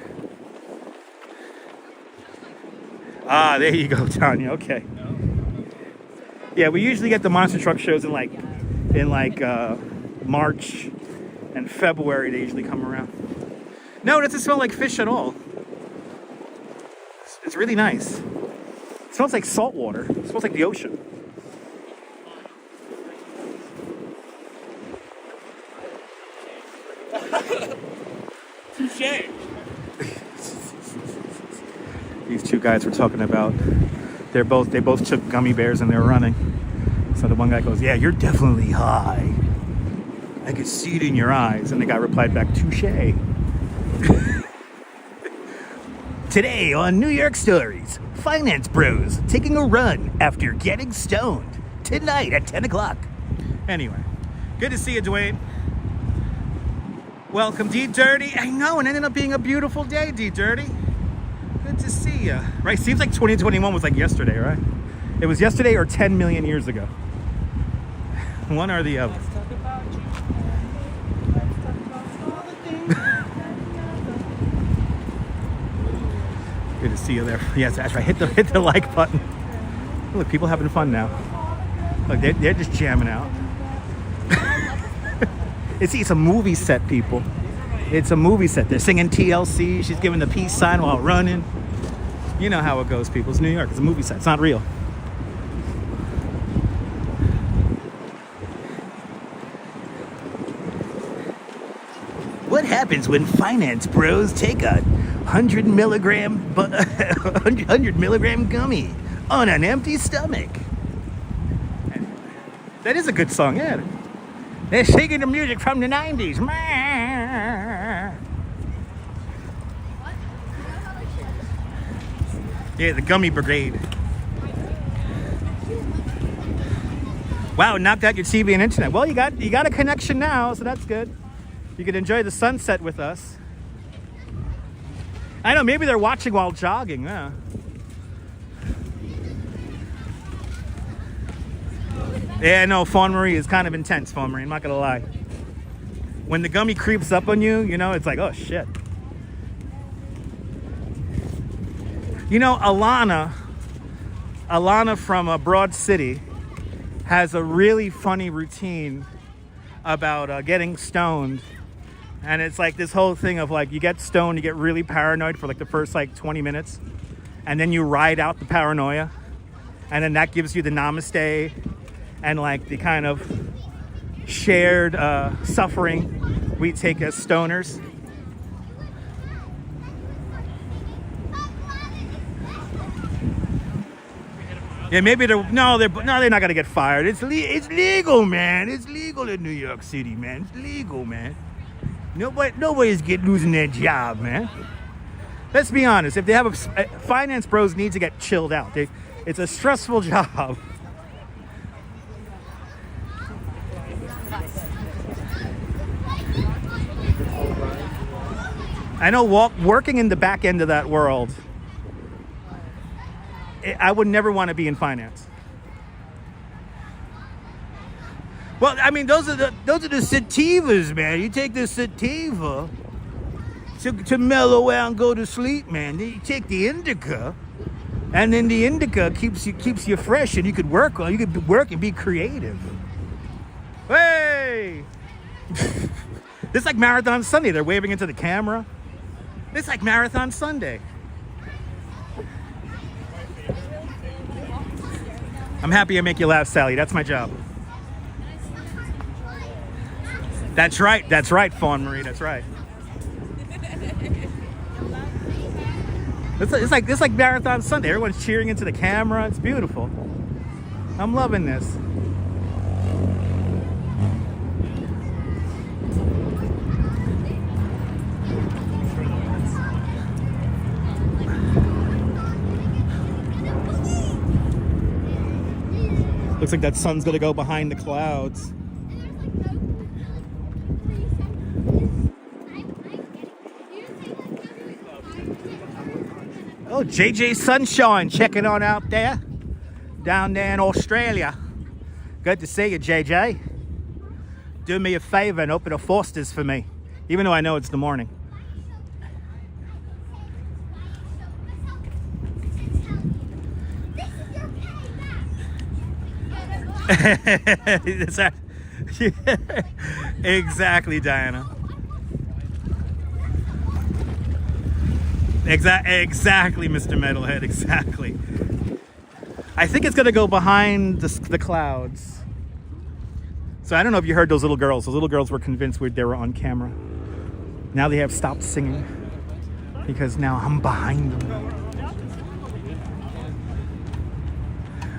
Ah, there you go, Tanya. Okay. Yeah, we usually get the monster truck shows in like March and February. They usually come around. No, it doesn't smell like fish at all. It's really nice. It smells like salt water. It smells like the ocean. Touché. These two guys were talking about they both took gummy bears and they were running. So the one guy goes, "Yeah, you're definitely high. I could see it in your eyes." And the guy replied back, "Touché." Today on New York Stories, finance bros taking a run after getting stoned. Tonight at 10 o'clock. Anyway, good to see you, Dwayne. Welcome, D Dirty. I know, and it ended up being a beautiful day, D Dirty. Good to see you. Right? Seems like 2021 was like yesterday, right? It was yesterday or 10 million years ago. One or the other. Let's talk about you. Let's talk about all the things. Good to see you there. Yes, that's right. Hit the like button. Look, people having fun now. Look, they're just jamming out. It's a movie set, people. It's a movie set. They're singing TLC. She's giving the peace sign while running. You know how it goes, people. It's New York. It's a movie set. It's not real. What happens when finance bros take a 100 milligram gummy on an empty stomach? That is a good song, yeah. They're singing the music from the 90s. Yeah, the Gummy Brigade. Wow, knocked out your TV and internet. Well, you got a connection now, so that's good. You can enjoy the sunset with us. I know, maybe they're watching while jogging. Yeah. Yeah, no, Fawn Marie is kind of intense, Fawn Marie, I'm not gonna lie. When the gummy creeps up on you, you know, it's like, oh shit. You know, Alana from Broad City has a really funny routine about getting stoned. And it's like this whole thing of like, you get stoned, you get really paranoid for like the first like 20 minutes. And then you ride out the paranoia. And then that gives you the namaste and like the kind of shared suffering we take as stoners. Yeah, maybe they're not gonna get fired. It's legal, man. It's legal in New York City, man. It's legal, man. Nobody's losing their job, man. Let's be honest. If they have finance bros need to get chilled out. It's a stressful job. I know working in the back end of that world, I would never want to be in finance. Well, I mean, those are the sativas, man. You take the sativa to mellow out and go to sleep, man. Then you take the indica, and then the indica keeps you fresh, and you could work and be creative. Hey, this is like Marathon Sunday. They're waving into the camera. It's like Marathon Sunday. I'm happy I make you laugh, Sally. That's my job. That's right, Fawn Marie. That's right. It's like Marathon Sunday. Everyone's cheering into the camera. It's beautiful. I'm loving this. Looks like that sun's gonna go behind the clouds. Oh, JJ Sunshine checking on out there, down there in Australia. Good to see you, JJ. Do me a favor and open a Foster's for me, even though I know it's the morning. Exactly, Diana. Exactly, Mr. Metalhead. Exactly. I think it's gonna go behind the clouds. So I don't know if you heard those little girls. Those little girls were convinced they were on camera. Now they have stopped singing because now I'm behind them.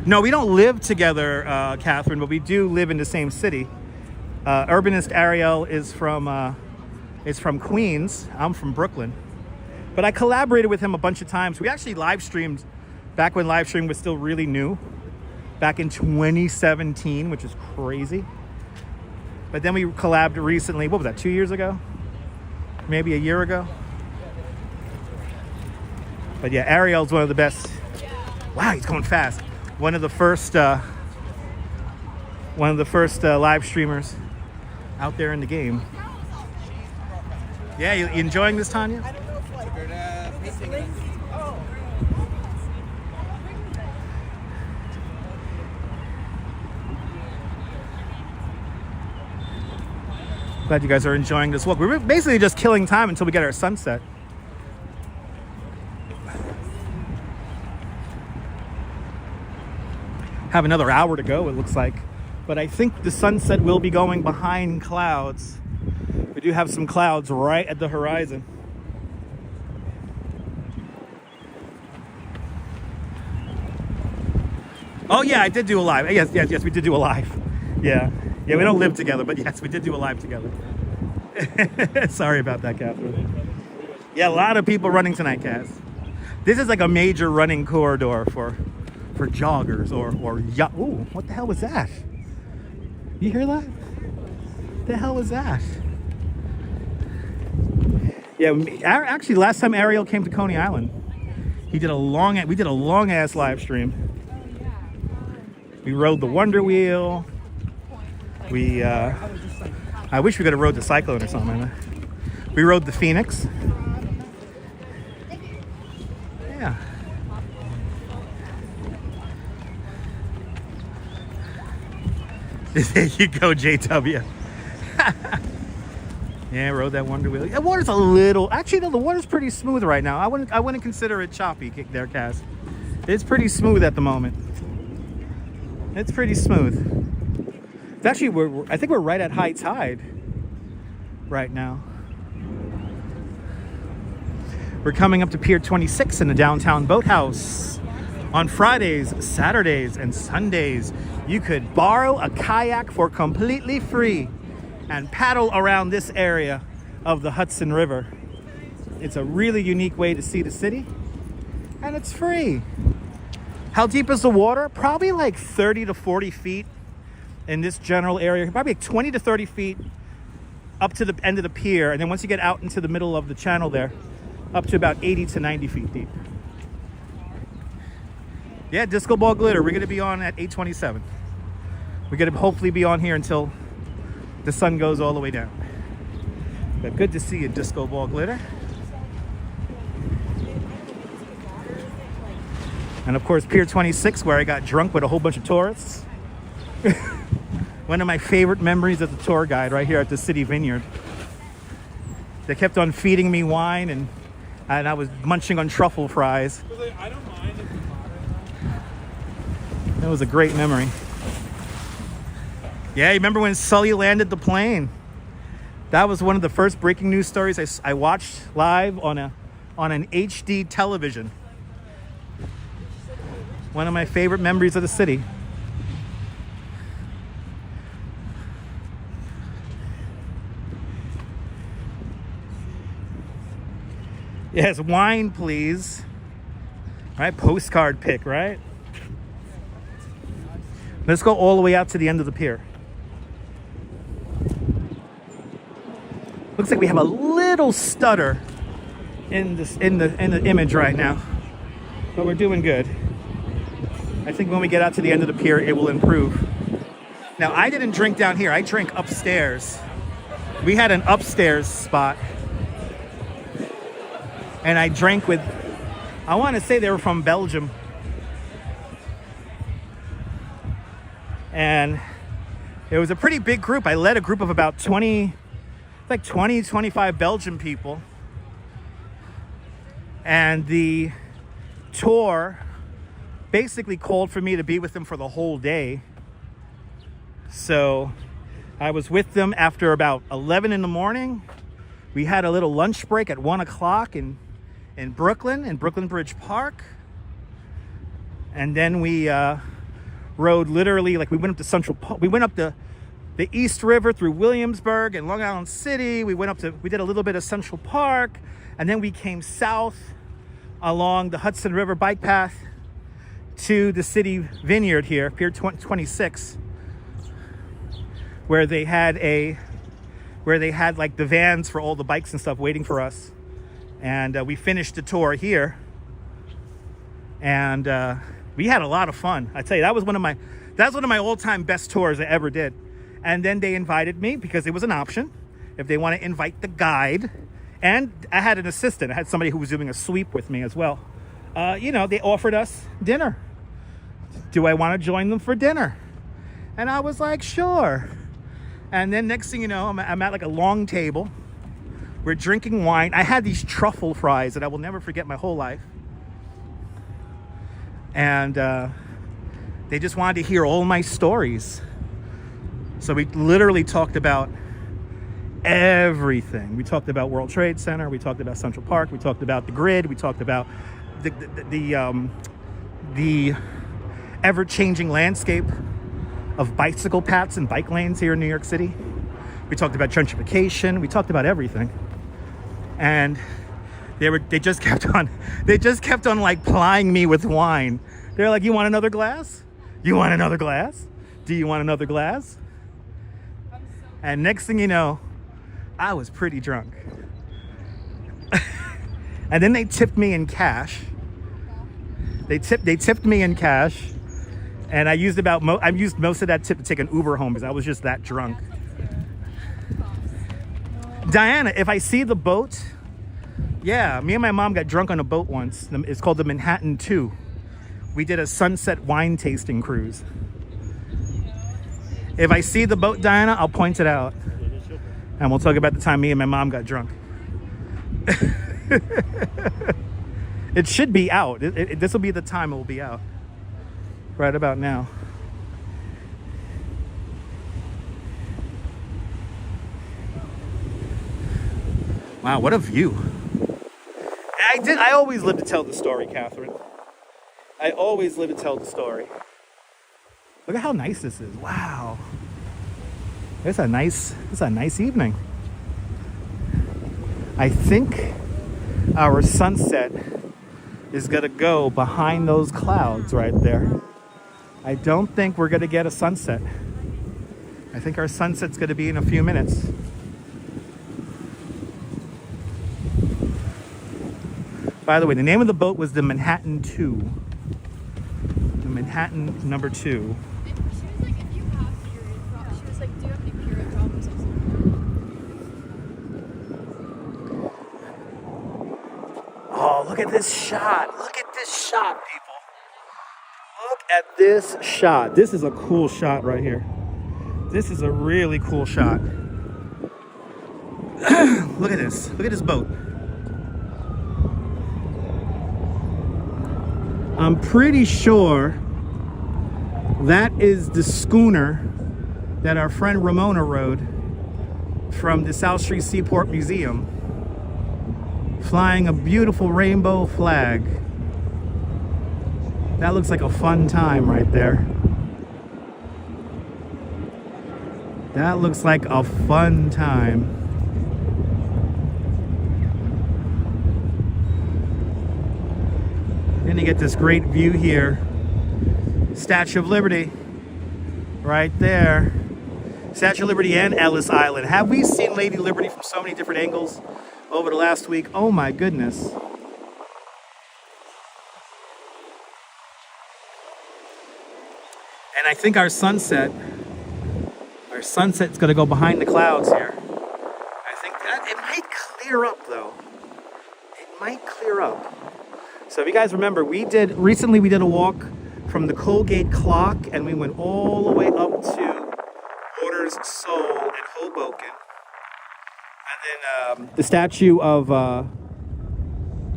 No, we don't live together, Catherine, but we do live in the same city. Urbanist Ariel is from Queens. I'm from Brooklyn. But I collaborated with him a bunch of times. We actually live streamed back when live stream was still really new, back in 2017, which is crazy. But then we collabed recently. What was that, 2 years ago? maybe a year ago. But yeah, Ariel's one of the best. Wow, he's going fast. One of the first live streamers out there in the game. Yeah, you enjoying this, Tanya? I don't know if like Glad you guys are enjoying this walk. We're basically just killing time until we get our sunset. Have another hour to go, it looks like. But I think the sunset will be going behind clouds. We do have some clouds right at the horizon. Oh yeah, I did do a live. Yes, we did do a live. Yeah, we don't live together, but yes, we did do a live together. Sorry about that, Catherine. Yeah, a lot of people running tonight, Cass. This is like a major running corridor for joggers or ooh, what the hell was that? You hear that? What the hell was that? Yeah, actually, last time Ariel came to Coney Island, we did a long ass live stream. We rode the Wonder Wheel. I wish we could have rode the Cyclone or something. We rode the Phoenix. Yeah. There you go, JW. Yeah, rode that Wonder Wheel. The water's a little. Actually, no, the water's pretty smooth right now. I wouldn't consider it choppy there, Cass. It's pretty smooth at the moment. It's pretty smooth. It's actually, I think we're right at high tide right now. We're coming up to Pier 26 in the downtown boathouse. On Fridays, Saturdays, and Sundays, you could borrow a kayak for completely free and paddle around this area of the Hudson River. It's a really unique way to see the city, and it's free. How deep is the water? Probably like 30 to 40 feet in this general area. Probably like 20 to 30 feet up to the end of the pier. And then once you get out into the middle of the channel there, up to about 80 to 90 feet deep. Yeah, Disco Ball Glitter. We're going to be on at 8:27. We're going to hopefully be on here until the sun goes all the way down. But good to see you, Disco Ball Glitter. And of course, Pier 26, where I got drunk with a whole bunch of tourists. One of my favorite memories as a tour guide right here at the City Vineyard. They kept on feeding me wine and I was munching on truffle fries. I don't mind if it's hot. That was a great memory. Yeah, you remember when Sully landed the plane? That was one of the first breaking news stories I watched live on an HD television. One of my favorite memories of the city. Yes, wine, please. Right, postcard pick, right? Let's go all the way out to the end of the pier. Looks like we have a little stutter in the image right now, but we're doing good. I think when we get out to the end of the pier, it will improve. Now, I didn't drink down here. I drank upstairs. We had an upstairs spot. And I drank with, I want to say they were from Belgium. And it was a pretty big group. I led a group of about 25 Belgian people. And the tour basically called for me to be with them for the whole day. So I was with them after about 11 in the morning. We had a little lunch break at 1 o'clock in Brooklyn Bridge Park. And then we rode literally, like we went up to Central Park. We went up the East River through Williamsburg and Long Island City. We did a little bit of Central Park. And then we came south along the Hudson River bike path to the City Vineyard here, Pier 26, where they had a where they had like the vans for all the bikes and stuff waiting for us. And we finished the tour here. And we had a lot of fun. I tell you, that's one of my all-time best tours I ever did. And then they invited me, because it was an option, if they want to invite the guide. And I had an assistant. I had somebody who was doing a sweep with me as well. You know, they offered us dinner. Do I want to join them for dinner? And I was like, sure. And then next thing you know, I'm at like a long table. We're drinking wine. I had these truffle fries that I will never forget my whole life. And they just wanted to hear all my stories. So we literally talked about everything. We talked about World Trade Center. We talked about Central Park. We talked about the grid. We talked about the ever-changing landscape of bicycle paths and bike lanes here in New York City. We talked about gentrification. We talked about everything. And they just kept on like plying me with wine. They're like, you want another glass? You want another glass? Do you want another glass? And next thing you know, I was pretty drunk. And then they tipped me in cash. They tipped me in cash. And I used most of that tip to take an Uber home because I was just that drunk. Diana, if I see the boat, yeah, me and my mom got drunk on a boat once. It's called the Manhattan 2. We did a sunset wine tasting cruise. If I see the boat, Diana, I'll point it out. And we'll talk about the time me and my mom got drunk. It should be out. This will be the time it will be out. Right about now. Wow, what a view. I always live to tell the story, Catherine. I always live to tell the story. Look at how nice this is. Wow. It's a nice evening. I think our sunset is gonna go behind those clouds right there. I don't think we're gonna get a sunset. I think our sunset's gonna be in a few minutes. By the way, the name of the boat was the Manhattan 2. The Manhattan number 2. She was like, if you have period problems, she was like, do you have any period problems? I was like, Oh, look at this shot. Look at this shot, people. Look at this shot. This is a cool shot right here. This is a really cool shot. Look at this. Look at this boat. I'm pretty sure that is the schooner that our friend Ramona rode from the South Street Seaport Museum, flying a beautiful rainbow flag. That looks like a fun time right there. That looks like a fun time. Then you get this great view here. Statue of Liberty, right there. Statue of Liberty and Ellis Island. Have we seen Lady Liberty from so many different angles over the last week? Oh my goodness. And I think our sunset's gonna go behind the clouds here. I think that it might clear up though. It might clear up. So if you guys remember, recently we did a walk from the Colgate Clock and we went all the way up to Waters Soul and Hoboken. And then the statue of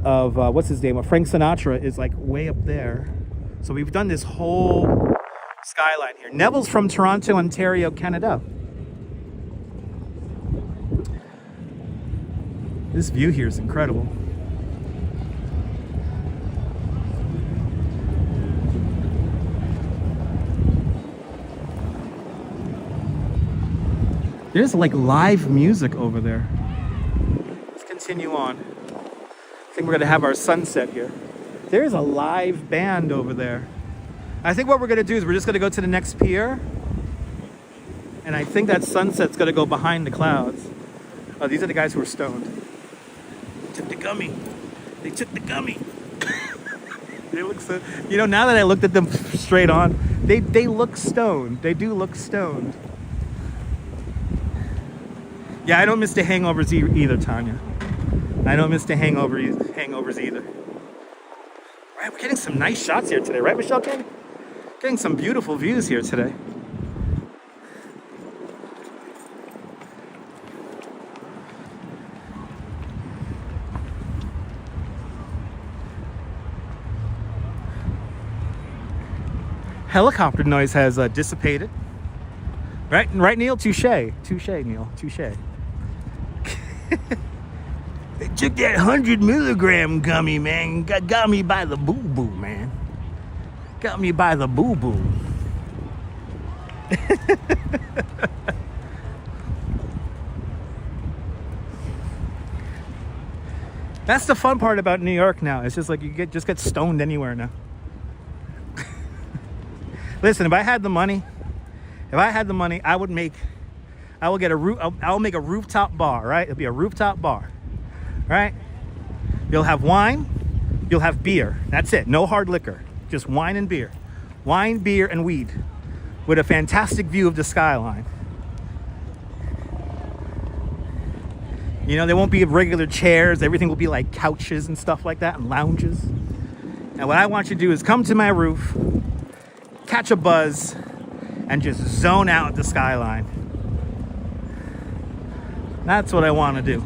what's his name? Frank Sinatra is like way up there. So we've done this whole skyline here. Neville's from Toronto, Ontario, Canada. This view here is incredible. There's like live music over there. Let's continue on. I think we're gonna have our sunset here. There's a live band over there. I think what we're gonna do is we're just gonna go to the next pier. And I think that sunset's gonna go behind the clouds. Oh, these are the guys who were stoned. Took the gummy. They took the gummy. They look so, you know, now that I looked at them straight on, they look stoned. They do look stoned. Yeah, I don't miss the hangovers either, Tanya. I don't miss the hangovers either. Right, we're getting some nice shots here today, right, Michelle King? Getting some beautiful views here today. Helicopter noise has dissipated. Right, Neil? Touche, Neil, touche. They took that 100 milligram gummy, man. Got me by the boo-boo, man. Got me by the boo-boo. That's the fun part about New York now. It's just like you just get stoned anywhere now. Listen, if I had the money, I will make a rooftop bar, right? It'll be a rooftop bar, right? You'll have wine, you'll have beer. That's it. No hard liquor, just wine and beer. Wine, beer, and weed with a fantastic view of the skyline. You know, there won't be regular chairs. Everything will be like couches and stuff like that and lounges. And what I want you to do is come to my roof, catch a buzz, and just zone out at the skyline. That's what I want to do.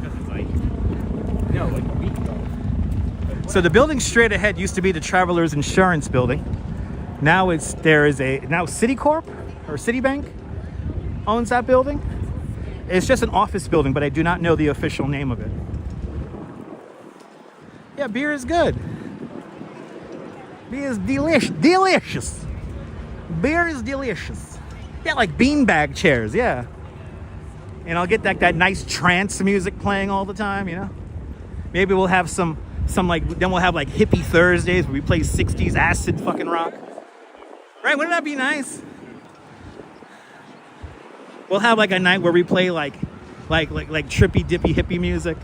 So the building straight ahead used to be the Travelers Insurance Building. Now now Citicorp or Citibank owns that building. It's just an office building, but I do not know the official name of it. Yeah, beer is good. Beer is delicious. Beer is delicious. Yeah, like beanbag chairs, yeah. And I'll get that nice trance music playing all the time, you know. Maybe we'll have then we'll have like hippie Thursdays where we play 60s acid fucking rock. Right, wouldn't that be nice? We'll have like a night where we play like trippy dippy hippie music.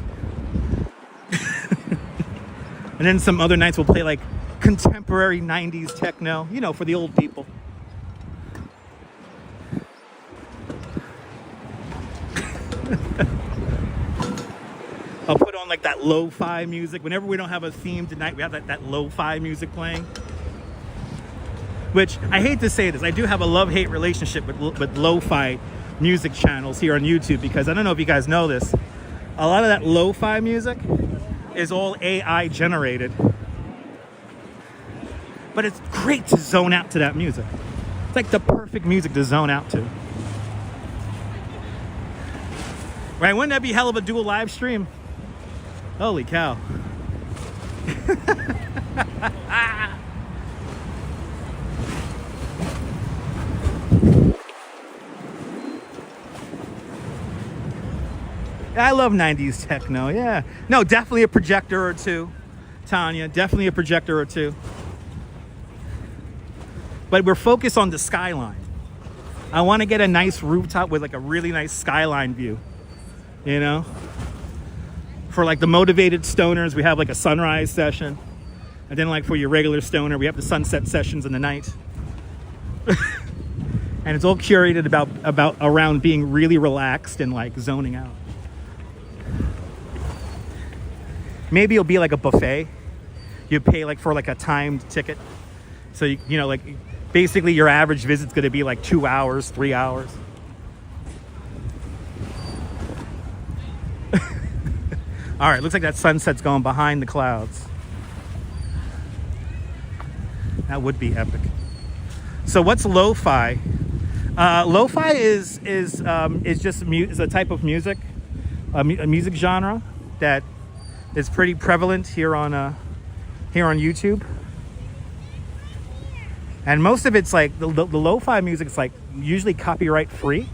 And then some other nights we'll play like contemporary 90s techno, you know, for the old people. I'll put on like that lo-fi music. Whenever we don't have a theme tonight, we have that lo-fi music playing. Which, I hate to say this, I do have a love-hate relationship with lo-fi music channels here on YouTube, because I don't know if you guys know this, a lot of that lo-fi music is all AI generated. But it's great to zone out to that music. It's like the perfect music to zone out to. Right, wouldn't that be hell of a dual live stream? Holy cow. I love 90s techno, yeah. No, definitely a projector or two, Tanya. Definitely a projector or two. But we're focused on the skyline. I want to get a nice rooftop with like a really nice skyline view, you know? For like the motivated stoners, we have like a sunrise session. And then like for your regular stoner, we have the sunset sessions in the night. And it's all curated about around being really relaxed and like zoning out. Maybe it'll be like a buffet. You pay like for like a timed ticket. So you know, like basically your average visit's gonna be like 2 hours, 3 hours. All right, looks like that sunset's going behind the clouds. That would be epic. So what's lo-fi? Lo-fi is a type of music, a music genre that is pretty prevalent here on YouTube. And most of it's like the lo-fi music is like usually copyright free,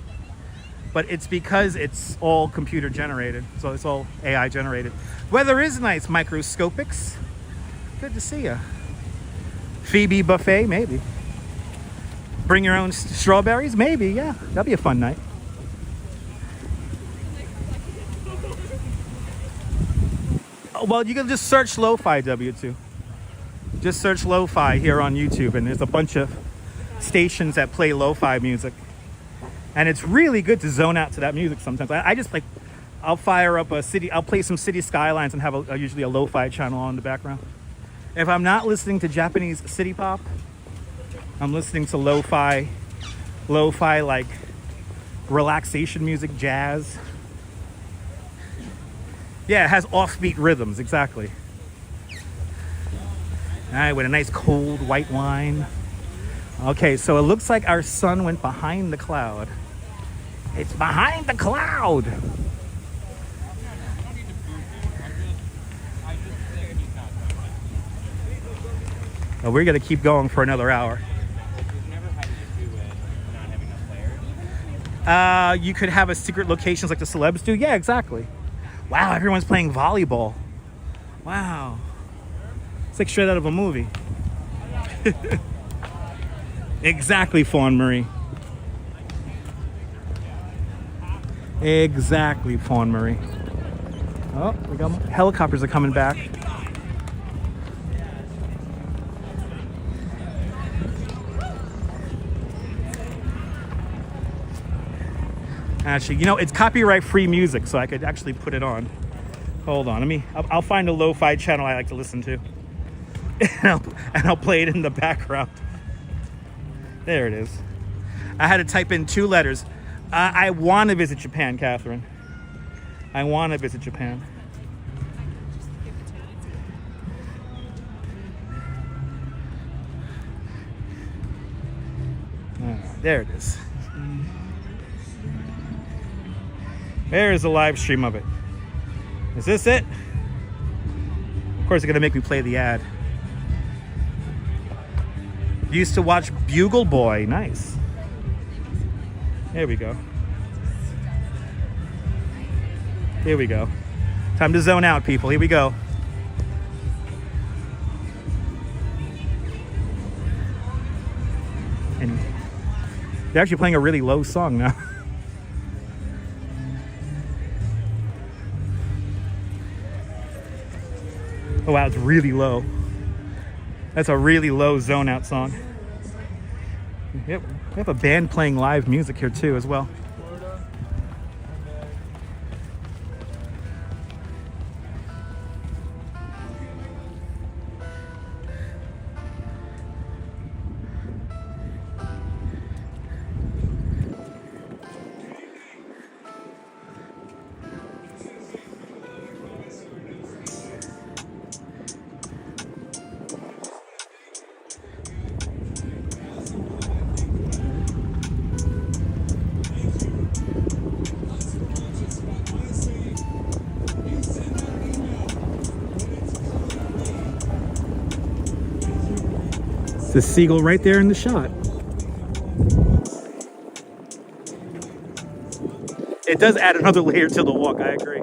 but it's because it's all computer generated, so it's all AI generated. Weather is nice, microscopics. Good to see you. Phoebe buffet, maybe. Bring your own strawberries, maybe. Yeah, that'd be a fun night. Well, you can just search lo-fi W2. Just search lo-fi here on YouTube, and there's a bunch of stations that play lo-fi music. And it's really good to zone out to that music sometimes. I just like, I'll fire up I'll play some city skylines and have usually a lo-fi channel on in the background. If I'm not listening to Japanese city pop, I'm listening to lo-fi like relaxation music, jazz. Yeah, it has offbeat rhythms, exactly. All right, with a nice cold white wine. Okay, so it looks like our sun went behind the cloud. It's behind the cloud. Oh, we're gonna keep going for another hour. You could have a secret locations like the celebs do. Yeah, exactly. Wow, everyone's playing volleyball. Wow. It's like straight out of a movie. Exactly, Fawn Marie. Exactly, Fawn Marie. Oh, we got helicopters are coming back. Actually, you know, it's copyright-free music, so I could actually put it on. Hold on, I'll find a lo-fi channel I like to listen to. and I'll play it in the background. There it is. I had to type in 2 letters. I want to visit Japan, Catherine. I want to visit Japan. There it is. There is a live stream of it. Is this it? Of course, they're going to make me play the ad. Used to watch Bugle Boy. Nice. There we go. Here we go. Time to zone out, people. Here we go. And they're actually playing a really low song now. Oh wow, it's really low. That's a really low zone out song. Yep, we have a band playing live music here too as well. The seagull right there in the shot. It does add another layer to the walk, I agree.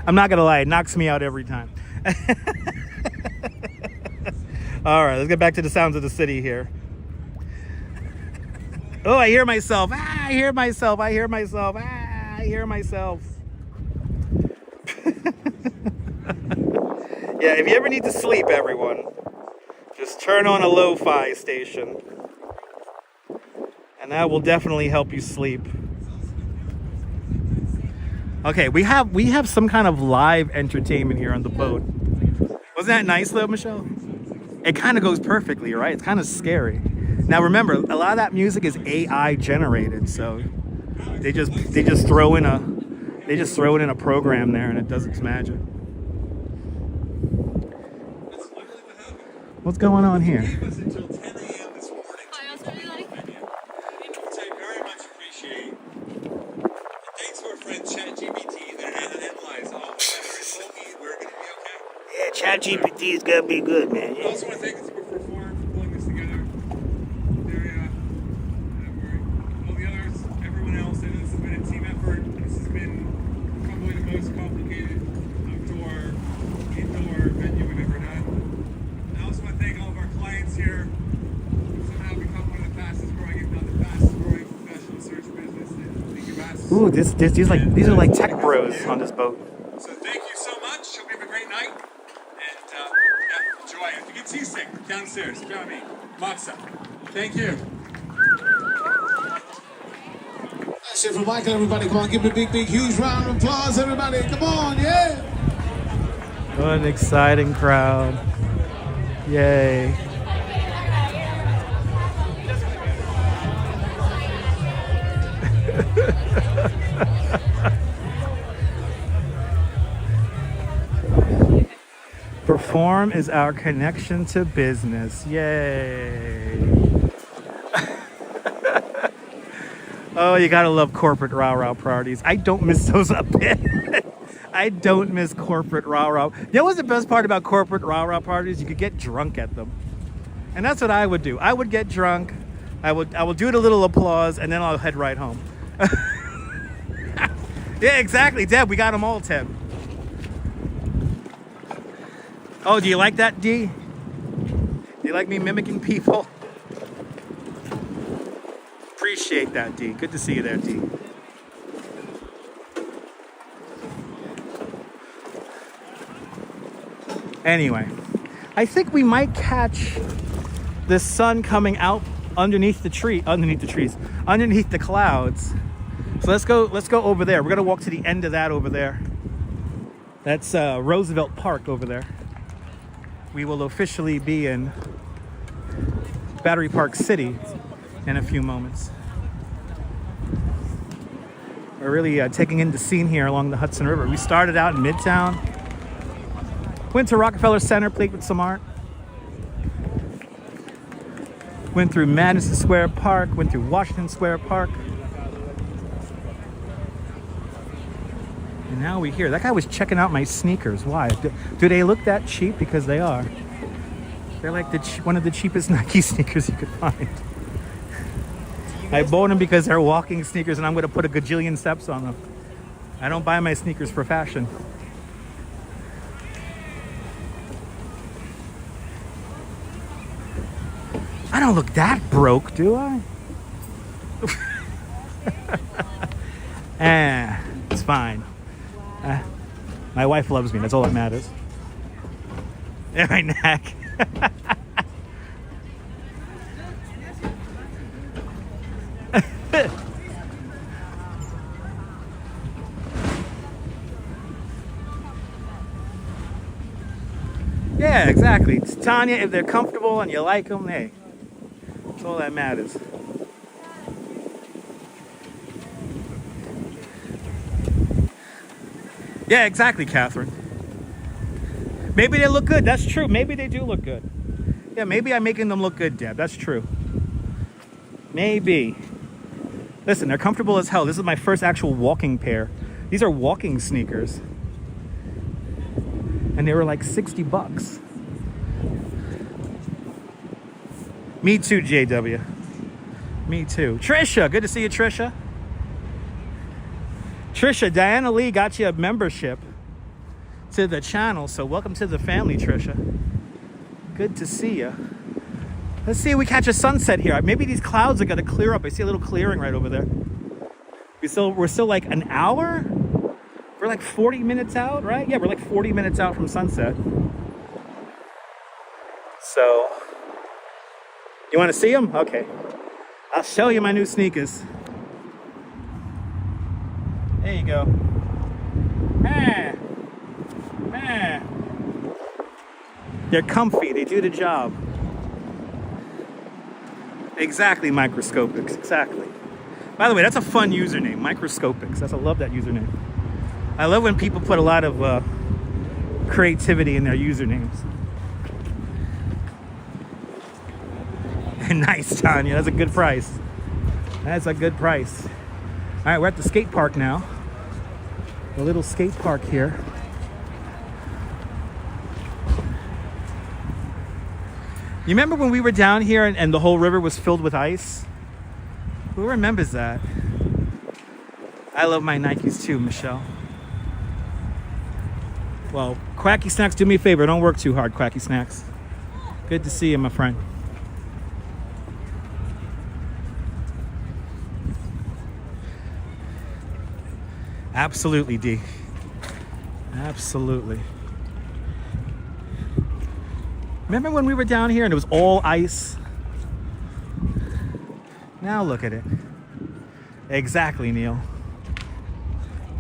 I'm not gonna lie, it knocks me out every time. All right, let's get back to the sounds of the city here. Oh, I hear myself. Ah, I hear myself. I hear myself. Ah, I hear myself. Yeah, if you ever need to sleep, everyone, Just turn on a lo-fi station. And that will definitely help you sleep. Okay, we have some kind of live entertainment here on the boat. Wasn't that nice though, Michelle? It kind of goes perfectly, right? It's kind of scary. Now remember, a lot of that music is AI generated, so they just throw in a program there and it does its magic. What's going on here? Until 10 a.m. this morning. Which I very much appreciate. And thanks to our friend ChatGPT that analyzed all the weather and told me we're going to be okay. Yeah, ChatGPT is gonna be good, man. I also want to thank the Super for pulling this together. Daria, all the others, everyone else. And this has been a team effort. This has been probably the most complicated outdoor, indoor venue we've ever done. I also want to thank all of our clients here. We've somehow become one of the fastest growing, if not the fastest growing professional search business in the U.S. Ooh, these are like tech bros on this boat. So thank you so much. Hope you have a great night. And yeah, enjoy. If you get seasick, downstairs. Join me. Matza. Thank you. That's it from Michael, everybody. Come on, give me a big, huge round of applause, everybody. Come on, yeah. What an exciting crowd. Yay. Perform is our connection to business. Yay. Oh, you gotta love corporate rah-rah parties. I don't miss those a bit. I don't miss corporate rah-rah. You know what's the best part about corporate rah-rah parties? You could get drunk at them. And that's what I would do. I would get drunk. I will do the little applause, and then I'll head right home. Yeah, exactly, Deb. We got them all, Deb. Oh, do you like that, D? Do you like me mimicking people? Appreciate that, D. Good to see you there, D. Anyway, I think we might catch the sun coming out underneath the clouds. So let's go over there. We're gonna walk to the end of that over there. That's Roosevelt Park over there. We will officially be in Battery Park City in a few moments. We're really taking in the scene here along the Hudson River. We started out in Midtown, went to Rockefeller Center, played with some art, went through Madison Square Park, went through Washington Square Park, and now we're here. That guy was checking out my sneakers. Why? Do they look that cheap? Because they are. They're like one of the cheapest Nike sneakers you could find. I bought them because they're walking sneakers and I'm going to put a gajillion steps on them. I don't buy my sneakers for fashion. I don't look that broke, do I? It's fine. My wife loves me. That's all that matters. And my neck. Yeah, exactly. It's Tanya, if they're comfortable and you like them, hey, that's all that matters. Yeah, exactly, Catherine. Maybe they look good. That's true. Maybe they do look good. Yeah, maybe I'm making them look good, Deb. That's true. Maybe. Listen, they're comfortable as hell. This is my first actual walking pair. These are walking sneakers. And they were like $60. Me too, JW. Me too. Trisha, good to see you, Trisha. Trisha, Diana Lee got you a membership to the channel, so welcome to the family, Trisha. Good to see you. Let's see if we catch a sunset here. Maybe these clouds are gonna clear up. I see a little clearing right over there. We're still like an hour? We're like 40 minutes out, right? Yeah, we're like 40 minutes out from sunset. So You want to see them? Okay. I'll show you my new sneakers. There you go. Ah. Ah. They're comfy. They do the job. Exactly, Microscopics. Exactly. By the way, that's a fun username, Microscopics. I love that username. I love when people put a lot of creativity in their usernames. Nice, Tanya. That's a good price. That's a good price. All right, we're at the skate park now. The little skate park here. You remember when we were down here and the whole river was filled with ice? Who remembers that? I love my Nikes too, Michelle. Well, Quacky Snacks, do me a favor. Don't work too hard, Quacky Snacks. Good to see you, my friend. Absolutely, D. Absolutely. Remember when we were down here and it was all ice? Now look at it. Exactly, Neil.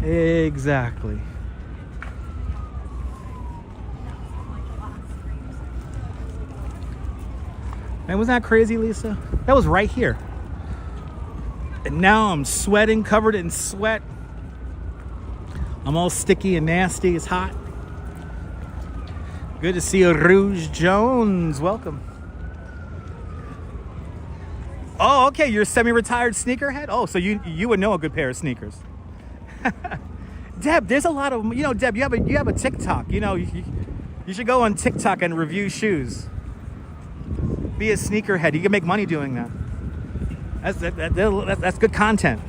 Exactly. Man, wasn't that crazy, Lisa? That was right here. And now I'm sweating, covered in sweat. I'm all sticky and nasty. It's hot. Good to see you, Rouge Jones. Welcome. Oh, okay. You're a semi-retired sneakerhead. Oh, so you would know a good pair of sneakers. Deb, there's a lot of, you know, Deb, you have a TikTok. You know, you should go on TikTok and review shoes. Be a sneakerhead. You can make money doing that. That's good content.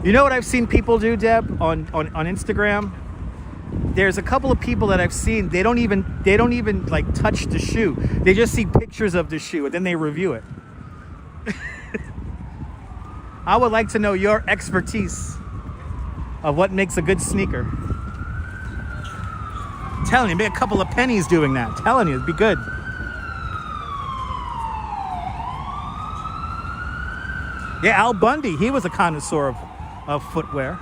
You know what I've seen people do, Deb, on Instagram? There's a couple of people that I've seen, they don't even like touch the shoe. They just see pictures of the shoe and then they review it. I would like to know your expertise of what makes a good sneaker. I'm telling you, make a couple of pennies doing that. I'm telling you, it'd be good. Yeah, Al Bundy, he was a connoisseur of footwear.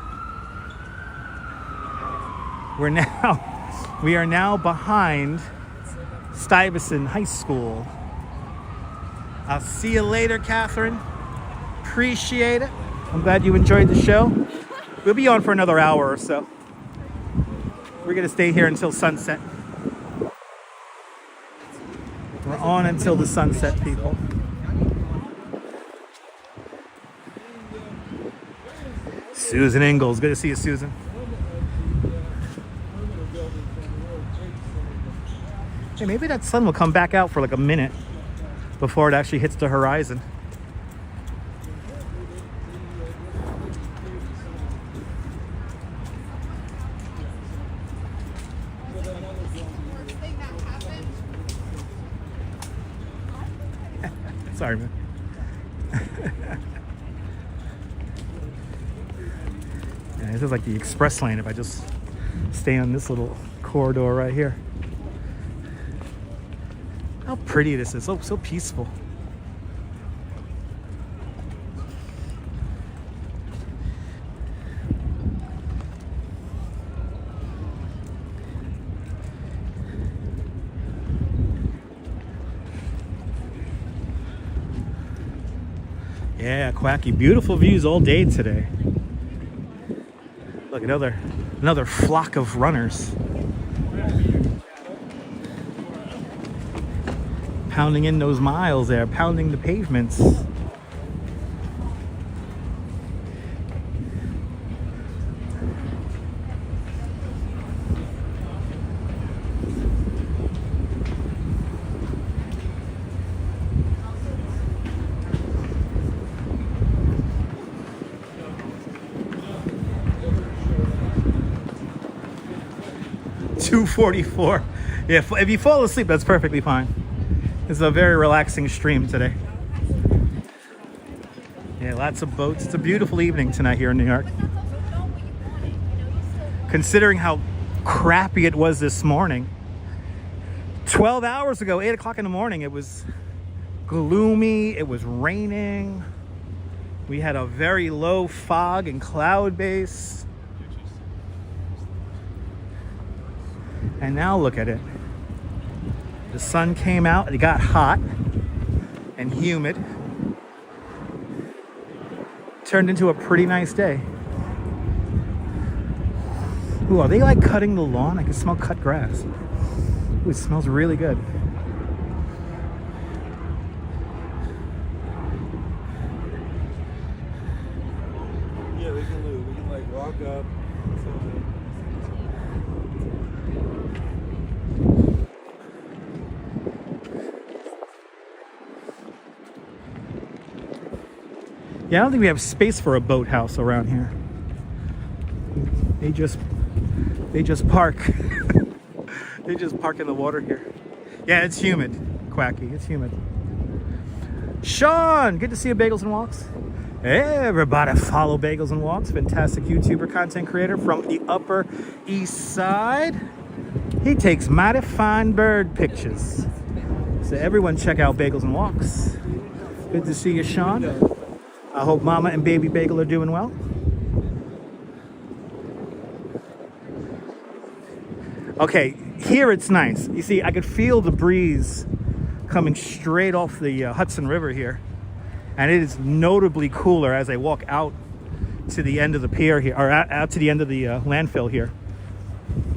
We are now behind Stuyvesant High School. I'll see you later, Catherine. Appreciate it. I'm glad you enjoyed the show. We'll be on for another hour or so. We're gonna stay here until sunset. We're on until the sunset, people. Susan Ingalls, good to see you, Susan. Hey, maybe that sun will come back out for like a minute before it actually hits the horizon. Sorry, man. Yeah, this is like the express lane if I just stay on this little corridor right here. How pretty this is. So peaceful. Yeah, Quacky. Beautiful views all day today. Look, another flock of runners. Pounding in those miles there, pounding the pavements. $2:44. Yeah, if you fall asleep, that's perfectly fine. It's a very relaxing stream today. Yeah, lots of boats. It's a beautiful evening tonight here in New York. Considering how crappy it was this morning, 12 hours ago, 8 o'clock in the morning, it was gloomy, it was raining. We had a very low fog and cloud base. And now look at it. The sun came out, it got hot and humid. Turned into a pretty nice day. Ooh, are they like cutting the lawn? I can smell cut grass. Ooh, it smells really good. Yeah, we can like walk up. Yeah, I don't think we have space for a boathouse around here. They just park. They just park in the water here. Yeah, it's humid, Quacky. It's humid. Sean, good to see you, Bagels and Walks. Hey, everybody, follow Bagels and Walks. Fantastic YouTuber, content creator from the Upper East Side. He takes mighty fine bird pictures. So everyone check out Bagels and Walks. Good to see you, Sean. I hope Mama and Baby Bagel are doing well. Okay, here it's nice. You see, I could feel the breeze coming straight off the Hudson River here. And it is notably cooler as I walk out to the end of the pier here, or out to the end of the landfill here.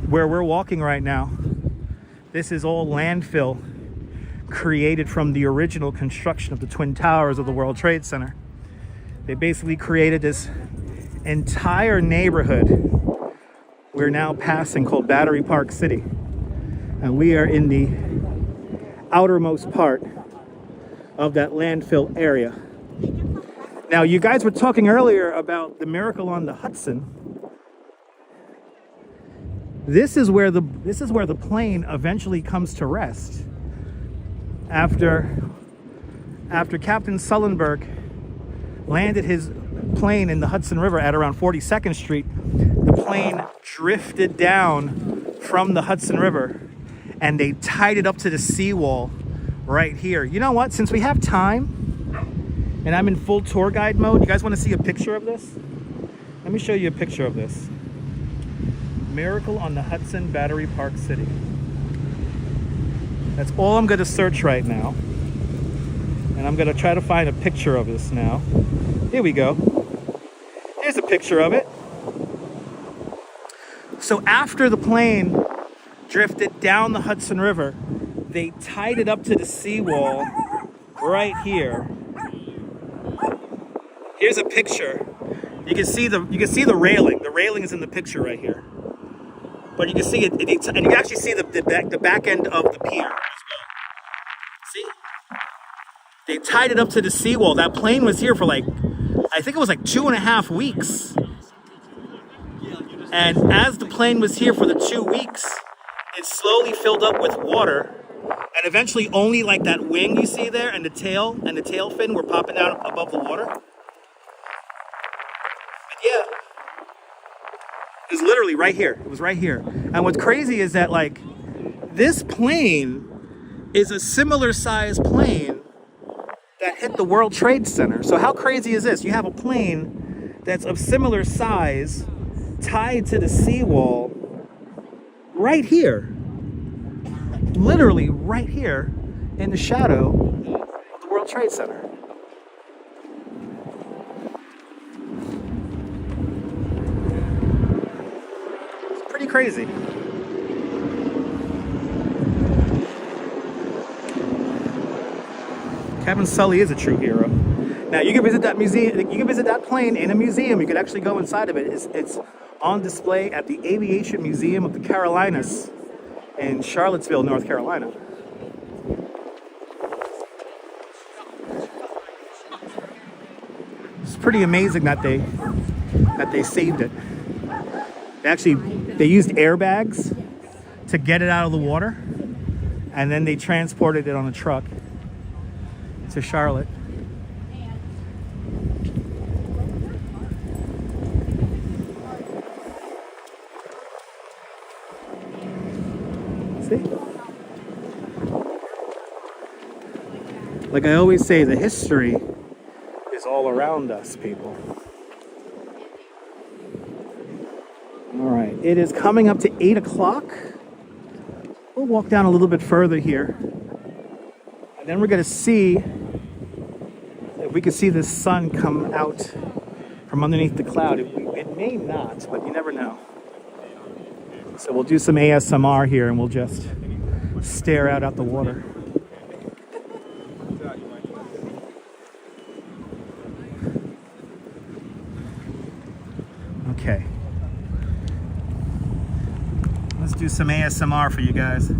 Where we're walking right now, this is all landfill created from the original construction of the Twin Towers of the World Trade Center. They basically created this entire neighborhood we're now passing called Battery Park City. And we are in the outermost part of that landfill area. Now, you guys were talking earlier about the miracle on the Hudson. This is where the plane eventually comes to rest. After Captain Sullenberg landed his plane in the Hudson River at around 42nd Street, the plane drifted down from the Hudson River and they tied it up to the seawall right here. You know what? Since we have time and I'm in full tour guide mode, you guys want to see a picture of this? Let me show you a picture of this. Miracle on the Hudson, Battery Park City. That's all I'm going to search right now. And I'm going to try to find a picture of this now. Here we go. Here's a picture of it. So after the plane drifted down the Hudson River, they tied it up to the seawall right here. Here's a picture. You can see the railing. The railing is in the picture right here. But you can see it, and you can actually see the back end of the pier as well. See? They tied it up to the seawall. That plane was here for like, I think it was like 2.5 weeks. And as the plane was here for the 2 weeks, it slowly filled up with water. And eventually only like that wing you see there and the tail fin were popping out above the water. But yeah. It was literally right here. It was right here. And what's crazy is that like this plane is a similar size plane that hit the World Trade Center. So how crazy is this? You have a plane that's of similar size tied to the seawall right here. Literally right here in the shadow of the World Trade Center. It's pretty crazy. Captain Sully is a true hero. Now you can visit that museum. You can visit that plane in a museum. You could actually go inside of it. It's on display at the Aviation Museum of the Carolinas in Charlottesville, North Carolina. It's pretty amazing that they saved it. They used airbags to get it out of the water, and then they transported it on a truck to Charlotte. See? Like I always say, the history is all around us, people. All right, it is coming up to 8 o'clock. We'll walk down a little bit further here. And then we're gonna see if we can see the sun come out from underneath the cloud. It may not, but you never know. So we'll do some ASMR here and we'll just stare out at the water. Okay. Let's do some ASMR for you guys.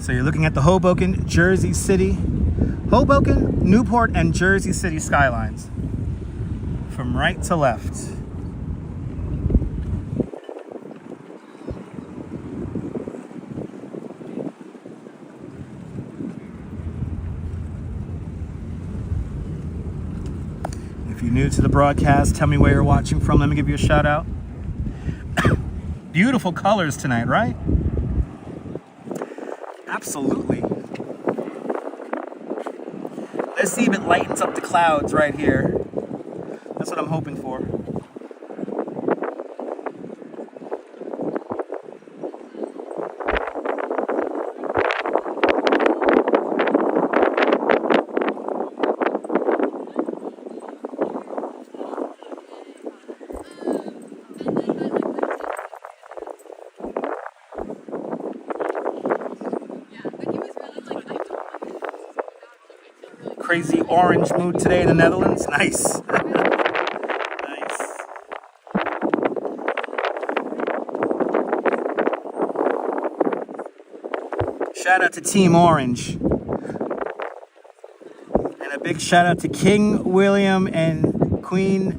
So you're looking at the Hoboken, Jersey City, Hoboken, Newport, and Jersey City skylines from right to left. If you're new to the broadcast, tell me where you're watching from. Let me give you a shout out. Beautiful colors tonight, right? Absolutely. Let's see if it lightens up the clouds right here. That's what I'm hoping for. Crazy orange mood today in the Netherlands. Nice. Nice. Shout out to Team Orange. And a big shout out to King William and Queen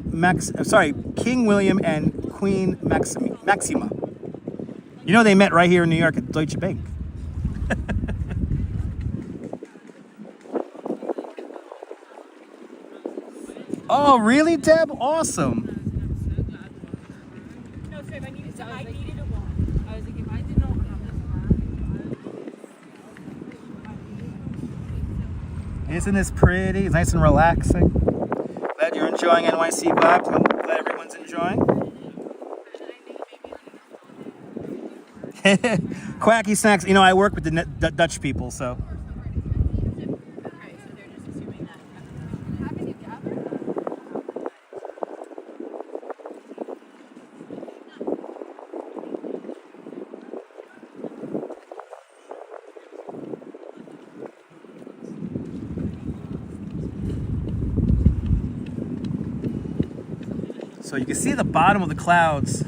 King William and Queen Maxima. You know they met right here in New York at Deutsche Bank. Oh, really, Deb? Awesome. No, Fib, I needed to walk. I was like, if I did not have this. Isn't this pretty? It's nice and relaxing. Glad you're enjoying NYC vibes. I'm glad everyone's enjoying. Quacky snacks. You know, I work with the Dutch people, so. So you can see the bottom of the clouds.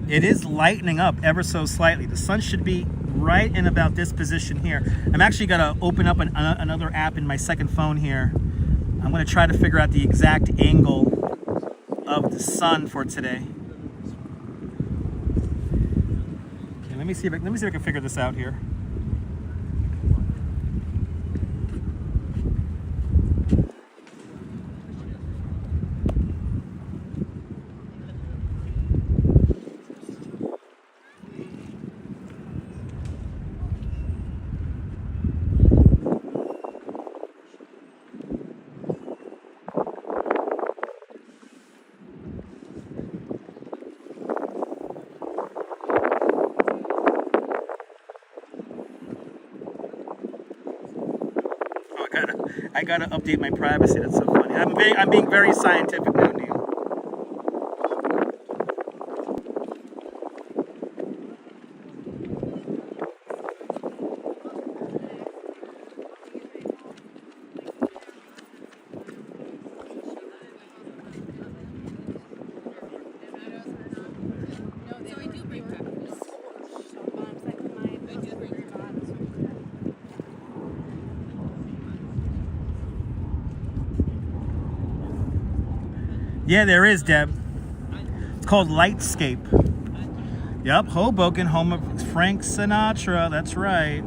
It is lightening up ever so slightly. The sun should be right in about this position here. I'm actually gonna open up another app in my second phone here. I'm gonna try to figure out the exact angle of the sun for today. Okay, let me see if I can figure this out here. I gotta update my privacy. That's so funny. I'm being very scientific now, Neil. Yeah, there is, Deb. It's called Lightscape. Yep, Hoboken, home of Frank Sinatra. That's right.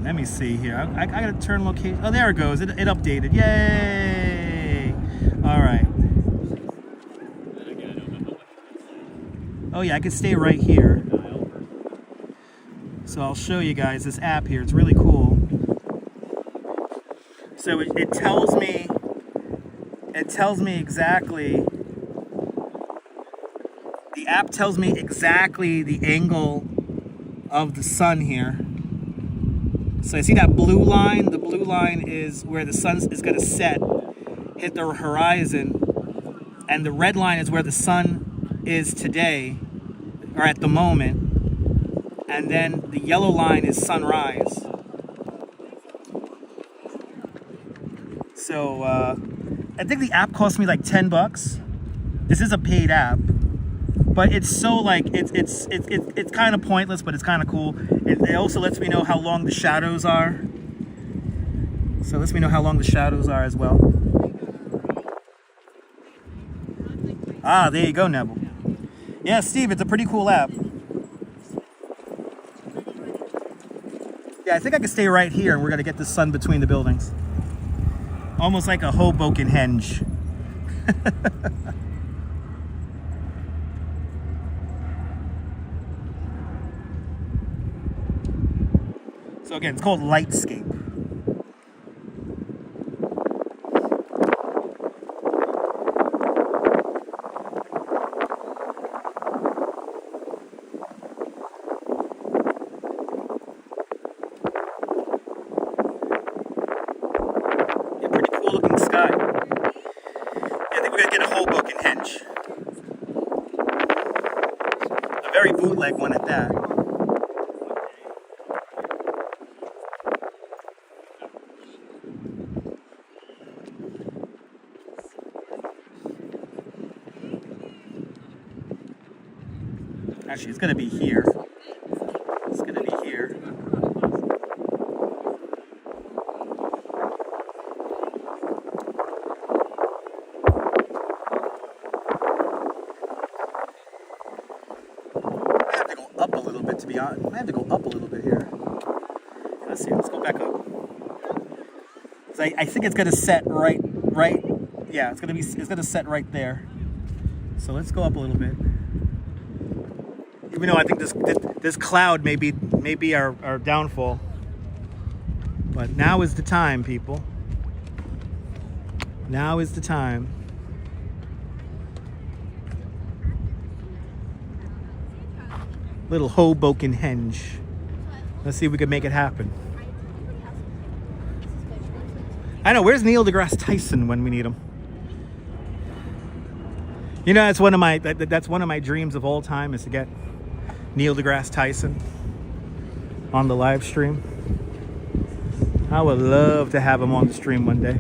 Let me see here. I gotta turn location. Oh, there it goes. It updated. Yay! All right. Oh yeah, I could stay right here. So I'll show you guys this app here. It's really cool. So it tells me exactly, the app tells me exactly the angle of the sun here. So I see that blue line. The blue line is where the sun is going to set, hit the horizon, and the red line is where the sun is today, or at the moment, and then the yellow line is sunrise. So I think the app cost me like $10. This is a paid app, but it's so like it's kind of pointless, but it's kind of cool. It also lets me know how long the shadows are. So it lets me know how long the shadows are as well. Ah, there you go, Neville. Yeah, Steve, it's a pretty cool app. Yeah, I think I can stay right here, and we're gonna get the sun between the buildings. Almost like a Hoboken henge. So again, it's called Lightscape. Yeah, pretty cool looking sky. Yeah, I think we're gonna get a Hoboken henge. A very bootleg one at that. Actually, it's gonna be here. It's gonna be here. I have to go up a little bit, to be honest. I have to go up a little bit here. Let's see. Let's go back up. So I think it's gonna set right. Yeah, it's gonna set right there. So let's go up a little bit. Even though I think this cloud may be our downfall. But now is the time, people. Now is the time. Little Hoboken henge. Let's see if we can make it happen. I know, where's Neil deGrasse Tyson when we need him? You know, that's one of my dreams of all time, is to get Neil deGrasse Tyson on the live stream. I would love to have him on the stream one day.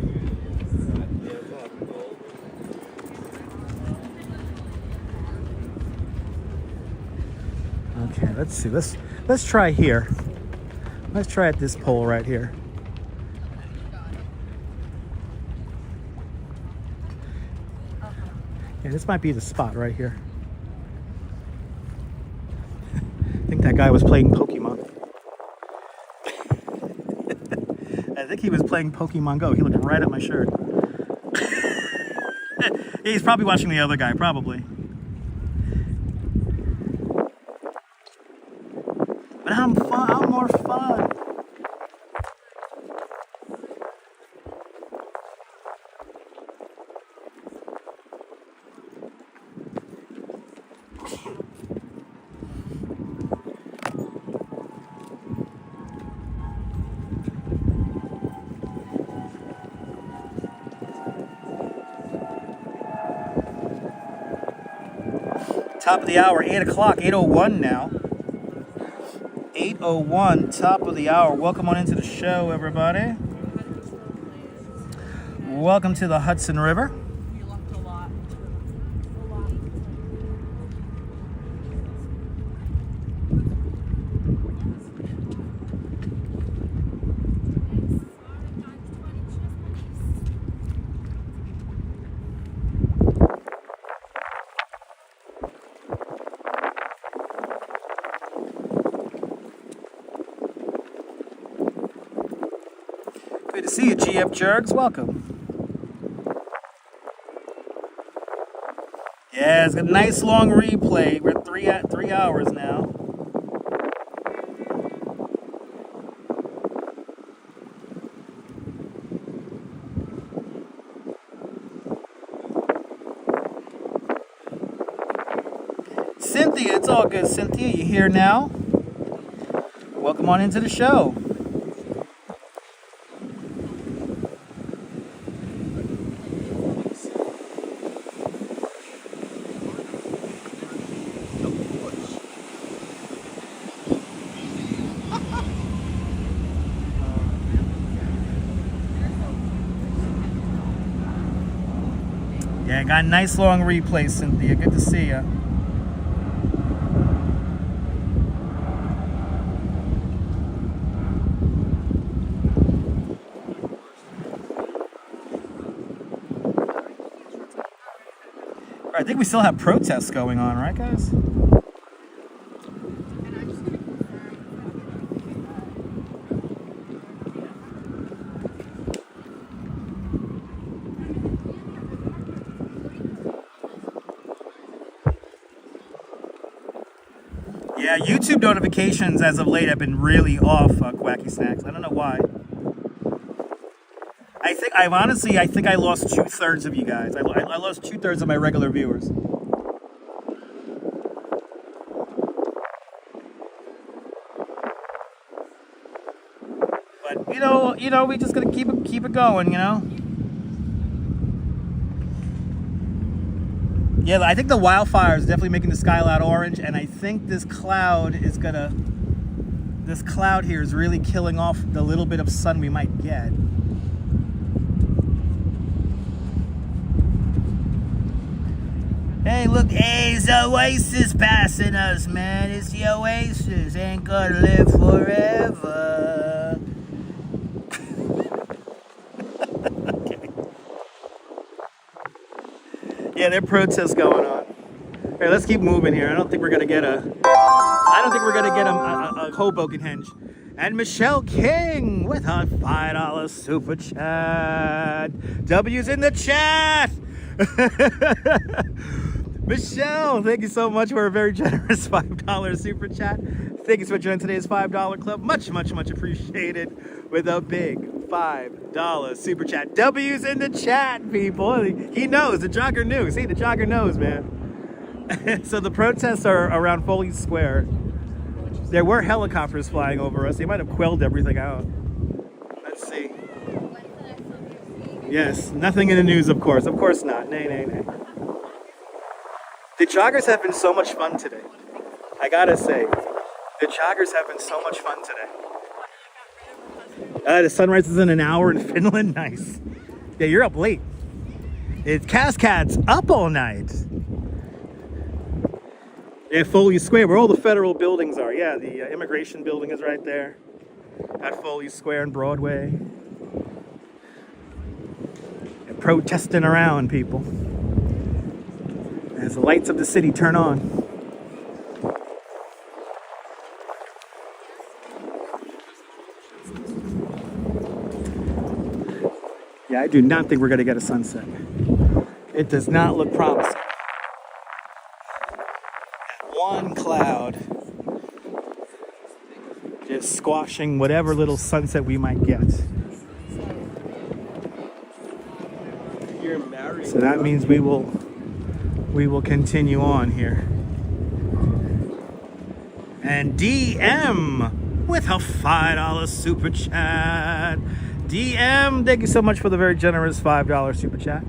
Okay, let's see. Let's try here. Let's try at this pole right here. Yeah, this might be the spot right here. I think that guy was playing Pokemon. I think he was playing Pokemon Go. He looked right at my shirt. He's probably watching the other guy, probably. But I'm more fun. Top of the hour, 8 o'clock, 8:01 now. 8:01, top of the hour. Welcome on into the show, everybody. Welcome to the Hudson River. We looked a lot. Good to see you, GF Jergs. Welcome. Yeah, it's a nice long replay. We're at 3 hours now. Cynthia, it's all good. Cynthia, you here now? Welcome on into the show. Yeah, got a nice long replay, Cynthia. Good to see you. I think we still have protests going on, right, guys? Yeah, YouTube notifications as of late have been really off, Quacky Snacks. I don't know why. I think I lost 2/3 of you guys. I lost 2/3 of my regular viewers. But you know, we just gotta keep it going, you know. Yeah, I think the wildfire is definitely making the sky a lot orange, and I think this cloud here is really killing off the little bit of sun we might get. Hey, look, hey, it's the Oasis passing us, man. It's the Oasis. Ain't gonna live forever. Okay. Yeah, there are protests going on. Hey, let's keep moving here. I don't think we're gonna get a Hoboken henge. And Michelle King with a $5 super chat. W's in the chat. Michelle, thank you so much for a very generous $5 super chat. Thank you so much for joining today's $5 club. Much, much, much appreciated with a big $5 super chat. W's in the chat, people. He knows. The jogger knew. See, the jogger knows, man. So the protests are around Foley Square. There were helicopters flying over us. They might have quelled everything out. Let's see. Yes, nothing in the news, of course. Of course not. Nay, nay, nay. The joggers have been so much fun today. I gotta say, the joggers have been so much fun today. The sunrise is in an hour in Finland. Nice. Yeah, you're up late. It's Cascad's up all night. Yeah, Foley Square, where all the federal buildings are. Yeah, the immigration building is right there at Foley Square and Broadway. Yeah, protesting around, people. As the lights of the city turn on. Yeah, I do not think we're going to get a sunset. It does not look promising. One cloud just squashing whatever little sunset we might get. So that means we will continue on here. And DM with a $5 super chat. DM, thank you so much for the very generous $5 super chat.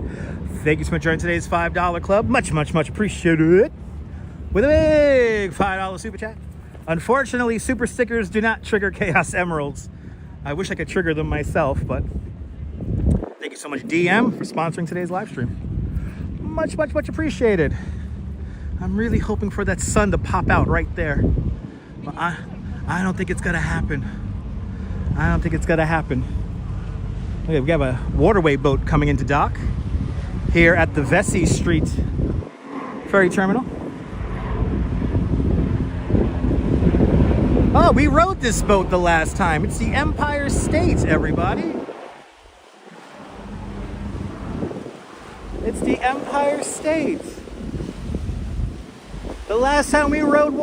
Thank you so much for joining today's $5 club. Much, much, much appreciated. With a big $5 super chat. Unfortunately, super stickers do not trigger Chaos Emeralds. I wish I could trigger them myself, but thank you so much, DM, for sponsoring today's live stream. Much, much, much appreciated. I'm really hoping for that sun to pop out right there. But I don't think it's gonna happen. I don't think it's gonna happen. Okay, we have a waterway boat coming into dock here at the Vesey Street Ferry Terminal. Oh, we rode this boat the last time. It's the Empire State, everybody. It's the Empire State. The last time we rode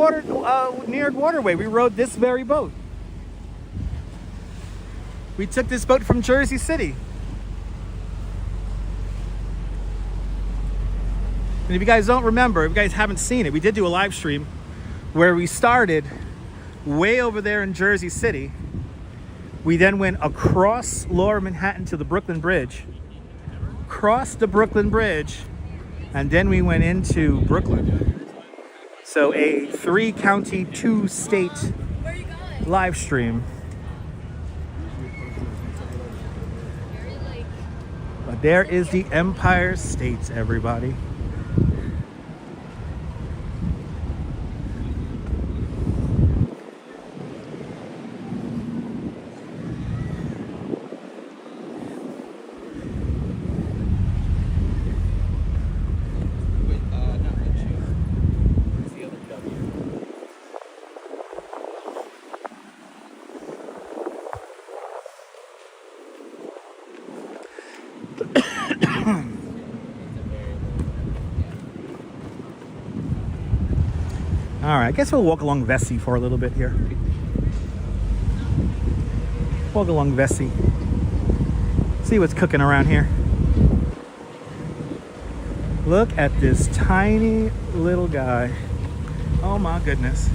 near Waterway, we rode this very boat. We took this boat from Jersey City. And if you guys don't remember, if you guys haven't seen it, we did do a live stream where we started way over there in Jersey City. We then went across Lower Manhattan to the Brooklyn Bridge, crossed the Brooklyn Bridge, and then we went into Brooklyn. So a 3-county, 2-state live stream. But there is the Empire State, everybody. All right, I guess we'll walk along Vesey for a little bit here. Walk along Vesey. See what's cooking around here. Look at this tiny little guy. Oh my goodness.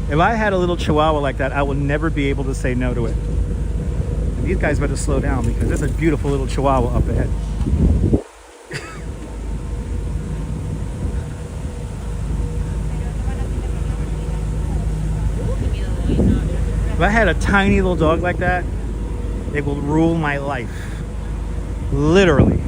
If I had a little chihuahua like that, I would never be able to say no to it. And these guys better slow down because there's a beautiful little chihuahua up ahead. If I had a tiny little dog like that, they will rule my life. Literally.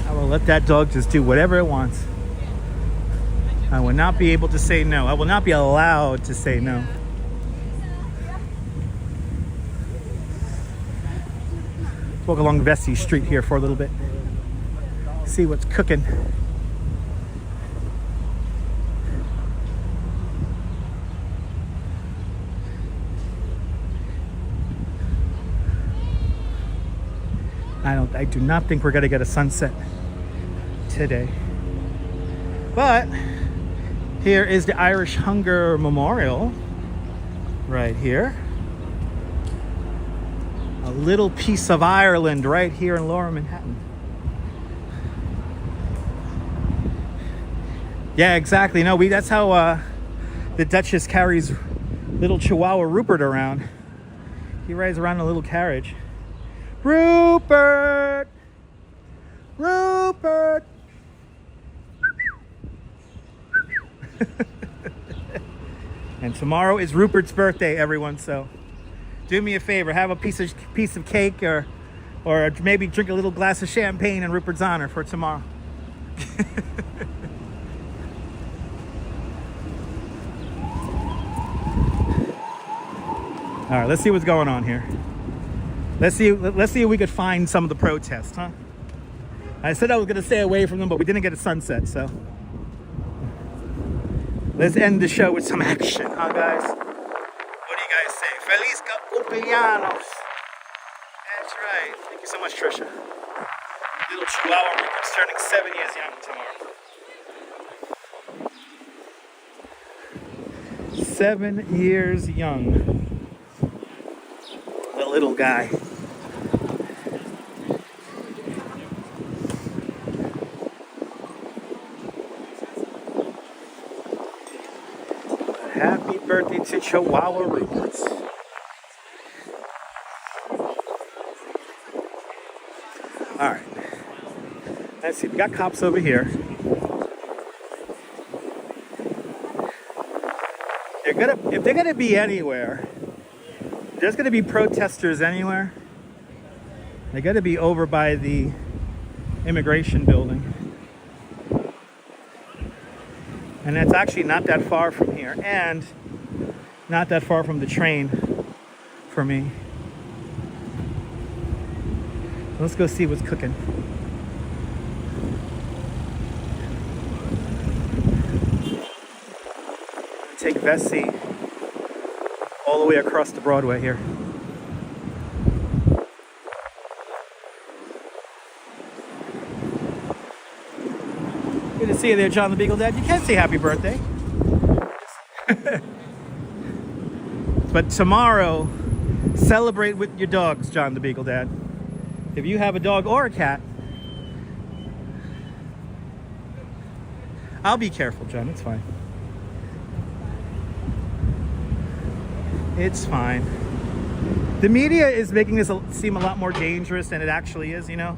I will let that dog just do whatever it wants. I will not be able to say no. I will not be allowed to say no. Walk along Vesey Street here for a little bit. See what's cooking. I do not think we're gonna get a sunset today. But here is the Irish Hunger Memorial right here. A little piece of Ireland right here in Lower Manhattan. Yeah, exactly. No, that's how the Duchess carries little Chihuahua Rupert around. He rides around in a little carriage. Rupert! Rupert! And tomorrow is Rupert's birthday, everyone, so do me a favor, have a piece of cake or maybe drink a little glass of champagne in Rupert's honor for tomorrow. All right, let's see what's going on here. Let's see if we could find some of the protests, huh? I said I was gonna stay away from them, but we didn't get a sunset, so let's end the show with some action, huh, guys? What do you guys say? Feliz cumpleaños. That's right. Thank you so much, Trisha. Little Chihuahua Rupert's turning 7 years young tomorrow. 7 years young. The little guy. Happy birthday to Chihuahua Ruperts. All right. Let's see. We got cops over here. If they're gonna be anywhere, there's gonna be protesters anywhere. They gotta be over by the immigration building. And it's actually not that far from here, and not that far from the train for me. Let's go see what's cooking. take Vesey all the way across the Broadway here. Good to see you there, John the Beagle Dad. You can say happy birthday. But tomorrow, celebrate with your dogs, John the Beagle Dad. If you have a dog or a cat, I'll be careful, John. It's fine. It's fine. The media is making this seem a lot more dangerous than it actually is, you know?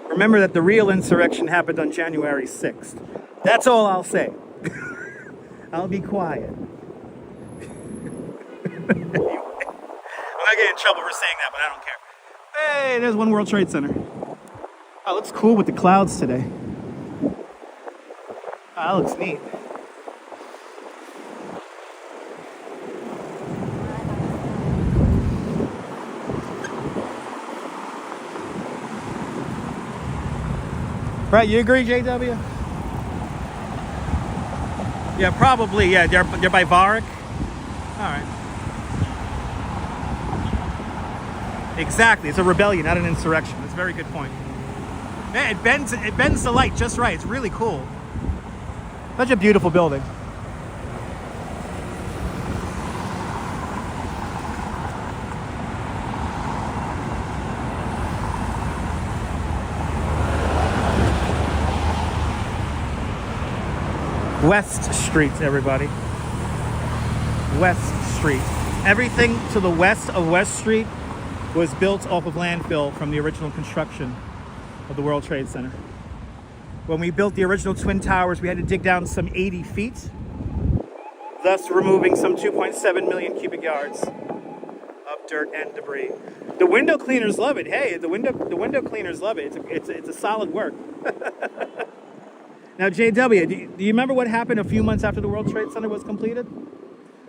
Remember that the real insurrection happened on January 6th. That's all I'll say. I'll be quiet. I'm not getting in trouble for saying that, but I don't care. Hey, there's One World Trade Center. Oh, it looks cool with the clouds today. Oh, that looks neat. Right, you agree, JW? Yeah, probably. Yeah, they're by Varick. All right. Exactly. It's a rebellion, not an insurrection. That's a very good point. Man, it bends the light just right. It's really cool. Such a beautiful building. West Street, everybody. West Street. Everything to the west of West Street was built off of landfill from the original construction of the World Trade Center. When we built the original Twin Towers, we had to dig down some 80 feet, thus removing some 2.7 million cubic yards of dirt and debris. The window cleaners love it. Hey, the window cleaners love it. It's a solid work. Now, JW, do you remember what happened a few months after the World Trade Center was completed?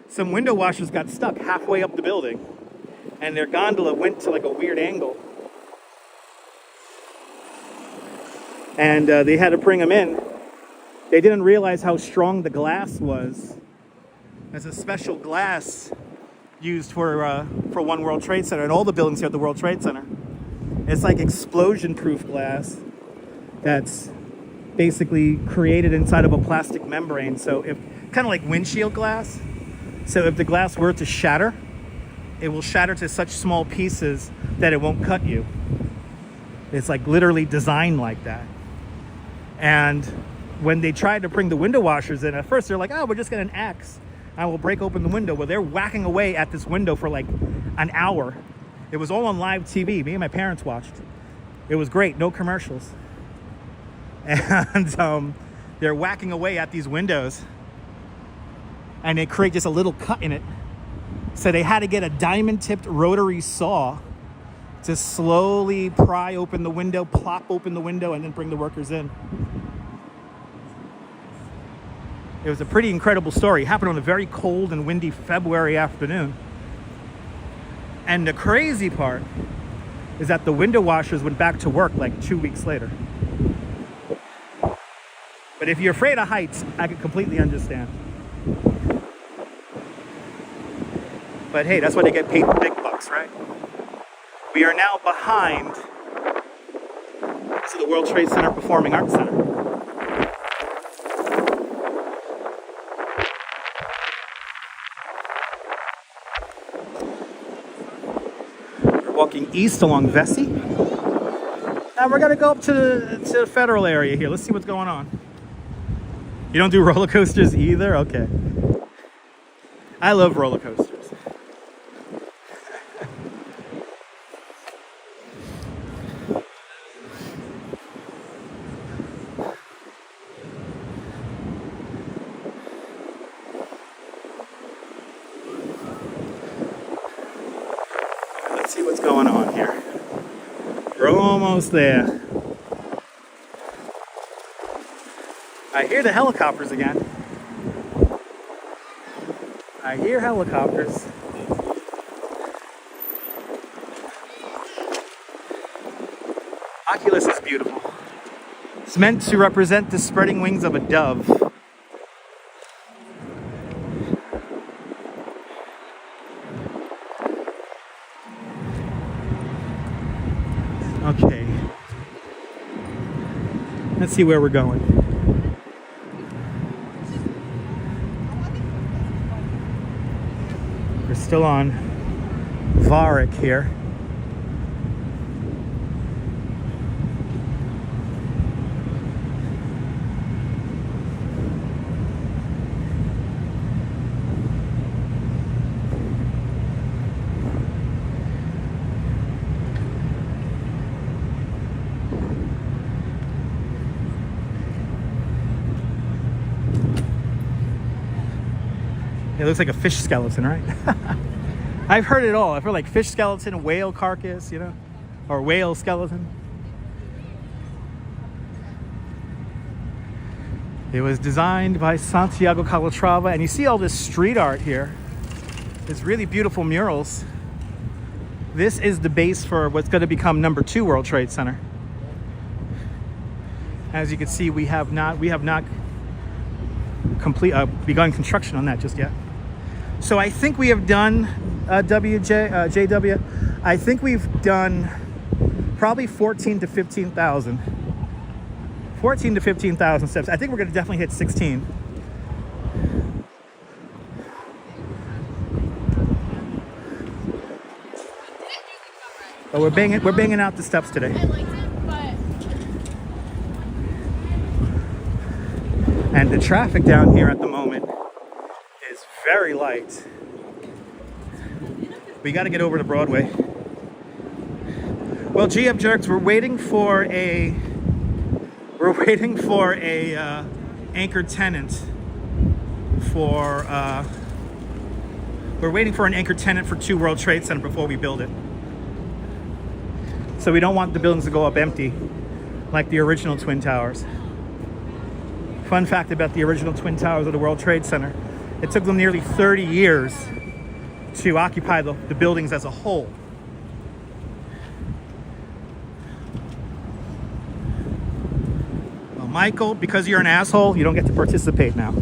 Some window washers got stuck halfway up the building, and their gondola went to like a weird angle. And they had to bring them in. They didn't realize how strong the glass was. There's a special glass used for One World Trade Center and all the buildings here at the World Trade Center. It's like explosion-proof glass that's basically created inside of a plastic membrane. So if kind of like windshield glass. So if the glass were to shatter, it will shatter to such small pieces that it won't cut you. It's like literally designed like that. And when they tried to bring the window washers in, at first they're like, oh, we're just getting an axe. I will break open the window. Well, they're whacking away at this window for like an hour. It was all on live TV. Me and my parents watched. It was great. No commercials. And they're whacking away at these windows. And they create just a little cut in it. So they had to get a diamond-tipped rotary saw to slowly pry open the window, plop open the window, and then bring the workers in. It was a pretty incredible story. It happened on a very cold and windy February afternoon. And the crazy part is that the window washers went back to work like 2 weeks later. But if you're afraid of heights, I can completely understand. But hey, that's why they get paid the big bucks, right? We are now behind the World Trade Center Performing Arts Center. We're walking east along Vesey. Now we're gonna go up to the federal area here. Let's see what's going on. You don't do roller coasters either? Okay. I love roller coasters. Let's see what's going on here. We're almost there. I hear the helicopters again. I hear helicopters. Oculus is beautiful. It's meant to represent the spreading wings of a dove. Okay. Let's see where we're going. We're still on Varick here. It looks like a fish skeleton, right? I've heard it all. I've heard like fish skeleton, whale carcass, you know, or whale skeleton. It was designed by Santiago Calatrava, and you see all this street art here. It's really beautiful murals. This is the base for what's going to become number 2 World Trade Center. As you can see, we have not begun construction on that just yet. So I think we have done JW. I think we've done probably 14 to 15,000 steps. I think we're going to definitely hit 16. But we're banging out the steps today. I liked it, but And the traffic down here at the moment is very light. We got to get over to Broadway. Well, GF Jerks, we're waiting for a anchor tenant for we're waiting for an anchor tenant for 2 World Trade Center before we build it. So we don't want the buildings to go up empty like the original Twin Towers. Fun fact about the original Twin Towers of the World Trade Center: it took them nearly 30 years to occupy the buildings as a whole. Well, Michael, because you're an asshole, you don't get to participate now.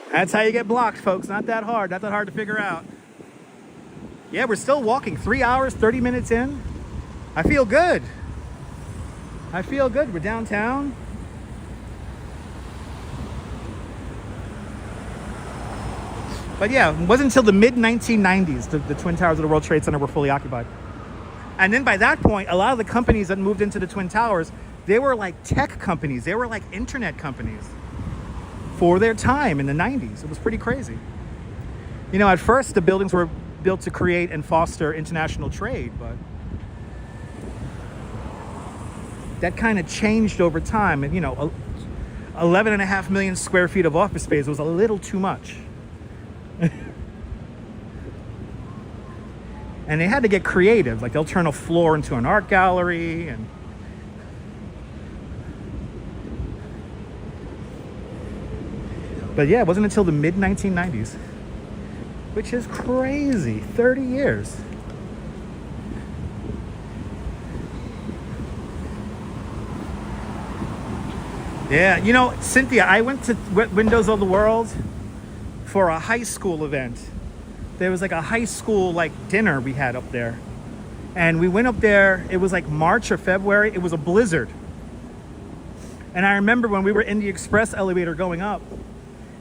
That's how you get blocked, folks. Not that hard. Not that hard to figure out. Yeah, we're still walking. 3 hours, 30 minutes in. I feel good. I feel good. We're downtown. But yeah, it wasn't until the mid-1990s the Twin Towers of the World Trade Center were fully occupied. And then by that point, a lot of the companies that moved into the Twin Towers, they were like tech companies. They were like internet companies for their time in the 90s. It was pretty crazy. You know, at first the buildings were built to create and foster international trade, but that kind of changed over time. And, you know, 11.5 million square feet of office space was a little too much. And they had to get creative. Like, they'll turn a floor into an art gallery. And but yeah, it wasn't until the mid-1990s, which is crazy. 30 years. Yeah, you know, Cynthia, I went to Windows of the World for a high school event. There was like a high school like dinner we had up there. And we went up there, it was like March or February. It was a blizzard. And I remember when we were in the express elevator going up,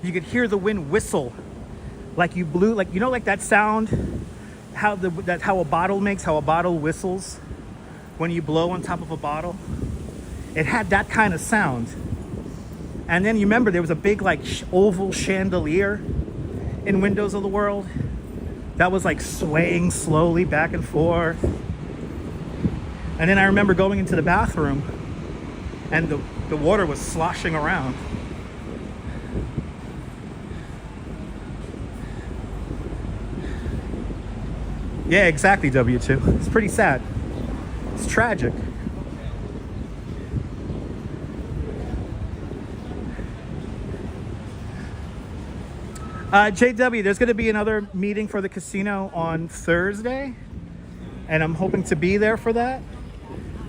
you could hear the wind whistle. Like you blew, like, you know, like that sound, how a bottle makes, how a bottle whistles when you blow on top of a bottle. It had that kind of sound. And then you remember there was a big like oval chandelier in Windows of the World that was like swaying slowly back and forth. And then I remember going into the bathroom and the water was sloshing around. Yeah, exactly, W2. It's pretty sad. It's tragic. JW, there's going to be another meeting for the casino on Thursday, and I'm hoping to be there for that.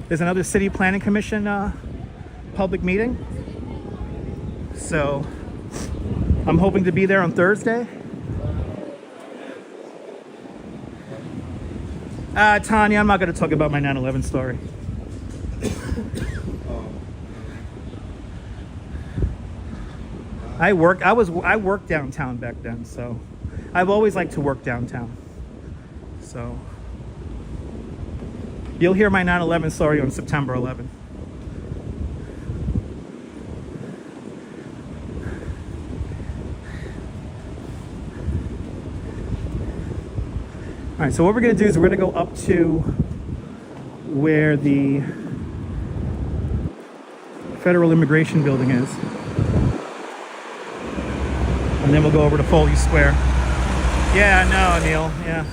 There's another City Planning Commission public meeting, so I'm hoping to be there on Thursday. Tanya, I'm not going to talk about my 9/11 story. I worked downtown back then, so I've always liked to work downtown. So you'll hear my 9/11 story on September 11th. All right, so what we're going to do is we're going to go up to where the Federal Immigration Building is. And then we'll go over to Foley Square. Yeah, I know, Neil. Yeah.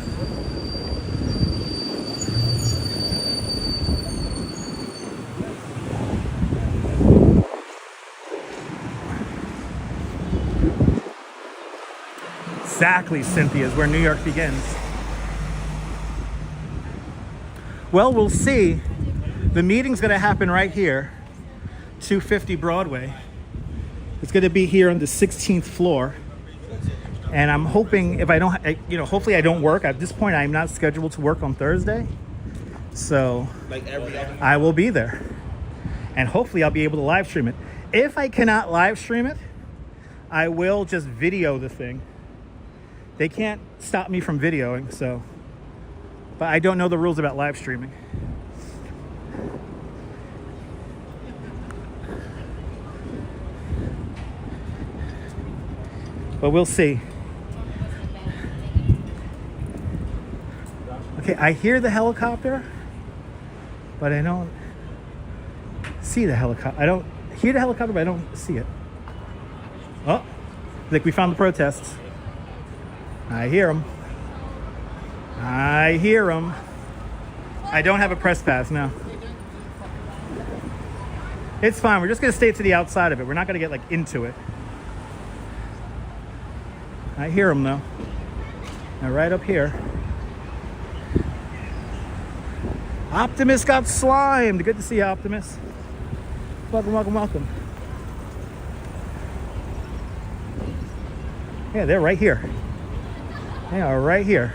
Exactly, Cynthia, is where New York begins. Well, we'll see. The meeting's going to happen right here, 250 Broadway. It's going to be here on the 16th floor. And I'm hoping if I don't, hopefully I don't work. At this point, I'm not scheduled to work on Thursday. So I will be there. And hopefully I'll be able to live stream it. If I cannot live stream it, I will just video the thing. They can't stop me from videoing, so. But I don't know the rules about live streaming. But we'll see. Okay, I hear the helicopter, but I don't see the helicopter. I don't hear the helicopter, but I don't see it. Oh, I think we found the protests. I hear them. I hear them. I don't have a press pass now. It's fine. We're just going to stay to the outside of it. We're not going to get like into it. I hear them though. Now right up here. Optimus got slimed. Good to see you, Optimus. Welcome, welcome, welcome. Yeah, they're right here. They are right here.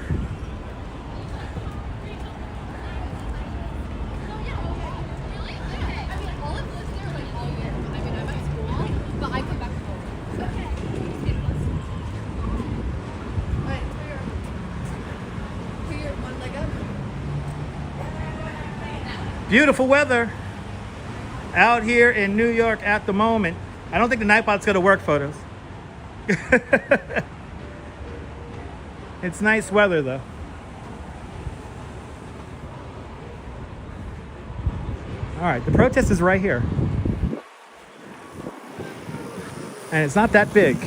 Beautiful weather out here in New York at the moment. I don't think the Nightbot's gonna work, photos. It's nice weather though. All right, the protest is right here. And it's not that big.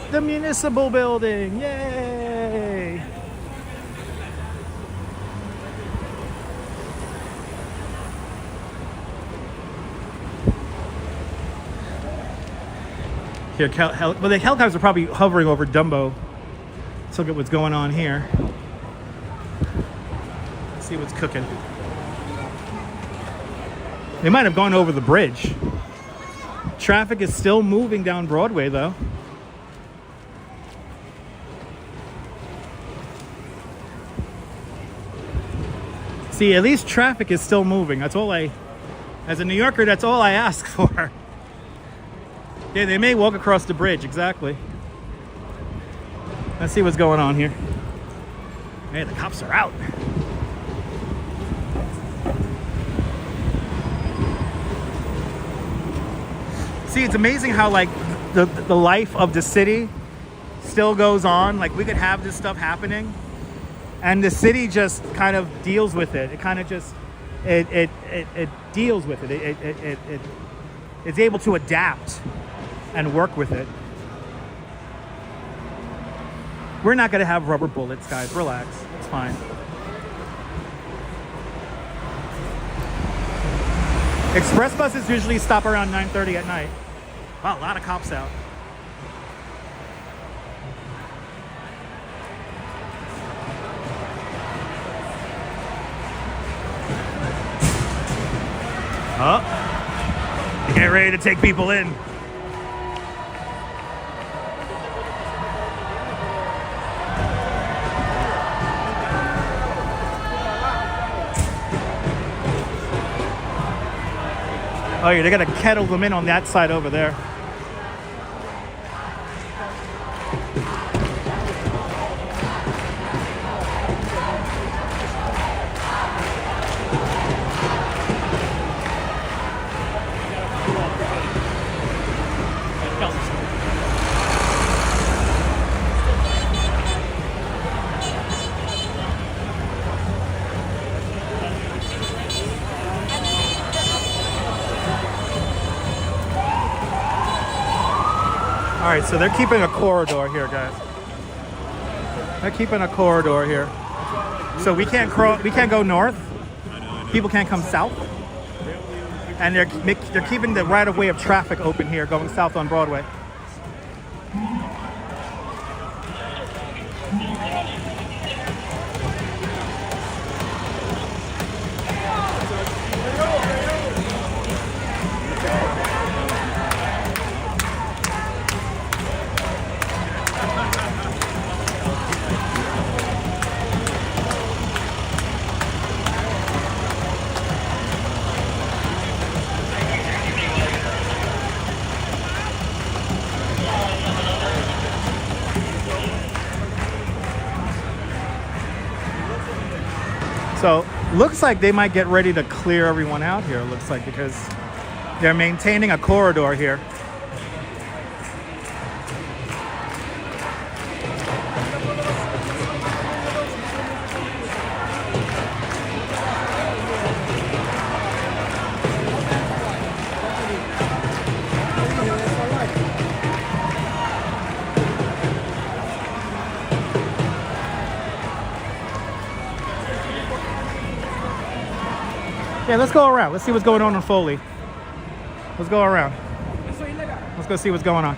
The municipal building, yay! Here, well, the helicopters are probably hovering over Dumbo. Let's look at what's going on here. Let's see what's cooking. They might have gone over the bridge. Traffic is still moving down Broadway, though. See, at least traffic is still moving. That's all as a New Yorker, that's all I ask for. Yeah, they may walk across the bridge, exactly. Let's see what's going on here. Hey, the cops are out. See, it's amazing how like the life of the city still goes on. Like we could have this stuff happening and the city just kind of deals with it. It kind of just, it deals with it. It's able to adapt and work with it. We're not gonna have rubber bullets, guys. Relax, it's fine. Express buses usually stop around 9:30 at night. Wow, a lot of cops out. Oh, get ready to take people in. Oh yeah, they gotta kettle them in on that side over there. All right, so they're keeping a corridor here, guys. They're keeping a corridor here. So we can't go north. People can't come south. And they're keeping the right of way of traffic open here going south on Broadway. So looks like they might get ready to clear everyone out here, it looks like, because they're maintaining a corridor here. Yeah, let's go around. Let's see what's going on Foley. Let's go around. Let's go see what's going on.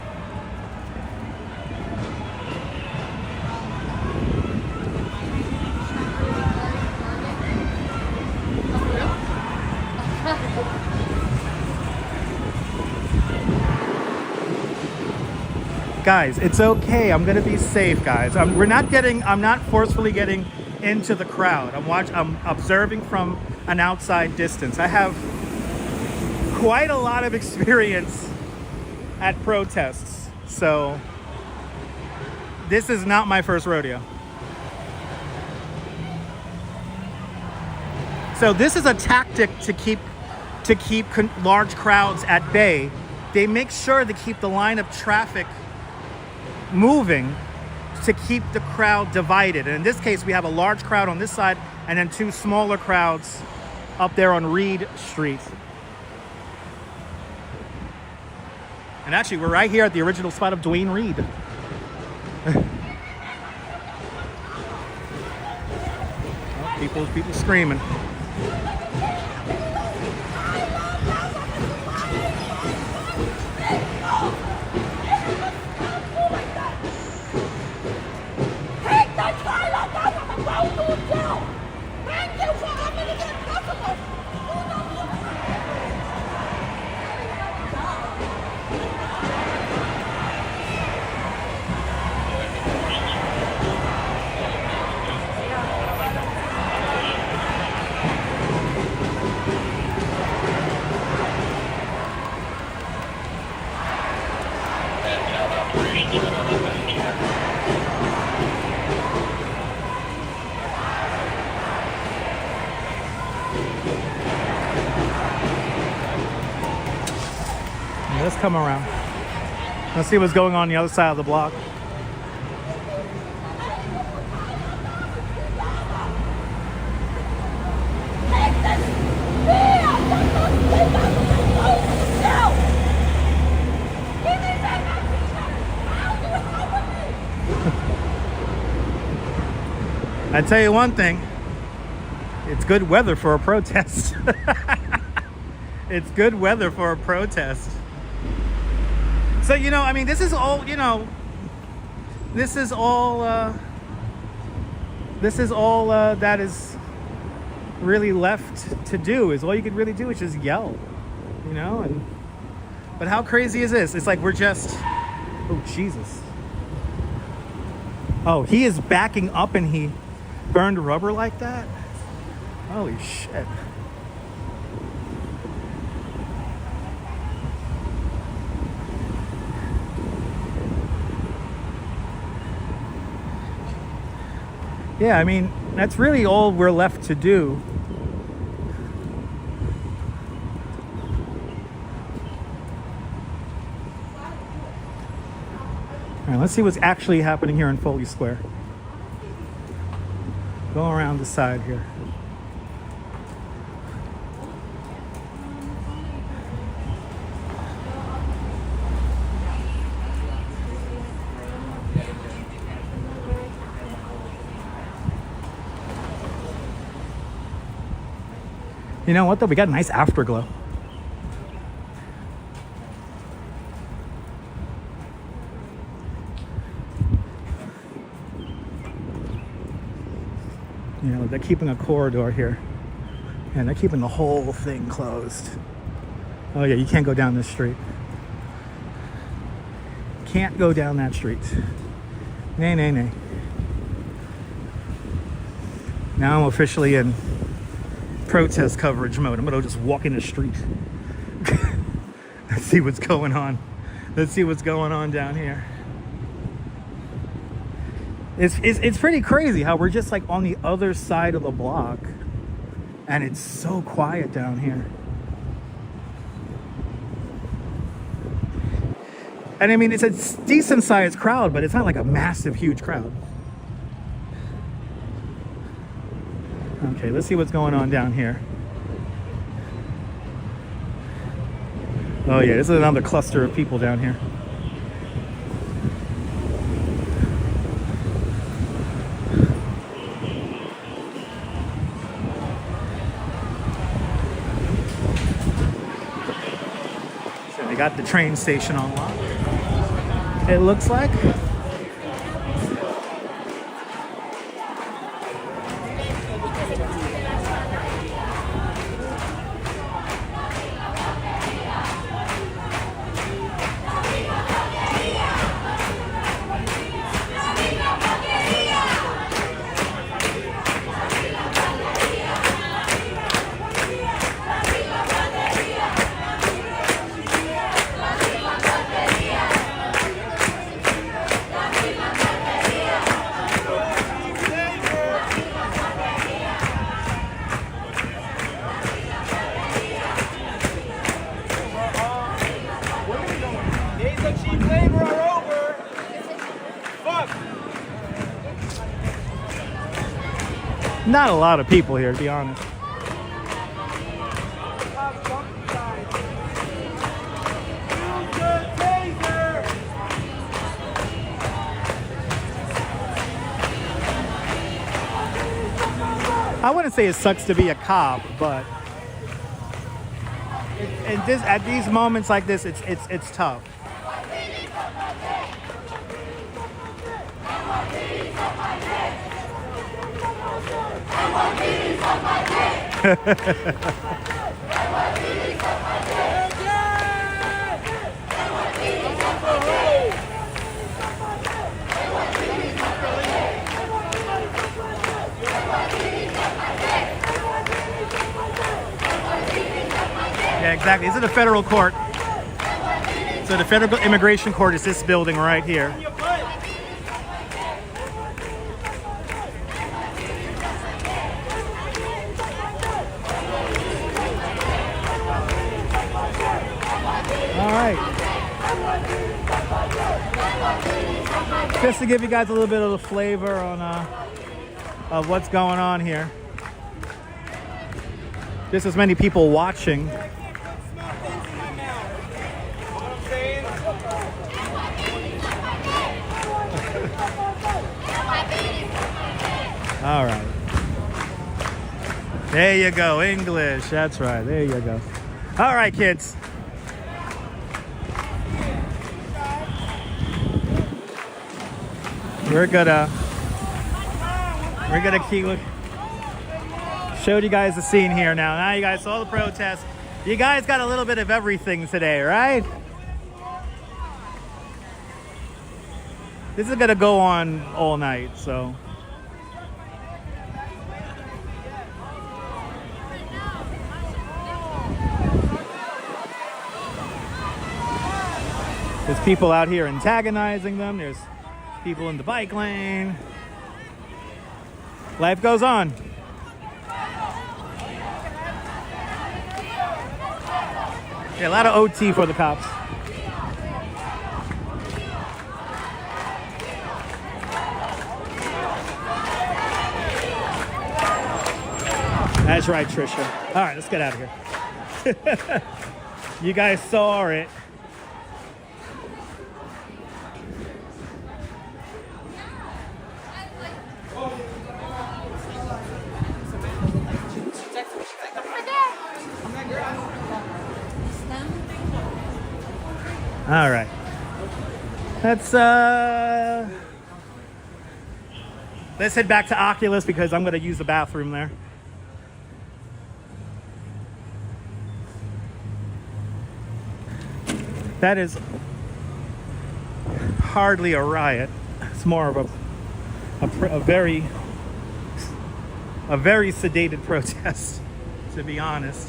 Guys, it's okay. I'm gonna be safe, guys. I'm not forcefully getting into the crowd. I'm observing from an outside distance. I have quite a lot of experience at protests, so this is not my first rodeo. So this is a tactic to keep large crowds at bay. They make sure to keep the line of traffic moving to keep the crowd divided. And in this case, we have a large crowd on this side and then two smaller crowds up there on Reed Street. And actually, we're right here at the original spot of Dwayne Reed. Oh, people screaming. Let's come around. Let's see what's going on the other side of the block. I tell you one thing, it's good weather for a protest. It's good weather for a protest. So, you know, I mean, this is all, you know, this is all that is really left to do. Is all you could really do is just yell, you know. And but how crazy is this? It's like we're just, oh Jesus, oh, he is backing up and he burned rubber like that. Holy shit. Yeah, I mean, that's really all we're left to do. All right, let's see what's actually happening here in Foley Square. Go around the side here. You know what though? We got a nice afterglow. You know, they're keeping a corridor here. And they're keeping the whole thing closed. Oh yeah, you can't go down this street. Can't go down that street. Nay, nay, nay. Now I'm officially in protest coverage mode. I'm gonna just walk in the street. Let's see what's going on. Let's see what's going on down here. It's pretty crazy how we're just like on the other side of the block and it's so quiet down here. And I mean, it's a decent sized crowd, but it's not like a massive, huge crowd. Okay, let's see what's going on down here. Oh yeah, this is another cluster of people down here. So they got the train station on lock, it looks like. Not a lot of people here, to be honest. I wouldn't say it sucks to be a cop, but at these moments like this, it's tough. Yeah, exactly. This is a federal court. So the federal immigration court is this building right here. All right. Just to give you guys a little bit of the flavor on of what's going on here. Just as many people watching. All right. There you go, English. That's right. There you go. All right, kids. We're gonna keep showed you guys the scene here now. Now you guys saw the protest. You guys got a little bit of everything today, right? This is gonna go on all night, so. There's people out here antagonizing them. There's people in the bike lane. Life goes on. Yeah, a lot of OT for the cops. That's right, Trisha. All right, let's get out of here. You guys saw it. All right. Let's head back to Oculus because I'm going to use the bathroom there. That is hardly a riot. It's more of a very sedated protest, to be honest.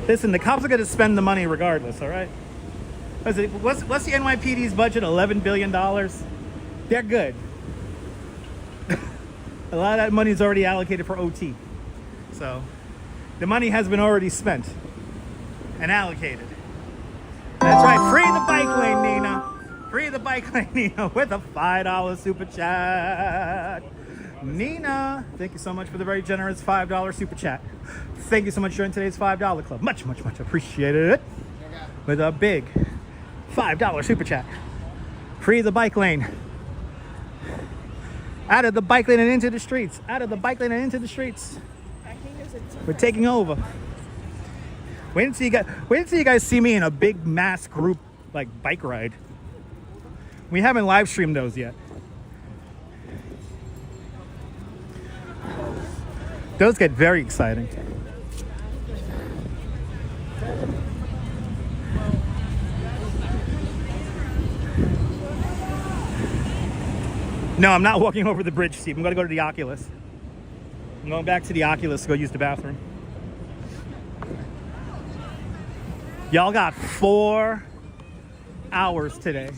Listen, the cops are going to spend the money regardless, all right? What's the NYPD's budget? $11 billion? They're good. A lot of that money is already allocated for OT. So the money has been already spent and allocated. That's right. Free the bike lane, Nina. Free the bike lane, Nina, with a $5 super chat. Nina, thank you so much for the very generous $5 super chat. Thank you so much for joining today's $5 club. Much, much, much appreciated. With a big $5 super chat. Free the bike lane. Out of the bike lane and into the streets. Out of the bike lane and into the streets. We're taking over. Wait until you guys see me in a big mass group like bike ride. We haven't live streamed those yet. Those get very exciting. No, I'm not walking over the bridge, Steve. I'm going to go to the Oculus. I'm going back to the Oculus to go use the bathroom. Y'all got 4 hours today.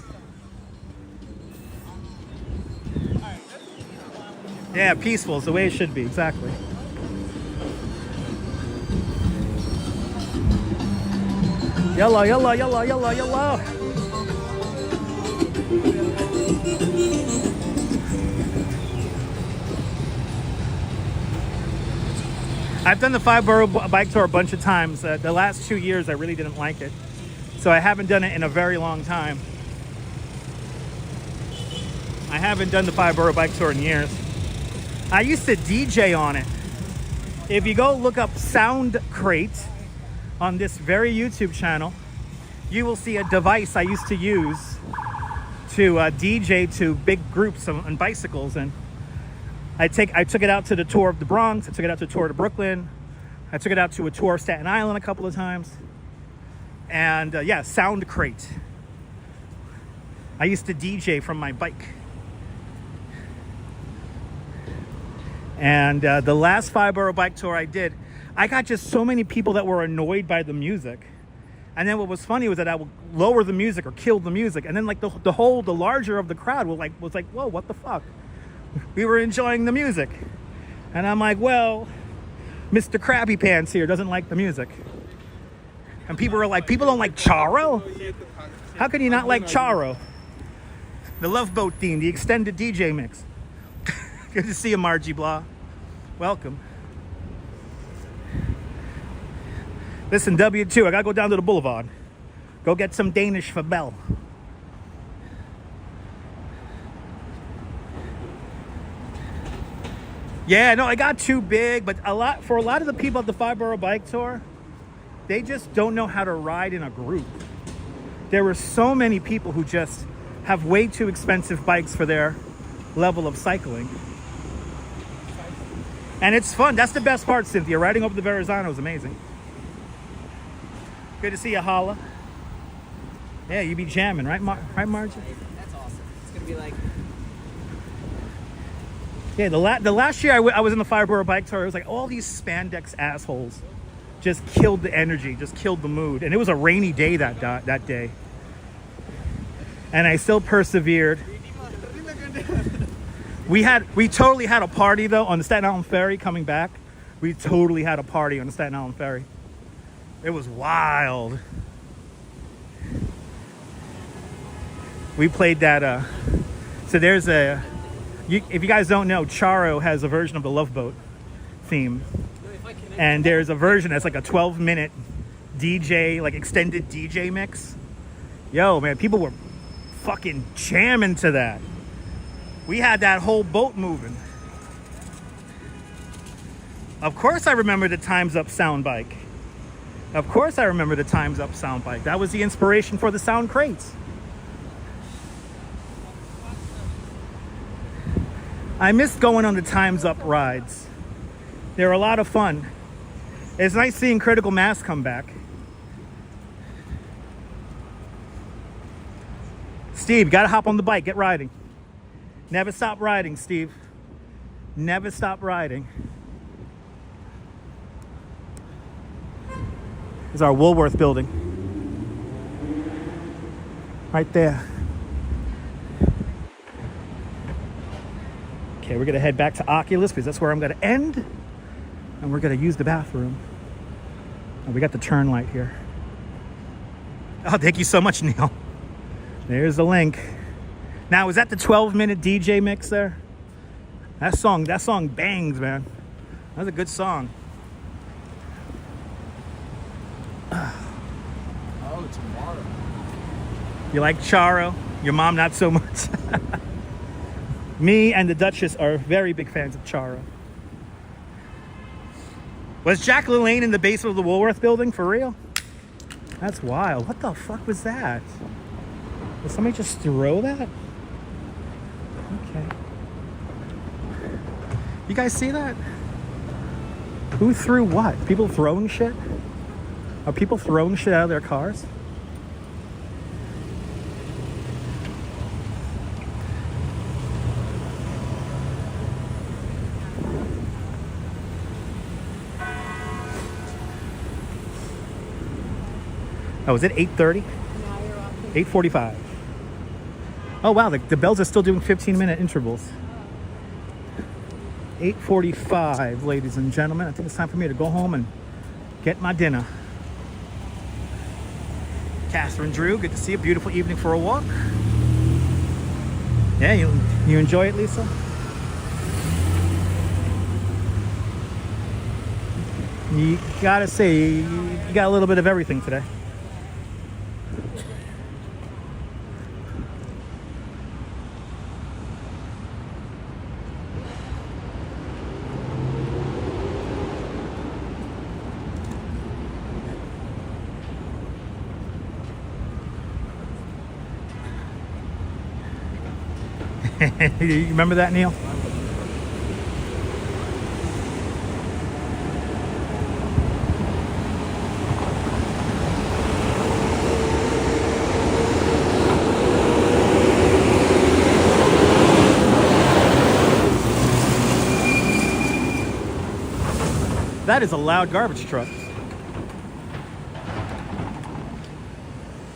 Yeah, peaceful is the way it should be, exactly. Yellow, yellow, yellow, yellow, yellow. I've done the 5-borough bike tour a bunch of times. The last 2 years, I really didn't like it. So I haven't done it in a very long time. I haven't done the 5-borough bike tour in years. I used to DJ on it. If you go look up Sound Crate on this very YouTube channel, you will see a device I used to use to DJ to big groups on bicycles. And I took it out to the tour of the Bronx. I took it out to a tour of Brooklyn. I took it out to a tour of Staten Island a couple of times. And yeah, Sound Crate. I used to DJ from my bike. And the last 5-borough bike tour I did, I got just so many people that were annoyed by the music. And then what was funny was that I would lower the music or kill the music. And then like the larger of the crowd was like, whoa, what the fuck? We were enjoying the music. And I'm like, well, Mr. Krabby Pants here doesn't like the music. And people were like, people don't like Charo? How can you not like Charo? The Love Boat theme, the extended DJ mix. Good to see you, Margie Blah. Welcome. Listen, W2, I gotta go down to the boulevard. Go get some Danish for Bell. Yeah, no, I got too big, but for a lot of the people at the 5-borough bike tour, they just don't know how to ride in a group. There were so many people who just have way too expensive bikes for their level of cycling. And it's fun. That's the best part, Cynthia. Riding over the Verizon is amazing. Good to see you, Holla. Yeah, you be jamming, right, right, Margie? That's awesome. It's gonna be like. Yeah, the last year I was in the Fireborough Bike Tour, it was like all these spandex assholes just killed the energy, just killed the mood. And it was a rainy day that day. And I still persevered. We totally had a party though on the Staten Island Ferry coming back. We totally had a party on the Staten Island Ferry. It was wild. We played that, so there's if you guys don't know, Charo has a version of the Love Boat theme. And there's a version that's like a 12-minute DJ, like extended DJ mix. Yo, man, people were fucking jamming to that. We had that whole boat moving. Of course I remember the Time's Up sound bike. Of course I remember the Time's Up sound bike. That was the inspiration for the sound crates. I missed going on the Time's Up rides. They were a lot of fun. It's nice seeing Critical Mass come back. Steve, you gotta hop on the bike, get riding. Never stop riding, Steve. Never stop riding. This is our Woolworth building. Right there. Okay, we're gonna head back to Oculus because that's where I'm gonna end. And we're gonna use the bathroom. And we got the turn light here. Oh, thank you so much, Neil. There's the link. Now, is that the 12-minute DJ mix there? That song bangs, man. That's a good song. Oh, tomorrow. You like Charo? Your mom not so much. Me and the Duchess are very big fans of Charo. Was Jack LaLanne in the basement of the Woolworth building for real? That's wild. What the fuck was that? Did somebody just throw that? Okay. You guys see that? Who threw what? People throwing shit? Are people throwing shit out of their cars? Oh, is it 8:30? 8:45. Oh, wow, the bells are still doing 15-minute intervals. 8:45, ladies and gentlemen. I think it's time for me to go home and get my dinner. Catherine Drew, good to see you. Beautiful evening for a walk. Yeah, you enjoy it, Lisa? You gotta say, you got a little bit of everything today. You remember that, Neil? That is a loud garbage truck.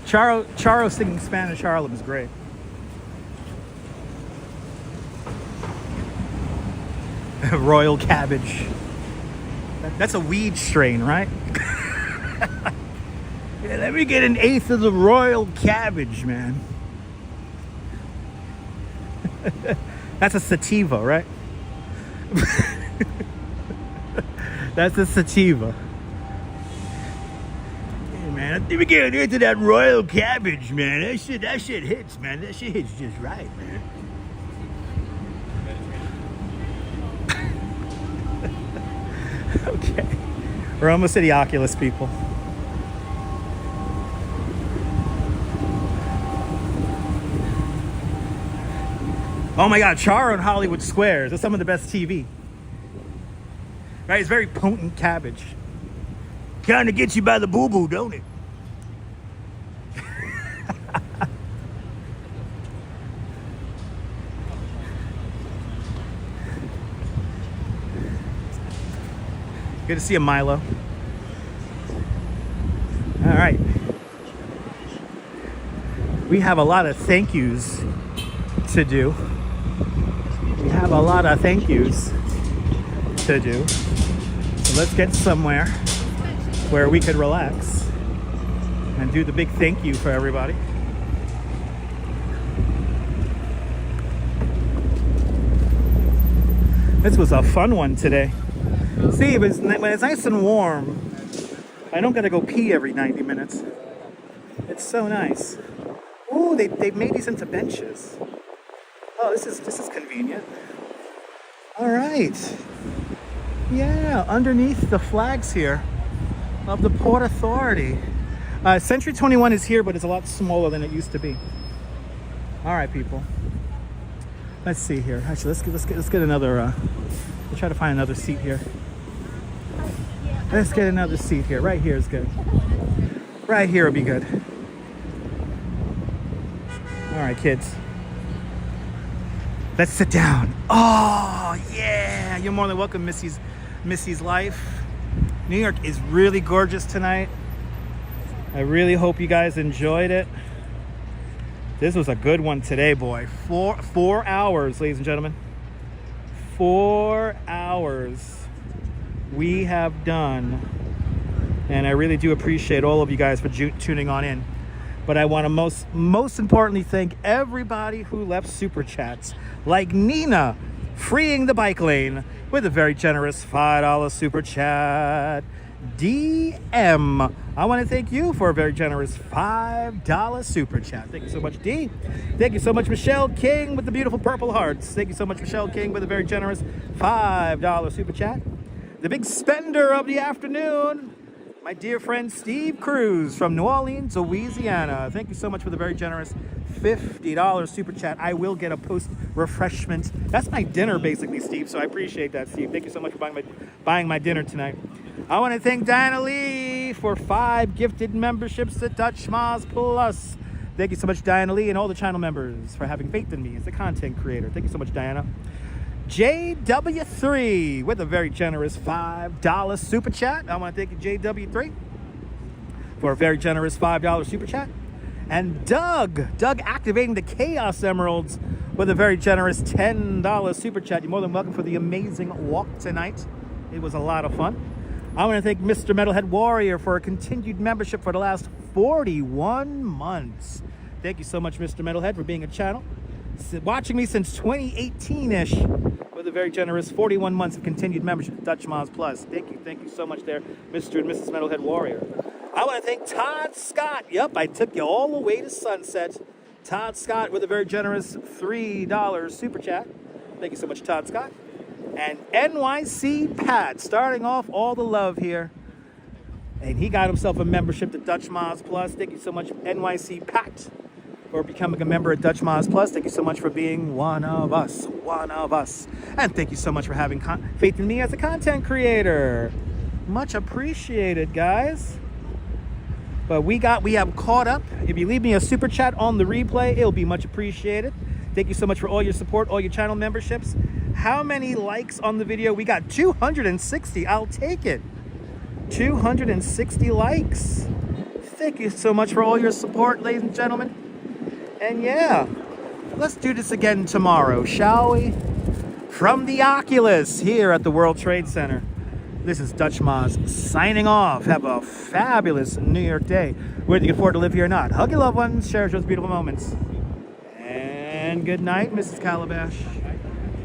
Charo singing Spanish Harlem is great. Royal cabbage. That's a weed strain, right? Yeah, let me get an eighth of the royal cabbage, man. That's a sativa, right? That's a sativa. Hey, man, let me get an eighth of that royal cabbage, man. That shit hits, man. That shit hits just right, man. Okay, we're almost at the Oculus, people. Oh my God, Char on Hollywood Squares. That's some of the best TV. Right, it's very potent cabbage. Kind of gets you by the boo-boo, don't it? Good to see you, Milo. All right. We have a lot of thank yous to do. We have a lot of thank yous to do. So let's get somewhere where we could relax and do the big thank you for everybody. This was a fun one today. See, when it's nice and warm, I don't gotta go pee every 90 minutes. It's so nice. Ooh, they've made these into benches. Oh, this is convenient. All right. Yeah, underneath the flags here of the Port Authority. Century 21 is here, but it's a lot smaller than it used to be. All right, people. Let's see here. Actually, let's get another. We'll try to find another seat here. Let's get another seat here. Right here is good. Right here will be good. All right, kids. Let's sit down. Oh, yeah. You're more than welcome, Missy's Life. New York is really gorgeous tonight. I really hope you guys enjoyed it. This was a good one today, boy. 4 hours, ladies and gentlemen. 4 hours we have done. And I really do appreciate all of you guys for tuning on in. But I want to most importantly thank everybody who left super chats, like Nina, freeing the bike lane with a very generous $5 super chat. DM, I want to thank you for a very generous $5 super chat. Thank you so much, D. Thank you so much, Michelle King, with the beautiful purple hearts. Thank you so much, Michelle King, with a very generous $5 super chat. The big spender of the afternoon, my dear friend Steve Cruz from New Orleans, Louisiana. Thank you so much for the very generous $50 super chat. I will get a post refreshment. That's my dinner, basically, Steve. So I appreciate that, Steve. Thank you so much for buying my dinner tonight. I want to thank Diana Lee for 5 gifted memberships to Dutch Moz Plus. Thank you so much, Diana Lee, and all the channel members for having faith in me as a content creator. Thank you so much, Diana. JW3 with a very generous $5 super chat. I want to thank you, JW3, for a very generous $5 super chat. And Doug activating the Chaos Emeralds with a very generous $10 super chat. You're more than welcome for the amazing walk tonight. It was a lot of fun. I want to thank Mr. Metalhead Warrior for a continued membership for the last 41 months. Thank you so much, Mr. Metalhead, for being a channel. Watching me since 2018-ish with a very generous 41 months of continued membership to Dutch Moz Plus. Thank you so much there, Mr. and Mrs. Metalhead Warrior. I want to thank Todd Scott. Yep, I took you all the way to Sunset. Todd Scott with a very generous $3 super chat. Thank you so much, Todd Scott. And NYC Pat, starting off all the love here. And he got himself a membership to Dutch Moz Plus. Thank you so much, NYC Pat, for becoming a member at Dutch Moz Plus. Thank you so much for being one of us. And thank you so much for having faith in me as a content creator. Much appreciated, guys. But we have caught up. If you leave me a super chat on the replay, it'll be much appreciated. Thank you so much for all your support, all your channel memberships. How many likes on the video? We got 260. I'll take it. 260 likes. Thank you so much for all your support, ladies and gentlemen. And yeah, let's do this again tomorrow, shall we? From the Oculus here at the World Trade Center. This is Dutch Moz signing off. Have a fabulous New York day, whether you can afford to live here or not. Hug your loved ones, cherish those beautiful moments. And good night, Mrs. Calabash,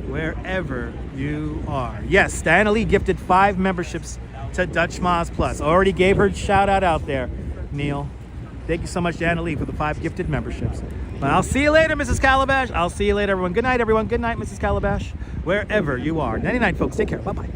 wherever you are. Yes, Diana Lee gifted 5 memberships to Dutch Moz Plus. Already gave her shout out there, Neil. Thank you so much, Diana Lee, for the 5 gifted memberships. But I'll see you later, Mrs. Calabash. I'll see you later, everyone. Good night, everyone. Good night, Mrs. Calabash, wherever you are. Nighty night, folks. Take care. Bye-bye.